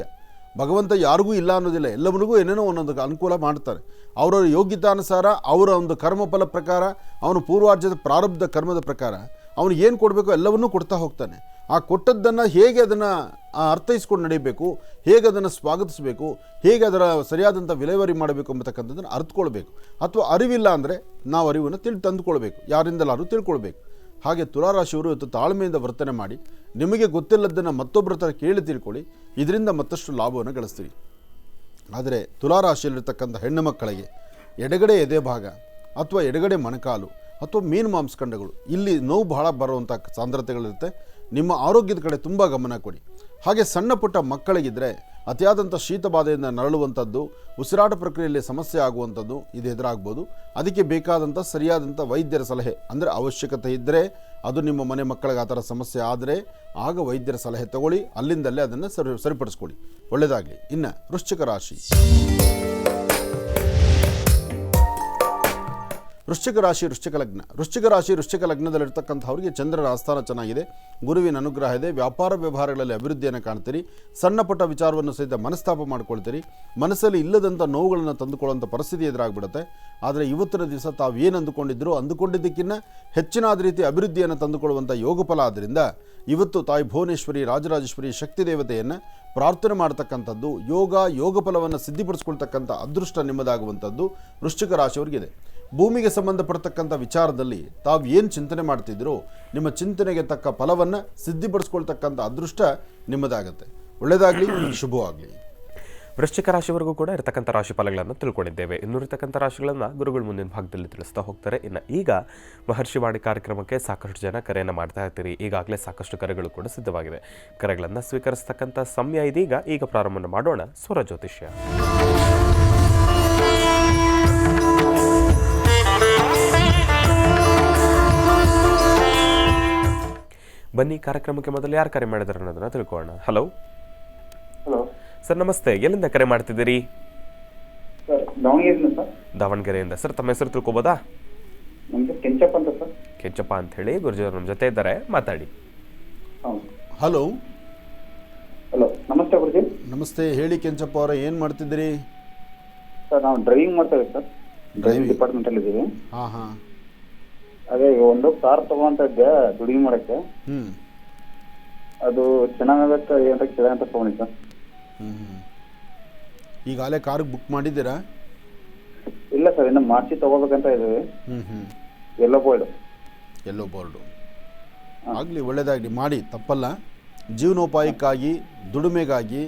ಭಗವಂತ ಯಾರಿಗೂ ಇಲ್ಲ ಅನ್ನೋದಿಲ್ಲ, ಎಲ್ಲವನಿಗೂ ಏನೇನೋ ಒಂದೊಂದು ಅನುಕೂಲ ಮಾಡ್ತಾರೆ. ಅವರವರ ಯೋಗ್ಯತಾನುಸಾರ, ಅವರ ಒಂದು ಕರ್ಮಫಲ ಪ್ರಕಾರ, ಅವನು ಪೂರ್ವಾರ್ಜದ ಪ್ರಾರಬ್ಧ ಕರ್ಮದ ಪ್ರಕಾರ ಅವನು ಏನು ಕೊಡಬೇಕು ಎಲ್ಲವನ್ನೂ ಕೊಡ್ತಾ ಹೋಗ್ತಾನೆ. ಆ ಕೊಟ್ಟದ್ದನ್ನು ಹೇಗೆ ಅದನ್ನು ಅರ್ಥೈಸ್ಕೊಂಡು ನಡೀಬೇಕು, ಹೇಗೆ ಅದನ್ನು ಸ್ವಾಗತಿಸಬೇಕು, ಹೇಗೆ ಅದರ ಸರಿಯಾದಂಥ ವಿಲೇವಾರಿ ಮಾಡಬೇಕು ಎಂಬತಕ್ಕಂಥದ್ದನ್ನು ಅರ್ಥಕೊಳ್ಬೇಕು. ಅಥವಾ ಅರಿವಿಲ್ಲ ಅಂದರೆ ನಾವು ಅರಿವನ್ನು ತಂದುಕೊಳ್ಬೇಕು, ಯಾರಿಂದಲಾದರೂ ತಿಳ್ಕೊಳ್ಬೇಕು. ಹಾಗೆ ತುಲಾರಾಶಿಯವರು ಇವತ್ತು ತಾಳ್ಮೆಯಿಂದ ವರ್ತನೆ ಮಾಡಿ ನಿಮಗೆ ಗೊತ್ತಿಲ್ಲದನ್ನು ಮತ್ತೊಬ್ಬರ ಹತ್ರ ಕೇಳಿ ತಿಳ್ಕೊಳ್ಳಿ. ಇದರಿಂದ ಮತ್ತಷ್ಟು ಲಾಭವನ್ನು ಗಳಿಸ್ತೀರಿ. ಆದರೆ ತುಲಾರಾಶಿಯಲ್ಲಿರ್ತಕ್ಕಂಥ ಹೆಣ್ಣು ಮಕ್ಕಳಿಗೆ ಎಡಗಡೆ ಎದೆ ಭಾಗ ಅಥವಾ ಎಡಗಡೆ ಮೊಣಕಾಲು ಅಥವಾ ಮೀನು ಮಾಂಸಖಂಡಗಳು ಇಲ್ಲಿ ನೋವು ಬಹಳ ಬರುವಂಥ ಸಾಂದ್ರತೆಗಳಿರುತ್ತೆ. ನಿಮ್ಮ ಆರೋಗ್ಯದ ಕಡೆ ತುಂಬ ಗಮನ ಕೊಡಿ. ಹಾಗೆ ಸಣ್ಣ ಪುಟ್ಟ ಮಕ್ಕಳಿಗಿದ್ದರೆ ಅತಿಯಾದಂಥ ಶೀತ ಬಾಧೆಯಿಂದ ನರಳುವಂಥದ್ದು, ಉಸಿರಾಟ ಪ್ರಕ್ರಿಯೆಯಲ್ಲಿ ಸಮಸ್ಯೆ ಆಗುವಂಥದ್ದು ಇದು ಎದುರಾಗ್ಬೋದು. ಅದಕ್ಕೆ ಬೇಕಾದಂಥ ಸರಿಯಾದಂಥ ವೈದ್ಯರ ಸಲಹೆ, ಅಂದರೆ ಅವಶ್ಯಕತೆ ಇದ್ದರೆ, ಅದು ನಿಮ್ಮ ಮನೆ ಮಕ್ಕಳಿಗೆ ಆ ಥರ ಸಮಸ್ಯೆ ಆದರೆ ಆಗ ವೈದ್ಯರ ಸಲಹೆ ತಗೊಳ್ಳಿ, ಅಲ್ಲಿಂದಲೇ ಅದನ್ನು ಸರಿಪಡಿಸ್ಕೊಳ್ಳಿ. ಒಳ್ಳೆಯದಾಗಲಿ. ಇನ್ನು ವೃಶ್ಚಿಕ ರಾಶಿ ವೃಶ್ಚಿಕ ಲಗ್ನದಲ್ಲಿರ್ತಕ್ಕಂಥವ್ರಿಗೆ ಚಂದ್ರನ ಆಸ್ಥಾನ ಚೆನ್ನಾಗಿದೆ, ಗುರುವಿನ ಅನುಗ್ರಹ ಇದೆ, ವ್ಯಾಪಾರ ವ್ಯವಹಾರಗಳಲ್ಲಿ ಅಭಿವೃದ್ಧಿಯನ್ನು ಕಾಣ್ತೀರಿ. ಸಣ್ಣ ಪುಟ್ಟ ವಿಚಾರವನ್ನು ಸಹಿತ ಮನಸ್ತಾಪ ಮಾಡ್ಕೊಳ್ತೀರಿ. ಮನಸ್ಸಲ್ಲಿ ಇಲ್ಲದಂಥ ನೋವುಗಳನ್ನು ತಂದುಕೊಳ್ಳುವಂಥ ಪರಿಸ್ಥಿತಿ ಎದುರಾಗ್ಬಿಡುತ್ತೆ. ಆದರೆ ಇವತ್ತಿನ ದಿವಸ ತಾವು ಏನು ಅಂದುಕೊಂಡಿದ್ದಕ್ಕಿಂತ ಹೆಚ್ಚಿನಾದ ರೀತಿ ಅಭಿವೃದ್ಧಿಯನ್ನು ತಂದುಕೊಳ್ಳುವಂಥ ಯೋಗ ಫಲ ಆದ್ದರಿಂದ ಇವತ್ತು ತಾಯಿ ಭುವನೇಶ್ವರಿ, ರಾಜರಾಜೇಶ್ವರಿ ಶಕ್ತಿ ದೇವತೆಯನ್ನು ಪ್ರಾರ್ಥನೆ ಮಾಡ್ತಕ್ಕಂಥದ್ದು, ಯೋಗ ಫಲವನ್ನು ಸಿದ್ಧಿಪಡಿಸ್ಕೊಳ್ತಕ್ಕಂಥ ಅದೃಷ್ಟ ನಿಮ್ಮದಾಗುವಂಥದ್ದು ವೃಶ್ಚಿಕ ರಾಶಿಯವರಿಗಿದೆ. ಭೂಮಿಗೆ ಸಂಬಂಧಪಡ್ತಕ್ಕಂಥ ವಿಚಾರದಲ್ಲಿ ತಾವು ಏನು ಚಿಂತನೆ ಮಾಡ್ತಿದ್ದೀರೋ ನಿಮ್ಮ ಚಿಂತನೆಗೆ ತಕ್ಕ ಫಲವನ್ನು ಸಿದ್ಧಿಪಡಿಸ್ಕೊಳ್ತಕ್ಕಂಥ ಅದೃಷ್ಟ ನಿಮ್ಮದಾಗುತ್ತೆ. ಒಳ್ಳೆಯದಾಗಲಿ, ಶುಭವಾಗಲಿ. ವೃಶ್ಚಿಕ ರಾಶಿವರೆಗೂ ಕೂಡ ಇರತಕ್ಕಂಥ ರಾಶಿ ಫಲಗಳನ್ನು ತಿಳ್ಕೊಂಡಿದ್ದೇವೆ. ಇನ್ನೂರಿರ್ತಕ್ಕಂಥ ರಾಶಿಗಳನ್ನು ಗುರುಗಳು ಮುಂದಿನ ಭಾಗದಲ್ಲಿ ತಿಳಿಸ್ತಾ ಹೋಗ್ತಾರೆ. ಇನ್ನು ಈಗ ಮಹರ್ಷಿವಾಣಿ ಕಾರ್ಯಕ್ರಮಕ್ಕೆ ಸಾಕಷ್ಟು ಜನ ಕರೆಯನ್ನು ಮಾಡ್ತಾ ಇರ್ತೀರಿ. ಈಗಾಗಲೇ ಸಾಕಷ್ಟು ಕರೆಗಳು ಕೂಡ ಸಿದ್ಧವಾಗಿದೆ. ಕರೆಗಳನ್ನು ಸ್ವೀಕರಿಸ್ತಕ್ಕಂಥ ಸಮಯ ಇದೀಗ. ಈಗ ಪ್ರಾರಂಭ ಮಾಡೋಣ ಸ್ವರ ಜ್ಯೋತಿಷ್ಯ. ಬನ್ನಿ, ಕಾರ್ಯಕ್ರಮಕ್ಕೆ ಮೊದಲು ಯಾರು ಕರೆ ಮಾಡಿದಾರೆ ಅನ್ನೋದನ್ನ ತಿಳ್ಕೊಳ್ಳೋಣ. ಹಲೋ ಸರ್, ನಮಸ್ತೆ. ಎಲ್ಲಿಂದ ಕರೆ ಮಾಡ್ತಿದ್ದೀರಿ? ದಾವಣಗೆರೆಯಿಂದ. ಸರ್, ತಮ್ಮ ಹೆಸರು ತಿಳ್ಕೊಬೋದಾ? ಕೆಂಚಪ್ಪ ಅಂತ ಹೇಳಿ. ಗುರುಜಿಯವರು ನಮ್ಮ ಜೊತೆ ಇದ್ದಾರೆ, ಮಾತಾಡಿ. ಹಲೋ ನಮಸ್ತೆ ಗುರುಜಿ. ನಮಸ್ತೆ, ಹೇಳಿ ಕೆಂಚಪ್ಪ ಅವರ, ಏನು ಮಾಡ್ತಿದ್ದೀರಿ? ಸರ್, ನಾವು ಡ್ರೈವಿಂಗ್ ಮಾಡ್ತಾ ಇದ್ದೀವಿ ಸರ್. ಡ್ರೈವಿಂಗ್ ಡಿಪಾರ್ಟ್ಮೆಂಟ್ ಅಲ್ಲಿ ಇದ್ದೀವಿ. ಅದೇ ಒಂದು ಕಾರ್ ತಗೊಂತ ಇದ್ದೆ ದುಡಿಮೆ ಮಾಡಕ್ಕೆ. ಅದು ಚೆನ್ನಾಗತ್ತೆ ಏನಾರ ಕೇಳ ಅಂತ ತಗೊಂಡಿ ಸರ್. ಈಗಾಗಲೇ ಕಾರ್ ಬುಕ್ ಮಾಡಿದ್ದೀರಾ? ಇಲ್ಲ ಸರ್, ಇನ್ನು ಮಾಡಿಸಿ ತಗೋಬೇಕಂತ ಇದ್ದೀವಿ. ಎಲ್ಲೋ ಬೋರ್ಡು. ಆಗಲಿ, ಒಳ್ಳೆಯದಾಗಲಿ, ಮಾಡಿ, ತಪ್ಪಲ್ಲ. ಜೀವನೋಪಾಯಕ್ಕಾಗಿ, ದುಡಿಮೆಗಾಗಿ,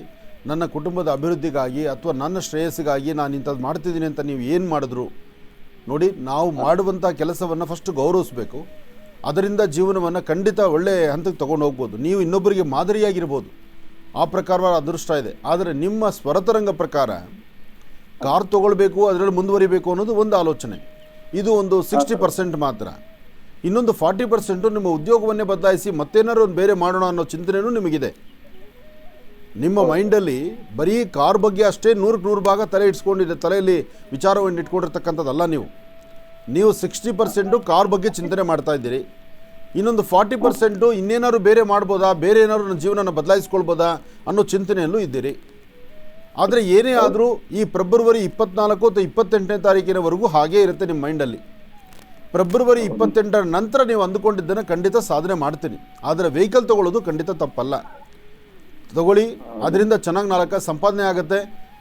ನನ್ನ ಕುಟುಂಬದ ಅಭಿವೃದ್ಧಿಗಾಗಿ ಅಥವಾ ನನ್ನ ಶ್ರೇಯಸ್ಸಿಗಾಗಿ ನಾನು ಇಂಥದ್ದು ಮಾಡ್ತಿದ್ದೀನಿ ಅಂತ ನೀವು ಏನು ಮಾಡಿದ್ರು ನೋಡಿ, ನಾವು ಮಾಡುವಂಥ ಕೆಲಸವನ್ನು ಫಸ್ಟ್ ಗೌರವಿಸಬೇಕು. ಅದರಿಂದ ಜೀವನವನ್ನು ಖಂಡಿತ ಒಳ್ಳೆಯ ಹಂತಕ್ಕೆ ತೊಗೊಂಡು ಹೋಗ್ಬೋದು. ನೀವು ಇನ್ನೊಬ್ಬರಿಗೆ ಮಾದರಿಯಾಗಿರ್ಬೋದು, ಆ ಪ್ರಕಾರವಾದ ಅದೃಷ್ಟ ಇದೆ. ಆದರೆ ನಿಮ್ಮ ಸ್ವರತರಂಗ ಪ್ರಕಾರ ಕಾರ್ ತೊಗೊಳ್ಬೇಕು, ಅದರಲ್ಲಿ ಮುಂದುವರಿಬೇಕು ಅನ್ನೋದು ಒಂದು ಆಲೋಚನೆ. ಇದು ಒಂದು 60% ಮಾತ್ರ. ಇನ್ನೊಂದು 40% ನಿಮ್ಮ ಉದ್ಯೋಗವನ್ನೇ ಬದಲಾಯಿಸಿ ಮತ್ತೇನಾದ್ರು ಒಂದು ಬೇರೆ ಮಾಡೋಣ ಅನ್ನೋ ಚಿಂತನೆಯೂ ನಿಮಗಿದೆ. ನಿಮ್ಮ ಮೈಂಡಲ್ಲಿ ಬರೀ ಕಾರ್ ಬಗ್ಗೆ ಅಷ್ಟೇ 100ಕ್ಕೆ 100 ಭಾಗ ತಲೆಯಲ್ಲಿ ವಿಚಾರವನ್ನು ಇಟ್ಕೊಂಡಿರ್ತಕ್ಕಂಥದ್ದಲ್ಲ. ನೀವು 60% ಕಾರ್ ಬಗ್ಗೆ ಚಿಂತನೆ ಮಾಡ್ತಾ ಇದ್ದೀರಿ. ಇನ್ನೊಂದು 40% ಇನ್ನೇನಾದ್ರು ಬೇರೆ ಮಾಡ್ಬೋದಾ, ಬೇರೆ ಏನಾದ್ರು ನನ್ನ ಜೀವನನ ಬದಲಾಯಿಸ್ಕೊಳ್ಬೋದಾ ಅನ್ನೋ ಚಿಂತನೆಯಲ್ಲೂ ಇದ್ದೀರಿ. ಆದರೆ ಏನೇ ಆದರೂ ಈ ಫೆಬ್ರವರಿ 24 ಅಥವಾ 28ನೇ ತಾರೀಕಿನವರೆಗೂ ಹಾಗೇ ಇರುತ್ತೆ ನಿಮ್ಮ ಮೈಂಡಲ್ಲಿ. ಫೆಬ್ರವರಿ 28ರ ನಂತರ ನೀವು ಅಂದುಕೊಂಡಿದ್ದನ್ನು ಖಂಡಿತ ಸಾಧನೆ ಮಾಡ್ತೀನಿ. ಆದರೆ ವೆಹಿಕಲ್ ತೊಗೊಳ್ಳೋದು ಖಂಡಿತ ತಪ್ಪಲ್ಲ. ತಗೊಳ್ಳಿ, ಅದರಿಂದ ಚೆನ್ನಾಗಿ 4 ಸಂಪಾದನೆ ಆಗುತ್ತೆ,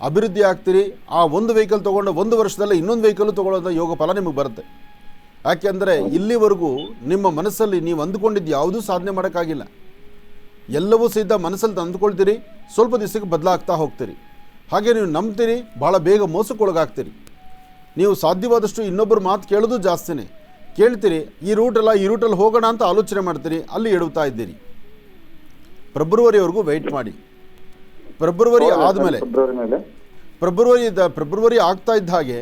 ಅಭಿವೃದ್ಧಿ ಆಗ್ತೀರಿ. ಆ ಒಂದು ವೆಹಿಕಲ್ ತೊಗೊಂಡು 1 ವರ್ಷದಲ್ಲೇ ಇನ್ನೊಂದು ವೆಹಿಕಲ್ ತೊಗೊಳ್ಳೋದು ಯೋಗ ಫಲ ನಿಮಗೆ ಬರುತ್ತೆ. ಯಾಕೆಂದರೆ ಇಲ್ಲಿವರೆಗೂ ನಿಮ್ಮ ಮನಸ್ಸಲ್ಲಿ ನೀವು ಅಂದುಕೊಂಡಿದ್ದು ಯಾವುದೂ ಸಾಧನೆ ಮಾಡೋಕ್ಕಾಗಿಲ್ಲ. ಎಲ್ಲವೂ ಸಹಿತ ಮನಸ್ಸಲ್ಲಿ ಅಂದುಕೊಳ್ತೀರಿ, ಸ್ವಲ್ಪ ದಿವಸಕ್ಕೆ ಬದಲಾಗ್ತಾ ಹೋಗ್ತೀರಿ. ಹಾಗೆ ನೀವು ನಂಬ್ತೀರಿ, ಭಾಳ ಬೇಗ ಮೋಸಕ್ಕೊಳಗಾಗ್ತೀರಿ. ನೀವು ಸಾಧ್ಯವಾದಷ್ಟು ಇನ್ನೊಬ್ಬರ ಮಾತು ಕೇಳೋದು ಜಾಸ್ತಿನೇ ಕೇಳ್ತೀರಿ. ಈ ರೂಟಲ್ಲಿ ಹೋಗೋಣ ಅಂತ ಆಲೋಚನೆ ಮಾಡ್ತೀರಿ, ಅಲ್ಲಿ ಎಡುತ್ತಾ ಇದ್ದೀರಿ. ಫೆಬ್ರವರಿವರೆಗೂ ವೆಯ್ಟ್ ಮಾಡಿ. ಫೆಬ್ರವರಿ ಆದಮೇಲೆ ಫೆಬ್ರವರಿ ಆಗ್ತಾ ಇದ್ದ ಹಾಗೆ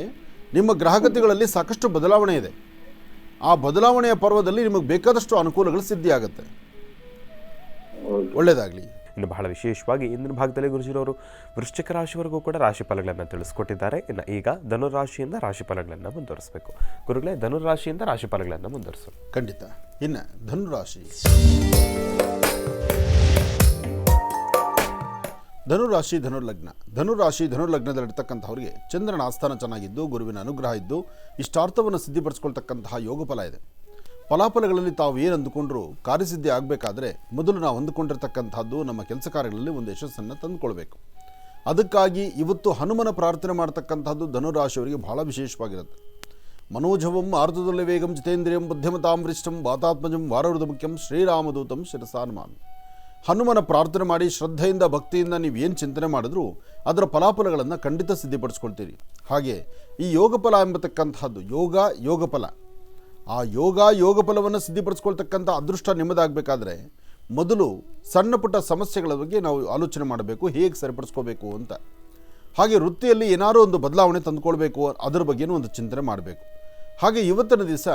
ನಿಮ್ಮ ಗ್ರಹಗತಿಗಳಲ್ಲಿ ಸಾಕಷ್ಟು ಬದಲಾವಣೆ ಇದೆ. ಆ ಬದಲಾವಣೆಯ ಪರ್ವದಲ್ಲಿ ನಿಮಗೆ ಬೇಕಾದಷ್ಟು ಅನುಕೂಲಗಳು ಸಿದ್ಧಿಯಾಗುತ್ತೆ. ಒಳ್ಳೆಯದಾಗಲಿ. ಇನ್ನು ಬಹಳ ವಿಶೇಷವಾಗಿ ಇಂದಿನ ಭಾಗದಲ್ಲಿ ಗುರುಜಿರವರು ವೃಶ್ಚಿಕ ರಾಶಿವರೆಗೂ ಕೂಡ ರಾಶಿ ಫಲಗಳನ್ನು ತಿಳಿಸ್ಕೊಟ್ಟಿದ್ದಾರೆ. ಇನ್ನು ಈಗ ಧನುರಾಶಿಯಿಂದ ರಾಶಿ ಫಲಗಳನ್ನು ಮುಂದುವರಿಸಬೇಕು. ಗುರುಗಳೇ, ಧನುರಾಶಿಯಿಂದ ರಾಶಿ ಫಲಗಳನ್ನು ಮುಂದುವರಿಸೋಣ. ಖಂಡಿತ. ಇನ್ನು ಧನುರಾಶಿ ಧನುರ್ಲಗ್ನದಲ್ಲಿರ್ತಕ್ಕಂಥವ್ರಿಗೆ ಚಂದ್ರನ ಆಸ್ಥಾನ ಚೆನ್ನಾಗಿದ್ದು, ಗುರುವಿನ ಅನುಗ್ರಹ ಇದ್ದು, ಇಷ್ಟಾರ್ಥವನ್ನು ಸಿದ್ಧಿಪಡಿಸ್ಕೊಳ್ತಕ್ಕಂತಹ ಯೋಗ ಫಲ ಇದೆ. ಫಲಾಫಲಗಳಲ್ಲಿ ತಾವು ಏನು ಅಂದುಕೊಂಡ್ರೂ ಕಾರ್ಯಸಿದ್ಧಿ ಆಗಬೇಕಾದ್ರೆ ಮೊದಲು ನಾವು ಅಂದುಕೊಂಡಿರ್ತಕ್ಕಂಥದ್ದು ನಮ್ಮ ಕೆಲಸ ಕಾರ್ಯಗಳಲ್ಲಿ ಒಂದು ಯಶಸ್ಸನ್ನು ತಂದುಕೊಳ್ಬೇಕು. ಅದಕ್ಕಾಗಿ ಇವತ್ತು ಹನುಮನ ಪ್ರಾರ್ಥನೆ ಮಾಡ್ತಕ್ಕಂಥದ್ದು ಧನುರಾಶಿಯವರಿಗೆ ಬಹಳ ವಿಶೇಷವಾಗಿರುತ್ತೆ. ಮನೋಜವಂ ಆರ್ಧದೊಲ್ಲೆ ವೇಗಂ ಜಿತೇಂದ್ರಿಯಂ ಬುದ್ಧಿಮತಾಂ ವರಿಷ್ಠಂ ವಾತಾತ್ಮಜಂ ವಾರವೃದ ಮುಖ್ಯಂ ಶ್ರೀರಾಮದೂತಂ ಶಿರಸಾನ್ಮಾನ್. ಹನುಮನ ಪ್ರಾರ್ಥನೆ ಮಾಡಿ ಶ್ರದ್ಧೆಯಿಂದ ಭಕ್ತಿಯಿಂದ ನೀವು ಏನು ಚಿಂತನೆ ಮಾಡಿದ್ರೂ ಅದರ ಫಲಾಫಲಗಳನ್ನು ಖಂಡಿತ ಸಿದ್ಧಿಪಡಿಸ್ಕೊಳ್ತೀರಿ. ಹಾಗೆ ಈ ಯೋಗಫಲ ಎಂಬತಕ್ಕಂಥದ್ದು ಯೋಗಫಲ, ಆ ಯೋಗಫಲವನ್ನು ಸಿದ್ಧಿಪಡಿಸ್ಕೊಳ್ತಕ್ಕಂಥ ಅದೃಷ್ಟ ನಿಮ್ಮದಾಗಬೇಕಾದ್ರೆ ಮೊದಲು ಸಣ್ಣ ಪುಟ್ಟ ಸಮಸ್ಯೆಗಳ ಬಗ್ಗೆ ನಾವು ಆಲೋಚನೆ ಮಾಡಬೇಕು, ಹೇಗೆ ಸರಿಪಡಿಸ್ಕೋಬೇಕು ಅಂತ. ಹಾಗೆ ವೃತ್ತಿಯಲ್ಲಿ ಏನಾದರೂ ಒಂದು ಬದಲಾವಣೆ ತಂದುಕೊಳ್ಬೇಕು, ಅದರ ಬಗ್ಗೆನೂ ಒಂದು ಚಿಂತನೆ ಮಾಡಬೇಕು. ಹಾಗೆ ಇವತ್ತಿನ ದಿವಸ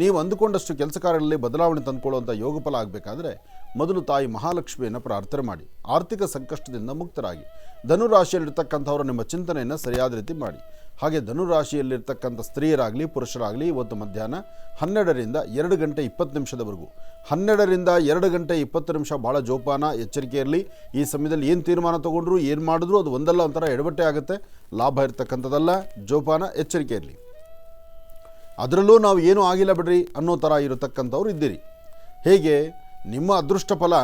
ನೀವು ಅಂದುಕೊಂಡಷ್ಟು ಕೆಲಸ ಕಾರ್ಯಗಳಲ್ಲಿ ಬದಲಾವಣೆ ತಂದುಕೊಳ್ಳುವಂಥ ಯೋಗಫಲ ಆಗಬೇಕಾದ್ರೆ ಮೊದಲು ತಾಯಿ ಮಹಾಲಕ್ಷ್ಮಿಯನ್ನು ಪ್ರಾರ್ಥನೆ ಮಾಡಿ ಆರ್ಥಿಕ ಸಂಕಷ್ಟದಿಂದ ಮುಕ್ತರಾಗಿ. ಧನುರಾಶಿಯಲ್ಲಿರ್ತಕ್ಕಂಥವರು ನಿಮ್ಮ ಚಿಂತನೆಯನ್ನು ಸರಿಯಾದ ರೀತಿ ಮಾಡಿ. ಹಾಗೆ ಧನುರಾಶಿಯಲ್ಲಿರ್ತಕ್ಕಂಥ ಸ್ತ್ರೀಯರಾಗಲಿ ಪುರುಷರಾಗಲಿ ಇವತ್ತು ಮಧ್ಯಾಹ್ನ 12ರಿಂದ 2 ಗಂಟೆ 20 ನಿಮಿಷದವರೆಗೂ 12ರಿಂದ 2 ಗಂಟೆ 20 ನಿಮಿಷ ಭಾಳ ಜೋಪಾನ, ಎಚ್ಚರಿಕೆ ಇರಲಿ. ಈ ಸಮಯದಲ್ಲಿ ಏನು ತೀರ್ಮಾನ ತೊಗೊಂಡ್ರು ಏನು ಮಾಡಿದ್ರು ಅದು ಒಂದಲ್ಲ ಒಂಥರ ಎಡವಟ್ಟೆ ಆಗುತ್ತೆ. ಲಾಭ ಇರ್ತಕ್ಕಂಥದ್ದಲ್ಲ, ಜೋಪಾನ, ಎಚ್ಚರಿಕೆ ಇರಲಿ. ಅದರಲ್ಲೂ ನಾವು ಏನೂ ಆಗಿಲ್ಲ ಬಿಡ್ರಿ ಅನ್ನೋ ಥರ ಇರತಕ್ಕಂಥವ್ರು ಇದ್ದೀರಿ. ಹೇಗೆ ನಿಮ್ಮ ಅದೃಷ್ಟ ಫಲ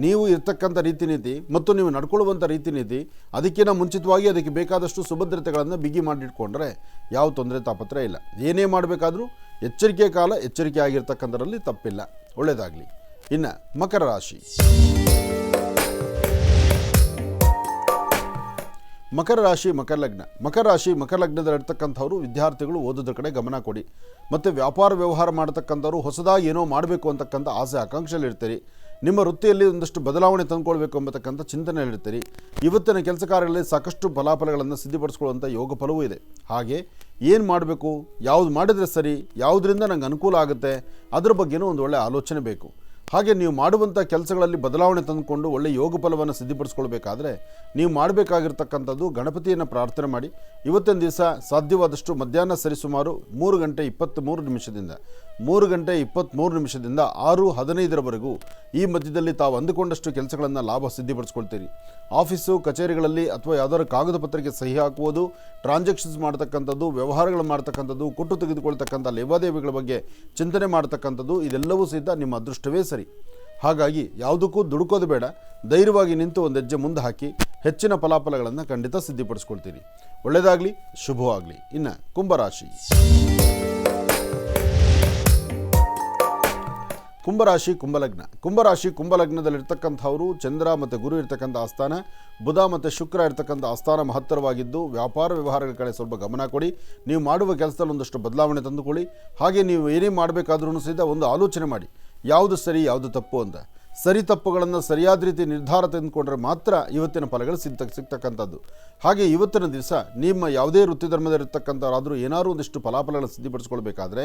ನೀವು ಇರ್ತಕ್ಕಂಥ ರೀತಿ ನೀತಿ ಮತ್ತು ನೀವು ನಡ್ಕೊಳ್ಳುವಂಥ ರೀತಿ ನೀತಿ ಅದಕ್ಕಿಂತ ಮುಂಚಿತವಾಗಿ ಅದಕ್ಕೆ ಬೇಕಾದಷ್ಟು ಸುಭದ್ರತೆಗಳನ್ನು ಬಿಗಿ ಮಾಡಿಟ್ಕೊಂಡ್ರೆ ಯಾವ ತೊಂದರೆ ತಾಪತ್ರ ಇಲ್ಲ. ಏನೇ ಮಾಡಬೇಕಾದ್ರೂ ಎಚ್ಚರಿಕೆ ಕಾಲ, ಎಚ್ಚರಿಕೆ ಆಗಿರ್ತಕ್ಕಂಥದ್ರಲ್ಲಿ ತಪ್ಪಿಲ್ಲ. ಒಳ್ಳೆಯದಾಗಲಿ. ಇನ್ನು ಮಕರ ರಾಶಿ ಮಕರ ಲಗ್ನದಲ್ಲಿರ್ತಕ್ಕಂಥವ್ರು ವಿದ್ಯಾರ್ಥಿಗಳು ಓದೋದ್ರ ಕಡೆ ಗಮನ ಕೊಡಿ. ಮತ್ತು ವ್ಯಾಪಾರ ವ್ಯವಹಾರ ಮಾಡ್ತಕ್ಕಂಥವ್ರು ಹೊಸದಾಗಿ ಏನೋ ಮಾಡಬೇಕು ಅಂತಕ್ಕಂಥ ಆಸೆ ಆಕಾಂಕ್ಷೆಯಲ್ಲಿರ್ತೀರಿ. ನಿಮ್ಮ ವೃತ್ತಿಯಲ್ಲಿ ಒಂದಷ್ಟು ಬದಲಾವಣೆ ತಂದುಕೊಳ್ಬೇಕು ಎಂಬತಕ್ಕಂಥ ಚಿಂತನೆಯಲ್ಲಿರ್ತೀರಿ. ಇವತ್ತಿನ ಕೆಲಸ ಕಾರ್ಯಗಳಲ್ಲಿ ಸಾಕಷ್ಟು ಫಲಾಫಲಗಳನ್ನು ಸಿದ್ಧಿಪಡಿಸ್ಕೊಳ್ಳುವಂಥ ಯೋಗ ಫಲವೂ ಇದೆ. ಹಾಗೆ ಏನು ಮಾಡಬೇಕು, ಯಾವುದು ಮಾಡಿದರೆ ಸರಿ, ಯಾವುದರಿಂದ ನಂಗೆ ಅನುಕೂಲ ಆಗುತ್ತೆ, ಅದರ ಬಗ್ಗೆನೂ ಒಂದು ಒಳ್ಳೆಯ ಆಲೋಚನೆ ಬೇಕು. ಹಾಗೆ ನೀವು ಮಾಡುವಂಥ ಕೆಲಸಗಳಲ್ಲಿ ಬದಲಾವಣೆ ತಂದುಕೊಂಡು ಒಳ್ಳೆಯ ಯೋಗ ಫಲವನ್ನು ಸಿದ್ಧಿಪಡಿಸ್ಕೊಳ್ಬೇಕಾದ್ರೆ ನೀವು ಮಾಡಬೇಕಾಗಿರ್ತಕ್ಕಂಥದ್ದು ಗಣಪತಿಯನ್ನು ಪ್ರಾರ್ಥನೆ ಮಾಡಿ. ಇವತ್ತಿನ ದಿವಸ ಸಾಧ್ಯವಾದಷ್ಟು ಮಧ್ಯಾಹ್ನ ಸರಿಸುಮಾರು 3 ಗಂಟೆ 23 ನಿಮಿಷದಿಂದ 6:15 ಈ ಮಧ್ಯದಲ್ಲಿ ತಾವು ಅಂದುಕೊಂಡಷ್ಟು ಕೆಲಸಗಳನ್ನು ಲಾಭ ಸಿದ್ಧಿಪಡಿಸ್ಕೊಳ್ತೀರಿ. ಆಫೀಸು ಕಚೇರಿಗಳಲ್ಲಿ ಅಥವಾ ಯಾವುದಾದ್ರು ಕಾಗದ ಪತ್ರಕ್ಕೆ ಸಹಿ ಹಾಕುವುದು, ಟ್ರಾನ್ಸಾಕ್ಷನ್ಸ್ ಮಾಡ್ತಕ್ಕಂಥದ್ದು, ವ್ಯವಹಾರಗಳು ಮಾಡ್ತಕ್ಕಂಥದ್ದು, ಕೊಟ್ಟು ತೆಗೆದುಕೊಳ್ತಕ್ಕಂಥ ಲೇವಾದೇವಿಗಳ ಬಗ್ಗೆ ಚಿಂತನೆ ಮಾಡ್ತಕ್ಕಂಥದ್ದು, ಇದೆಲ್ಲವೂ ಸಹಿತ ನಿಮ್ಮ ಅದೃಷ್ಟವೇ ಸರಿ. ಹಾಗಾಗಿ ಯಾವುದಕ್ಕೂ ದುಡುಕೋದು ಬೇಡ, ಧೈರ್ಯವಾಗಿ ನಿಂತು ಒಂದು ಹೆಜ್ಜೆ ಮುಂದೆ ಹಾಕಿ ಹೆಚ್ಚಿನ ಫಲಾಫಲಗಳನ್ನು ಖಂಡಿತ ಸಿದ್ಧಿಪಡಿಸ್ಕೊಳ್ತೀರಿ. ಒಳ್ಳೆಯದಾಗಲಿ, ಶುಭವಾಗಲಿ. ಇನ್ನು ಕುಂಭರಾಶಿ ಕುಂಭರಾಶಿ ಕುಂಭಲಗ್ನ. ಕುಂಭರಾಶಿ ಕುಂಭಲಗ್ನದಲ್ಲಿರ್ತಕ್ಕಂಥವರು ಚಂದ್ರ ಮತ್ತು ಗುರು ಇರ್ತಕ್ಕಂಥ ಆಸ್ಥಾನ, ಬುಧ ಮತ್ತು ಶುಕ್ರ ಇರ್ತಕ್ಕಂಥ ಆಸ್ಥಾನ ಮಹತ್ತರವಾಗಿದ್ದು ವ್ಯಾಪಾರ ವ್ಯವಹಾರಗಳ ಕಡೆ ಸ್ವಲ್ಪ ಗಮನ ಕೊಡಿ. ನೀವು ಮಾಡುವ ಕೆಲಸದಲ್ಲಿ ಒಂದಷ್ಟು ಬದಲಾವಣೆ ತಂದುಕೊಳ್ಳಿ. ಹಾಗೆ ನೀವು ಏನೇ ಮಾಡಬೇಕಾದ್ರೂ ಸಹಿತ ಒಂದು ಆಲೋಚನೆ ಮಾಡಿ, ಯಾವುದು ಸರಿ ಯಾವುದು ತಪ್ಪು ಅಂತ. ಸರಿ ತಪ್ಪುಗಳನ್ನು ಸರಿಯಾದ ರೀತಿ ನಿರ್ಧಾರ ತೆಗೆದುಕೊಂಡ್ರೆ ಮಾತ್ರ ಇವತ್ತಿನ ಫಲಗಳು ಸಿಗ್ತಕ್ಕಂಥದ್ದು. ಹಾಗೆ ಇವತ್ತಿನ ದಿವಸ ನಿಮ್ಮ ಯಾವುದೇ ವೃತ್ತಿ ಧರ್ಮದಲ್ಲಿರ್ತಕ್ಕಂಥವರಾದರೂ ಏನಾದರೂ ಒಂದಿಷ್ಟು ಫಲಾಫಲಗಳನ್ನು ಸಿದ್ಧಪಡಿಸ್ಕೊಳ್ಬೇಕಾದ್ರೆ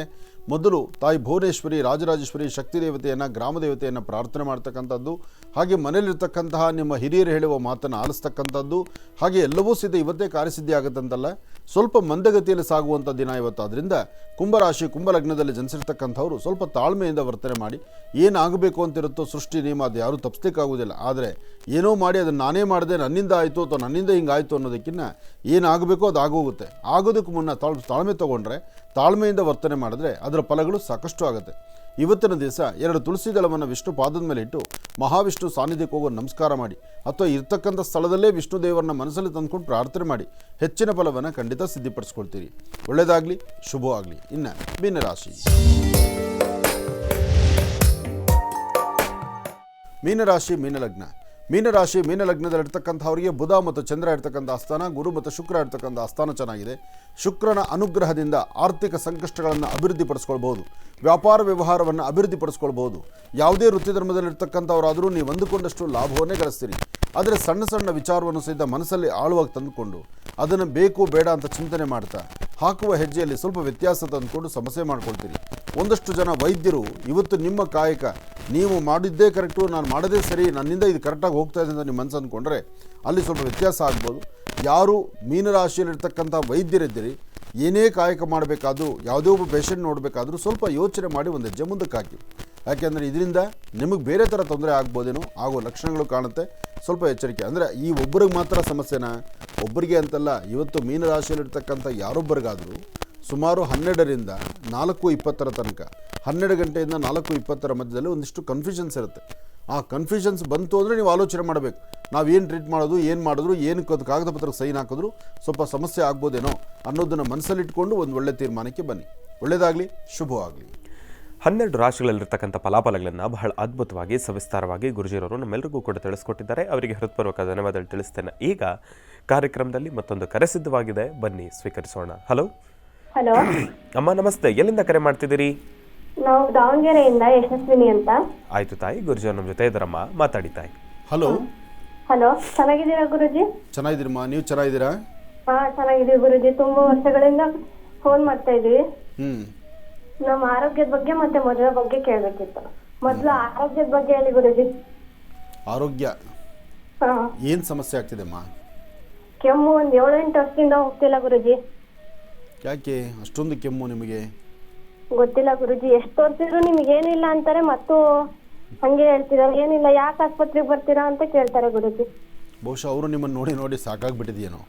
ಮೊದಲು ತಾಯಿ ಭುವನೇಶ್ವರಿ, ರಾಜರಾಜೇಶ್ವರಿ, ಶಕ್ತಿ ದೇವತೆಯನ್ನು, ಗ್ರಾಮ ದೇವತೆಯನ್ನು ಪ್ರಾರ್ಥನೆ ಮಾಡ್ತಕ್ಕಂಥದ್ದು. ಹಾಗೆ ಮನೆಯಲ್ಲಿರ್ತಕ್ಕಂತಹ ನಿಮ್ಮ ಹಿರಿಯರು ಹೇಳುವ ಮಾತನ್ನು ಆಲಿಸ್ತಕ್ಕಂಥದ್ದು. ಹಾಗೆ ಎಲ್ಲವೂ ಸಿದ್ಧ ಇವತ್ತೇ ಕಾರ್ಯಸಿದ್ಧಿ ಆಗುತ್ತಂತಲ್ಲ, ಸ್ವಲ್ಪ ಮಂದಗತಿಯಲ್ಲಿ ಸಾಗುವಂಥ ದಿನ ಇವತ್ತು. ಆದ್ದರಿಂದ ಕುಂಭರಾಶಿ ಕುಂಭಲಗ್ನದಲ್ಲಿ ಜನಿಸಿರ್ತಕ್ಕಂಥವ್ರು ಸ್ವಲ್ಪ ತಾಳ್ಮೆಯಿಂದ ವರ್ತನೆ ಮಾಡಿ. ಏನಾಗಬೇಕು ಅಂತಿರುತ್ತೋ ಸೃಷ್ಟಿ ನಿಯಮ ಅದು ಯಾರೂ ತಪ್ಪಿಸ್ಲಿಕ್ಕಾಗೋದಿಲ್ಲ. ಆದರೆ ಏನೋ ಮಾಡಿ ಅದನ್ನು ನಾನೇ ಮಾಡಿದೆ, ನನ್ನಿಂದ ಆಯಿತು ಅಥವಾ ನನ್ನಿಂದ ಹಿಂಗಾಯಿತು ಅನ್ನೋದಕ್ಕಿಂತ ಏನಾಗಬೇಕೋ ಅದು ಆಗೋಗುತ್ತೆ. ಆಗೋದಕ್ಕೆ ಮುನ್ನ ತಾಳ್ಮೆ ತೊಗೊಂಡ್ರೆ, ತಾಳ್ಮೆಯಿಂದ ವರ್ತನೆ ಮಾಡಿದ್ರೆ ಅದರ ಫಲಗಳು ಸಾಕಷ್ಟು ಆಗುತ್ತೆ. ಇವತ್ತಿನ ದಿವಸ 2 ತುಳಸಿ ದಳವನ್ನು ವಿಷ್ಣು ಪಾದದ ಮೇಲೆ ಇಟ್ಟು ಮಹಾವಿಷ್ಣು ಸಾನ್ನಿಧ್ಯಕ್ಕೆ ಹೋಗೋ ನಮಸ್ಕಾರ ಮಾಡಿ, ಅಥವಾ ಇರ್ತಕ್ಕಂಥ ಸ್ಥಳದಲ್ಲೇ ವಿಷ್ಣು ದೇವರನ್ನ ಮನಸ್ಸಲ್ಲಿ ತಂದ್ಕೊಂಡು ಪ್ರಾರ್ಥನೆ ಮಾಡಿ. ಹೆಚ್ಚಿನ ಫಲವನ್ನು ಖಂಡಿತ ಸಿದ್ಧಿಪಡಿಸ್ಕೊಳ್ತೀರಿ. ಒಳ್ಳೆಯದಾಗಲಿ, ಶುಭವಾಗಲಿ. ಇನ್ನು ಮೀನರಾಶಿ. ಮೀನರಾಶಿ ಮೀನಲಗ್ನ. ಮೀನರಾಶಿ ಮೀನಲಗ್ನದಲ್ಲಿರ್ತಕ್ಕಂಥವರಿಗೆ ಬುಧ ಮತ್ತು ಚಂದ್ರ ಇರ್ತಕ್ಕಂಥ ಆಸ್ಥಾನ, ಗುರು ಮತ್ತು ಶುಕ್ರ ಇರ್ತಕ್ಕಂಥ ಆಸ್ಥಾನ ಚೆನ್ನಾಗಿದೆ. ಶುಕ್ರನ ಅನುಗ್ರಹದಿಂದ ಆರ್ಥಿಕ ಸಂಕಷ್ಟಗಳನ್ನು ಅಭಿವೃದ್ಧಿಪಡಿಸ್ಕೊಳ್ಬೋದು. ವ್ಯಾಪಾರ ವ್ಯವಹಾರವನ್ನು ಅಭಿವೃದ್ಧಿಪಡಿಸ್ಕೊಳ್ಬೋದು. ಯಾವುದೇ ವೃತ್ತಿ ಧರ್ಮದಲ್ಲಿರ್ತಕ್ಕಂಥವರಾದರೂ ನೀವು ಅಂದುಕೊಂಡಷ್ಟು ಲಾಭವನ್ನೇ ಗಳಿಸ್ತೀರಿ. ಆದರೆ ಸಣ್ಣ ಸಣ್ಣ ವಿಚಾರವನ್ನು ಸಹಿತ ಮನಸ್ಸಲ್ಲಿ ಆಳವಾಗಿ ತಂದುಕೊಂಡು ಅದನ್ನು ಬೇಕು ಬೇಡ ಅಂತ ಚಿಂತನೆ ಮಾಡ್ತಾ ಹಾಕುವ ಹೆಜ್ಜೆಯಲ್ಲಿ ಸ್ವಲ್ಪ ವ್ಯತ್ಯಾಸ ತಂದುಕೊಂಡು ಸಮಸ್ಯೆ ಮಾಡ್ಕೊಳ್ತೀರಿ. ಒಂದಷ್ಟು ಜನ ವೈದ್ಯರು ಇವತ್ತು ನಿಮ್ಮ ಕಾಯಕ ನೀವು ಮಾಡಿದ್ದೇ ಕರೆಕ್ಟು, ನಾನು ಮಾಡೋದೇ ಸರಿ, ನನ್ನಿಂದ ಇದು ಕರೆಕ್ಟಾಗಿ ಹೋಗ್ತಾ ಇದೆ ಅಂತ ನಿಮ್ಮ ಮನಸ್ಸು ಅಂದ್ಕೊಂಡ್ರೆ ಅಲ್ಲಿ ಸ್ವಲ್ಪ ವ್ಯತ್ಯಾಸ ಆಗ್ಬೋದು. ಯಾರು ಮೀನರಾಶಿಯಲ್ಲಿರ್ತಕ್ಕಂಥ ವೈದ್ಯರಿದ್ದೀರಿ, ಏನೇ ಕಾಯಕ ಮಾಡಬೇಕಾದ್ರೂ, ಯಾವುದೇ ಒಬ್ಬ ಪೇಷಂಟ್ ನೋಡಬೇಕಾದ್ರೂ ಸ್ವಲ್ಪ ಯೋಚನೆ ಮಾಡಿ ಒಂದು ಹೆಜ್ಜೆ ಮುಂದಕ್ಕೆ ಹಾಕಿ. ಯಾಕೆಂದರೆ ಇದರಿಂದ ನಿಮಗೆ ಬೇರೆ ಥರ ತೊಂದರೆ ಆಗ್ಬೋದೇನೋ, ಆಗೋ ಲಕ್ಷಣಗಳು ಕಾಣುತ್ತೆ. ಸ್ವಲ್ಪ ಎಚ್ಚರಿಕೆ. ಅಂದರೆ ಈ ಒಬ್ಬರಿಗೆ ಮಾತ್ರ ಸಮಸ್ಯೆನ, ಒಬ್ಬರಿಗೆ ಅಂತಲ್ಲ. ಇವತ್ತು ಮೀನರಾಶಿಯಲ್ಲಿರ್ತಕ್ಕಂಥ ಯಾರೊಬ್ಬರಿಗಾದರೂ ಸುಮಾರು 12ರಿಂದ 4:20 ತನಕ, 12 ಗಂಟೆಯಿಂದ 4:20 ಮಧ್ಯದಲ್ಲಿ ಒಂದಿಷ್ಟು ಕನ್ಫ್ಯೂಷನ್ಸ್ ಇರುತ್ತೆ. ಆ ಕನ್ಫ್ಯೂಷನ್ಸ್ ಬಂತು ಅಂದರೆ ನೀವು ಆಲೋಚನೆ ಮಾಡಬೇಕು, ನಾವೇನು ಟ್ರೀಟ್ ಮಾಡೋದು, ಏನು ಮಾಡಿದ್ರು, ಏನಕ್ಕೆ ಅದು ಕಾಗದ ಪತ್ರಕ್ಕೆ ಸೈನ್ ಹಾಕಿದ್ರು ಸ್ವಲ್ಪ ಸಮಸ್ಯೆ ಆಗ್ಬೋದೇನೋ ಅನ್ನೋದನ್ನು ಮನಸ್ಸಲ್ಲಿಟ್ಕೊಂಡು ಒಂದು ಒಳ್ಳೆ ತೀರ್ಮಾನಕ್ಕೆ ಬನ್ನಿ. ಒಳ್ಳೆಯದಾಗಲಿ, ಶುಭವಾಗಲಿ. 12 ರಾಶಿಗಳಲ್ಲಿರ್ತಕ್ಕಂಥ ಫಲಾಫಲಗಳನ್ನು ಬಹಳ ಅದ್ಭುತವಾಗಿ ಸವಿಸ್ತಾರವಾಗಿ ಗುರುಜಿರವರು ನಮ್ಮೆಲ್ಲರಿಗೂ ಕೂಡ ತಿಳಿಸ್ಕೊಟ್ಟಿದ್ದಾರೆ. ಅವರಿಗೆ ಹೃತ್ಪೂರ್ವಕ ಧನ್ಯವಾದ ತಿಳಿಸ್ತೇನೆ. ಈಗ ಕಾರ್ಯಕ್ರಮದಲ್ಲಿ ಮತ್ತೊಂದು ಕರೆ ಸಿದ್ಧವಾಗಿದೆ, ಬನ್ನಿ ಸ್ವೀಕರಿಸೋಣ. ಹಲೋ ಹಲೋ ಅಮ್ಮ, ನಮಸ್ತೆ. ಎಲ್ಲಿಂದ ಕರೆ ಮಾಡ್ತಿದ್ದೀರಿ? ನಾವು ದಾವಣಗೆರೆಯಿಂದ ಯಶಸ್ವಿನಿ ಅಂತ. ಆಯ್ತು ತಾಯಿ, ಗುರುಜಿ ನಮ್ಮ ಜೊತೆ ಇದ್ದಾರಮ್ಮ, ಮಾತಾಡಿ ತಾಯಿ. ಹಲೋ ಹಲೋ, ಚೆನ್ನಾಗಿದ್ದೀರಾ ಗುರುಜಿ? ಚೆನ್ನಾಗಿದ್ದೀರಮ್ಮ, ನೀವು ಚೆನ್ನಾಗಿದ್ದೀರಾ? ಹಾ, ಚೆನ್ನಾಗಿದ್ದೀವಿ ಗುರುಜಿ. ತುಂಬಾ ವರ್ಷಗಳಿಂದ ಫೋನ್ ಮಾಡ್ತಾ ಇದೀವಿ. ನಮ್ಮ ಆರೋಗ್ಯದ ಬಗ್ಗೆ ಮತ್ತೆ ಮದುವೆ ಬಗ್ಗೆ ಕೇಳಬೇಕಿತ್ತು. ಮೊದಲು ಆರೋಗ್ಯದ ಬಗ್ಗೆ ಹೇಳಿ ಗುರುಜಿ. ಆರೋಗ್ಯ ಹಾ, ಏನು ಸಮಸ್ಯೆ ಆಗ್ತಿದೆಮ್ಮ? ಕೆಮ್ಮು ಒಂದು 7-8 ವರ್ಷದಿಂದ ಹೋಗ್ತಿಲ್ಲ ಗುರುಜಿ. ಯಾಕೆ ಅಷ್ಟೊಂದು ಕೆಮ್ಮು ನಿಮಗೆ? ಗೊತ್ತಿಲ್ಲ ಗುರುಜಿ. ಎಷ್ಟು ತೋರಿಸಿದ್ರು ನಿಮ್ಗೆ ಏನಿಲ್ಲ ಅಂತಾರೆ, ಮತ್ತು ಹಂಗೆ ಹೇಳ್ತಿದ್ದಾರೆ. ಏನಿಲ್ಲ, ಯಾಕೆ ಆಸ್ಪತ್ರೆಗೆ ಬರ್ತೀರಾ ಅಂತ ಕೇಳ್ತಾರೆ ಗುರುಜಿ. ಬಹುಶಃ ಅವರು ನಿಮ್ಮನ್ನು ನೋಡಿ ನೋಡಿ ಸಾಕಾಗ್ಬಿಟ್ಟಿದೆಯೇನೋ.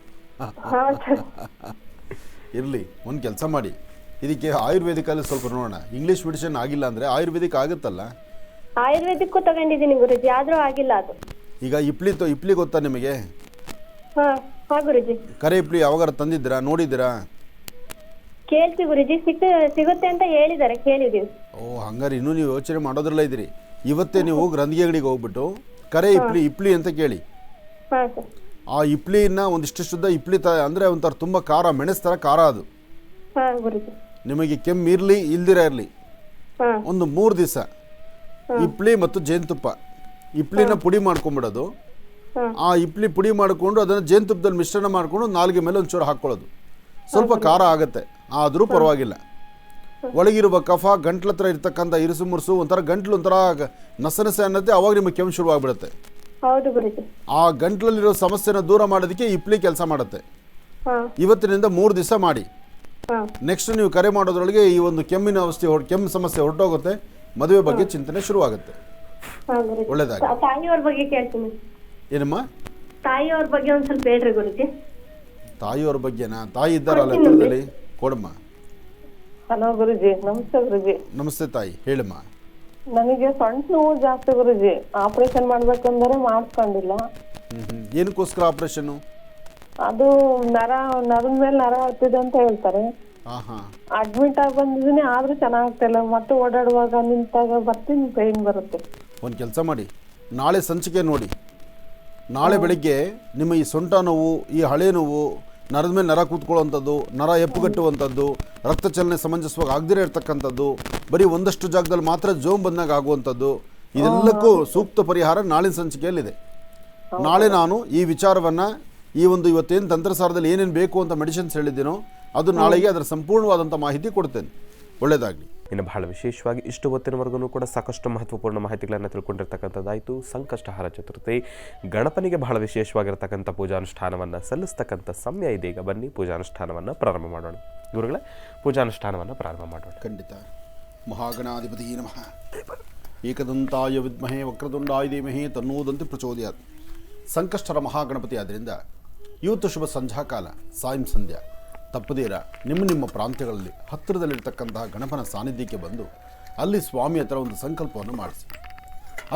ಹಾ ಸರ್. ಇರಲಿ, ಒಂದು ಕೆಲಸ ಮಾಡಿ, ಇದಕ್ಕೆ ಆಯುರ್ವೇದಿಕಲ್ಲಿ ಸ್ವಲ್ಪ ನೋಡೋಣ. ಇಂಗ್ಲೀಷ್ ಮೆಡಿಸಿನ್ ಆಗಿಲ್ಲ ಅಂದರೆ ಆಯುರ್ವೇದಿಕ್ ಆಗುತ್ತಲ್ಲ? ಆಯುರ್ವೇದಿಕ್ಕೂ ತಗೊಂಡಿದ್ದೀನಿ ಗುರುಜಿ, ಆದ್ರೂ ಆಗಿಲ್ಲ ಅದು. ಈಗ ಇಪ್ಲಿ ಗೊತ್ತಾ ನಿಮಗೆ? ಹಾ ಹಾ ಗುರುಜಿ. ಕರೆ ಇಪ್ಲಿ ಯಾವಾಗಾರ ತಂದಿದ್ದೀರಾ, ನೋಡಿದ್ದೀರಾ? ಕೇಳ್ತೀವಿ ಗುರುಜಿ, ಸಿಗುತ್ತೆ ಅಂತ ಹೇಳಿದ್ದಾರೆ, ಕೇಳಿದೀವಿ. ಓ, ಹಂಗಾರೆ ಇನ್ನೂ ನೀವು ಯೋಚನೆ ಮಾಡೋದ್ರಲ್ಲ ಇದ್ದೀರಿ. ಇವತ್ತೇ ನೀವು ಗ್ರಂಥಿಗೆ ಅಂಗಡಿಗೆ ಹೋಗ್ಬಿಟ್ಟು ಕರೆ ಇಪ್ಲಿ ಅಂತ ಕೇಳಿ. ಹಾ ಸರ್. ಆ ಇಪ್ಲಿನ ಒಂದಿಷ್ಟು ಶುದ್ಧ ಇಪ್ಲಿ ಅಂದರೆ ಒಂಥರ ತುಂಬ ಖಾರ, ಮೆಣಸು ಥರ ಖಾರ ಅದು. ಹಾ ಗುರುಜಿ. ನಿಮಗೆ ಕೆಮ್ಮು ಇರಲಿ ಇಲ್ದಿರ ಇರಲಿ, ಹಾ ಒಂದು 3 ದಿವಸ ಇಪ್ಲಿ ಮತ್ತು ಜೇನುತುಪ್ಪ, ಇಪ್ಲಿನ ಪುಡಿ ಮಾಡ್ಕೊಂಬಿಡೋದು. ಆ ಇಪ್ಲಿ ಪುಡಿ ಮಾಡಿಕೊಂಡು ಅದನ್ನು ಜೇನುತುಪ್ಪದಲ್ಲಿ ಮಿಶ್ರಣ ಮಾಡಿಕೊಂಡು ನಾಲ್ಗೆ ಮೇಲೆ ಒಂಚೂರು ಹಾಕ್ಕೊಳ್ಳೋದು. ಸ್ವಲ್ಪ ಖಾರ ಆಗುತ್ತೆ, ಆದರೂ ಪರವಾಗಿಲ್ಲ. ಒಳಗಿರುವ ಕಫ, ಗಂಟ್ಲ ಹತ್ರ ಇರ್ತಕ್ಕಂಥ ಇರುಸು ಮುರುಸು, ಒಂಥರ ಗಂಟ್ಲು ಒಂಥರ ನಸನಸೆ ಅನ್ನತ್ತೆ, ಅವಾಗ ನಿಮಗೆ ಕೆಮ್ಮು ಶುರುವಾಗ್ಬಿಡುತ್ತೆ. ಹೌದು ಗುರುಜಿ. ಆ ಗಂಟ್ಲಲ್ಲಿರೋ ಸಮಸ್ಯೆನ ದೂರ ಮಾಡೋದಕ್ಕೆ ಇಪ್ಲಿ ಕೆಲಸ ಮಾಡುತ್ತೆ. ಇವತ್ತಿನಿಂದ 3 ದಿವಸ ಮಾಡಿ. ನೆಕ್ಸ್ಟ್ ನೀವು ಕರೆ ಮಾಡೋದ್ರೊಳಗೆ ಈ ಒಂದು ಕೆಮ್ಮಿನ ಕೆಮ್ಮು ಸಮಸ್ಯೆ ಹೊರಟೋಗುತ್ತೆ, ಮದುವೆ ಬಗ್ಗೆ ಚಿಂತನೆ ಶುರುವಾಗುತ್ತೆ. ಒಳ್ಳೆದಾಗಿ. ತಾಯಿಯವ್ರ ಬಗ್ಗೆ ಕೇಳ್ತೀನಿ. ಏನಮ್ಮ? ತಾಯಿಯವ್ರ ಬಗ್ಗೆ ಒಂದು ಸ್ವಲ್ಪ ಹೇಳ್ರಿ ಗುರುಜಿ. ತಾಯಿಯವ್ರ ಬಗ್ಗೆನಾ? ತಾಯಿ ಇದ್ದಾರಲ್ಲ ಹತ್ರದಲ್ಲಿ, ಕೊಡಮ್ಮ. ಹಲೋ ಗುರುಜಿ, ನಮಸ್ತೆ ಗುರುಜಿ. ನಮಸ್ತೆ ತಾಯಿ, ಹೇಳಮ್ಮ. ನನಗೆ ಸೊಂಟ ನೋವು ಜಾಸ್ತಿ ಗುರುಜಿ. ಆಪರೇಷನ್ ಮಾಡ್ಬೇಕಂದ್ರೆ ಮಾಡಿಸ್ಕೊಂಡಿಲ್ಲ. ಏನಕ್ಕೋಸ್ಕರ ಆಪರೇಷನ್? ಅದು ನರದ ಮೇಲೆ ನರ ಹತ್ತಿದೆ ಅಂತ ಹೇಳ್ತಾರೆ. ಹಾಂ ಹಾಂ ಅಡ್ಮಿಟ್ ಆಗಿ ಬಂದಿದ್ದೀನಿ, ಆದ್ರೂ ಚೆನ್ನಾಗ್ತಿಲ್ಲ. ಮತ್ತೆ ಓಡಾಡುವಾಗ ನಿಂತಾಗ ಬರ್ತೀನಿ, ಪೈನ್ ಬರುತ್ತೆ. ಒಂದು ಕೆಲಸ ಮಾಡಿ, ನಾಳೆ ಸಂಚಿಕೆ ನೋಡಿ. ನಾಳೆ ಬೆಳಿಗ್ಗೆ ನಿಮ್ಮ ಈ ಸೊಂಟ ನೋವು, ಈ ಹಳೆ ನೋವು, ನರದ ಮೇಲೆ ನರ ಕೂತ್ಕೊಳ್ಳುವಂಥದ್ದು, ನರ ಎಪ್ಪುಗಟ್ಟುವಂಥದ್ದು, ರಕ್ತ ಚಲನೆ ಸಮಂಜಸವಾಗಿ ಆಗದಿರೇ ಇರ್ತಕ್ಕಂಥದ್ದು, ಬರೀ ಒಂದಷ್ಟು ಜಾಗದಲ್ಲಿ ಮಾತ್ರ ಜೋಮ್ ಬಂದಾಗ ಆಗುವಂಥದ್ದು, ಇದೆಲ್ಲಕ್ಕೂ ಸೂಕ್ತ ಪರಿಹಾರ ನಾಳಿನ ಸಂಚಿಕೆಯಲ್ಲಿದೆ. ನಾಳೆ ನಾನು ಈ ವಿಚಾರವನ್ನು, ಈ ಒಂದು ಇವತ್ತೇನು ತಂತ್ರಸಾರದಲ್ಲಿ ಏನೇನು ಬೇಕು ಅಂತ ಮೆಡಿಸಿನ್ಸ್ ಹೇಳಿದ್ದೀನೋ ಅದು ನಾಳೆಗೆ ಅದರ ಸಂಪೂರ್ಣವಾದಂಥ ಮಾಹಿತಿ ಕೊಡ್ತೇನೆ. ಒಳ್ಳೆಯದಾಗಲಿ. ಇನ್ನು ಬಹಳ ವಿಶೇಷವಾಗಿ ಇಷ್ಟು ಹೊತ್ತಿನವರೆಗೂ ಕೂಡ ಸಾಕಷ್ಟು ಮಹತ್ವಪೂರ್ಣ ಮಾಹಿತಿಗಳನ್ನು ತಿಳ್ಕೊಂಡಿರ್ತಕ್ಕಂಥದ್ದಾಯಿತು. ಸಂಕಷ್ಟಹಾರ ಚತುರ್ಥಿ ಗಣಪನಿಗೆ ಬಹಳ ವಿಶೇಷವಾಗಿರ್ತಕ್ಕಂಥ ಪೂಜಾನುಷ್ಠಾನವನ್ನು ಸಲ್ಲಿಸ್ತಕ್ಕಂಥ ಸಮಯ ಇದೀಗ. ಬನ್ನಿ ಪೂಜಾನುಷ್ಠಾನವನ್ನು ಪ್ರಾರಂಭ ಮಾಡೋಣ. ಗುರುಗಳೇ, ಪೂಜಾನುಷ್ಠಾನವನ್ನು ಪ್ರಾರಂಭ ಮಾಡೋಣ. ಖಂಡಿತ. ಮಹಾಗಣಾಧಿಪತಿ ನಮಃ. ಏಕದಂತಾಯ ವಿದ್ಮಹೇ ವಕ್ರತುಂಡಾಯ ಧೀಮಹಿ ತನ್ನೋದಂತೆ ಪ್ರಚೋದಯಾತ್. ಸಂಕಷ್ಟರ ಮಹಾಗಣಪತಿ ಆದ್ದರಿಂದ ಇವತ್ತು ಶುಭ ಸಂಧ್ಯಾಕಾಲ, ಸಾಯಂ ಸಂಧ್ಯಾ ತಪ್ಪದೇರ ನಿಮ್ಮ ಪ್ರಾಂತ್ಯಗಳಲ್ಲಿ ಹತ್ತಿರದಲ್ಲಿರ್ತಕ್ಕಂತಹ ಗಣಪನ ಸಾನ್ನಿಧ್ಯಕ್ಕೆ ಬಂದು ಅಲ್ಲಿ ಸ್ವಾಮಿ ಹತ್ರ ಒಂದು ಸಂಕಲ್ಪವನ್ನು ಮಾಡಿಸಿ.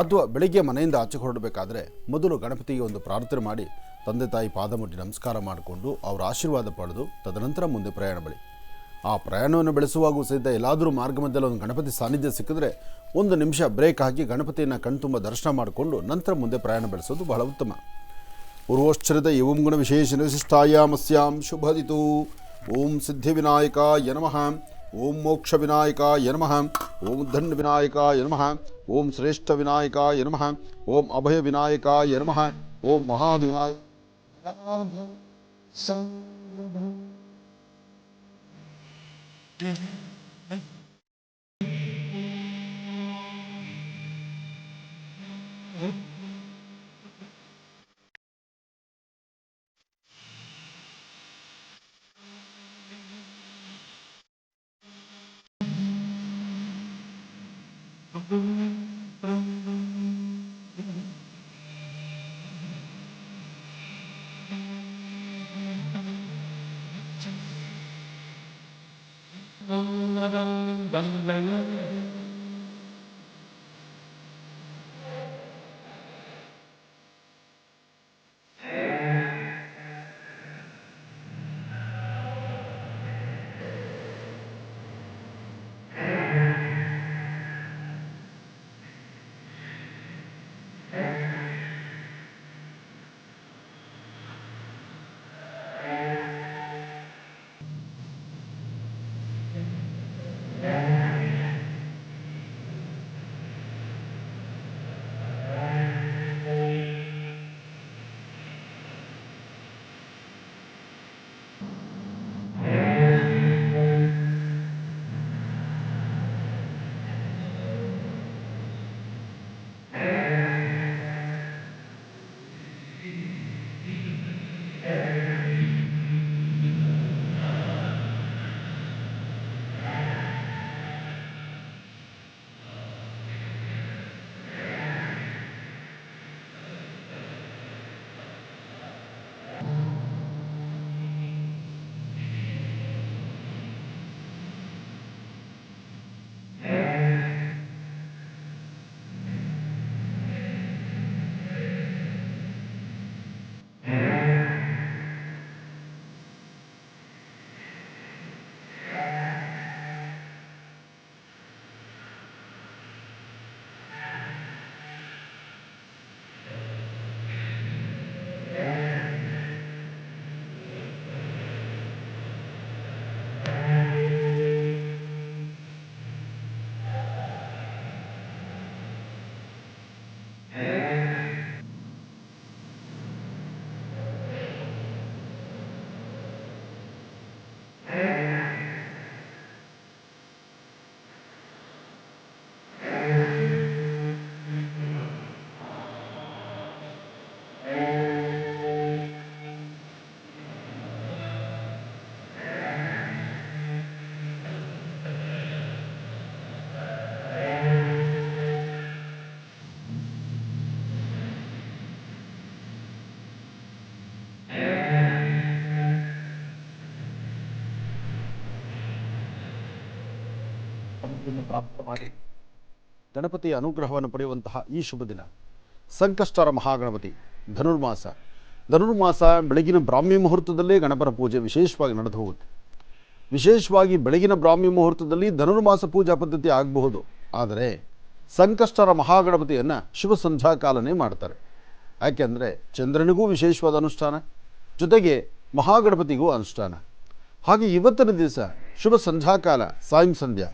ಅಥವಾ ಬೆಳಗ್ಗೆ ಮನೆಯಿಂದ ಆಚೆ ಹೊರಡಬೇಕಾದ್ರೆ ಮೊದಲು ಗಣಪತಿಗೆ ಒಂದು ಪ್ರಾರ್ಥನೆ ಮಾಡಿ ತಂದೆ ತಾಯಿ ಪಾದ ಮುಟ್ಟಿ ನಮಸ್ಕಾರ ಮಾಡಿಕೊಂಡು ಅವರ ಆಶೀರ್ವಾದ ಪಡೆದು ತದನಂತರ ಮುಂದೆ ಪ್ರಯಾಣ ಬೆಳಿ. ಆ ಪ್ರಯಾಣವನ್ನು ಬೆಳೆಸುವಾಗೂ ಸಹಿತ ಎಲ್ಲಾದರೂ ಮಾರ್ಗ ಮಧ್ಯದಲ್ಲಿ ಒಂದು ಗಣಪತಿ ಸಾನ್ನಿಧ್ಯ ಸಿಕ್ಕಿದ್ರೆ 1 ನಿಮಿಷ ಬ್ರೇಕ್ ಹಾಕಿ ಗಣಪತಿಯನ್ನು ಕಣ್ತುಂಬ ದರ್ಶನ ಮಾಡಿಕೊಂಡು ನಂತರ ಮುಂದೆ ಪ್ರಯಾಣ ಬೆಳೆಸೋದು ಬಹಳ ಉತ್ತಮ. ಪೂರ್ವೋಶ್ಚರಿತ ಏವಂ ಗುಣ ವಿಶೇಷ ವಿಶಿಷ್ಟಾಯಾಮಸ್ಯಾಂ ಶುಭದಿತು. ಓಂ ಸಿದ್ಧಿ ವಿನಾಯಕಾಯ ನಮಃ, ಓಂ ಮೋಕ್ಷ ವಿನಾಯಕಾಯ ನಮಃ, ಓಂ ಧನ್ಯ ವಿನಾಯಕಾಯ ನಮಃ, ಓಂ ಶ್ರೇಷ್ಠ ವಿನಾಯಕಾಯ ನಮಃ, ಓಂ ಅಭಯ ವಿನಾಯಕಾಯ ನಮಃ, ಓಂ ಮಹಾವಿನಾಯಕ. ಪ್ರಾಪ್ತ ಮಾಡಿ ಗಣಪತಿಯ ಅನುಗ್ರಹವನ್ನು ಪಡೆಯುವಂತಹ ಈ ಶುಭ ದಿನ ಸಂಕಷ್ಟರ ಮಹಾಗಣಪತಿ ಧನುರ್ಮಾಸ ಬೆಳಗಿನ ಬ್ರಾಹ್ಮಿ ಮುಹೂರ್ತದಲ್ಲೇ ಗಣಪನ ಪೂಜೆ ವಿಶೇಷವಾಗಿ ನಡೆದು ಹೋಗುತ್ತೆ. ವಿಶೇಷವಾಗಿ ಬೆಳಗಿನ ಬ್ರಾಹ್ಮಿ ಮುಹೂರ್ತದಲ್ಲಿ ಧನುರ್ಮಾಸ ಪೂಜಾ ಪದ್ಧತಿ ಆಗಬಹುದು. ಆದರೆ ಸಂಕಷ್ಟರ ಮಹಾಗಣಪತಿಯನ್ನು ಶುಭ ಸಂಧ್ಯಾ ಕಾಲನೇ ಮಾಡ್ತಾರೆ. ಯಾಕೆಂದರೆ ಚಂದ್ರನಿಗೂ ವಿಶೇಷವಾದ ಅನುಷ್ಠಾನ, ಜೊತೆಗೆ ಮಹಾಗಣಪತಿಗೂ ಅನುಷ್ಠಾನ. ಹಾಗೆ ಇವತ್ತಿನ ದಿವಸ ಶುಭ ಸಂಧ್ಯಾಕಾಲ ಸಾಯಂ ಸಂಧ್ಯಾ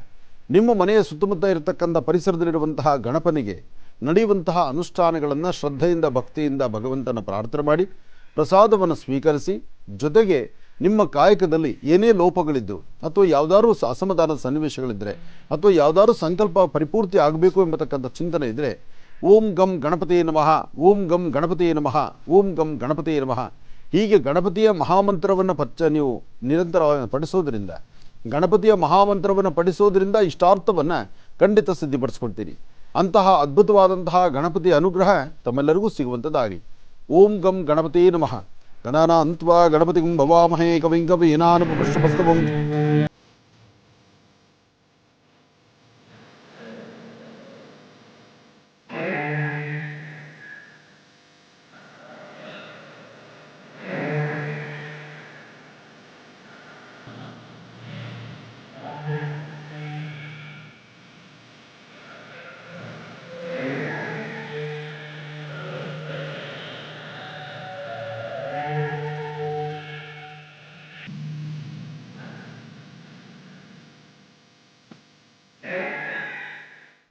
ನಿಮ್ಮ ಮನೆಯ ಸುತ್ತಮುತ್ತ ಇರತಕ್ಕಂಥ ಪರಿಸರದಲ್ಲಿರುವಂತಹ ಗಣಪನಿಗೆ ನಡೆಯುವಂತಹ ಅನುಷ್ಠಾನಗಳನ್ನು ಶ್ರದ್ಧೆಯಿಂದ ಭಕ್ತಿಯಿಂದ ಭಗವಂತನ ಪ್ರಾರ್ಥನೆ ಮಾಡಿ ಪ್ರಸಾದವನ್ನು ಸ್ವೀಕರಿಸಿ, ಜೊತೆಗೆ ನಿಮ್ಮ ಕಾಯಕದಲ್ಲಿ ಏನೇ ಲೋಪಗಳಿದ್ದು ಅಥವಾ ಯಾವುದಾದ್ರೂ ಅಸಮಾಧಾನದ ಸನ್ನಿವೇಶಗಳಿದ್ದರೆ ಅಥವಾ ಯಾವುದಾದ್ರೂ ಸಂಕಲ್ಪ ಪರಿಪೂರ್ತಿ ಆಗಬೇಕು ಎಂಬತಕ್ಕಂಥ ಚಿಂತನೆ ಇದ್ದರೆ ಓಂ ಗಂ ಗಣಪತಿಯೇ ನಮಃ, ಓಂ ಗಂ ಗಣಪತಿಯೇ ನಮಃ, ಓಂ ಗಂ ಗಣಪತಿಯೇ ನಮಃ ಹೀಗೆ ಗಣಪತಿಯ ಮಹಾಮಂತ್ರವನ್ನು ನೀವು ನಿರಂತರವಾಗಿ ಪಠಿಸೋದ್ರಿಂದ, ಗಣಪತಿಯ ಮಹಾಮಂತ್ರವನ್ನು ಪಠಿಸೋದ್ರಿಂದ ಇಷ್ಟಾರ್ಥವನ್ನು ಖಂಡಿತ ಸಿದ್ಧಿಪಡಿಸ್ಕೊಳ್ತೀರಿ. ಅಂತಹ ಅದ್ಭುತವಾದಂತಹ ಗಣಪತಿಯ ಅನುಗ್ರಹ ತಮ್ಮೆಲ್ಲರಿಗೂ ಸಿಗುವಂಥದ್ದಾಗಲಿ. ಓಂ ಗಂ ಗಣಪತಿಯೇ ನಮಃ. ಗಣಾನಾನ್ತ್ವಾ ಗಣಪತಿಂ ಭವಾಮಹೇ ಕವಿಂ ಕವೀನಾನುಪಮಶ್ರವಸ್ತವಂ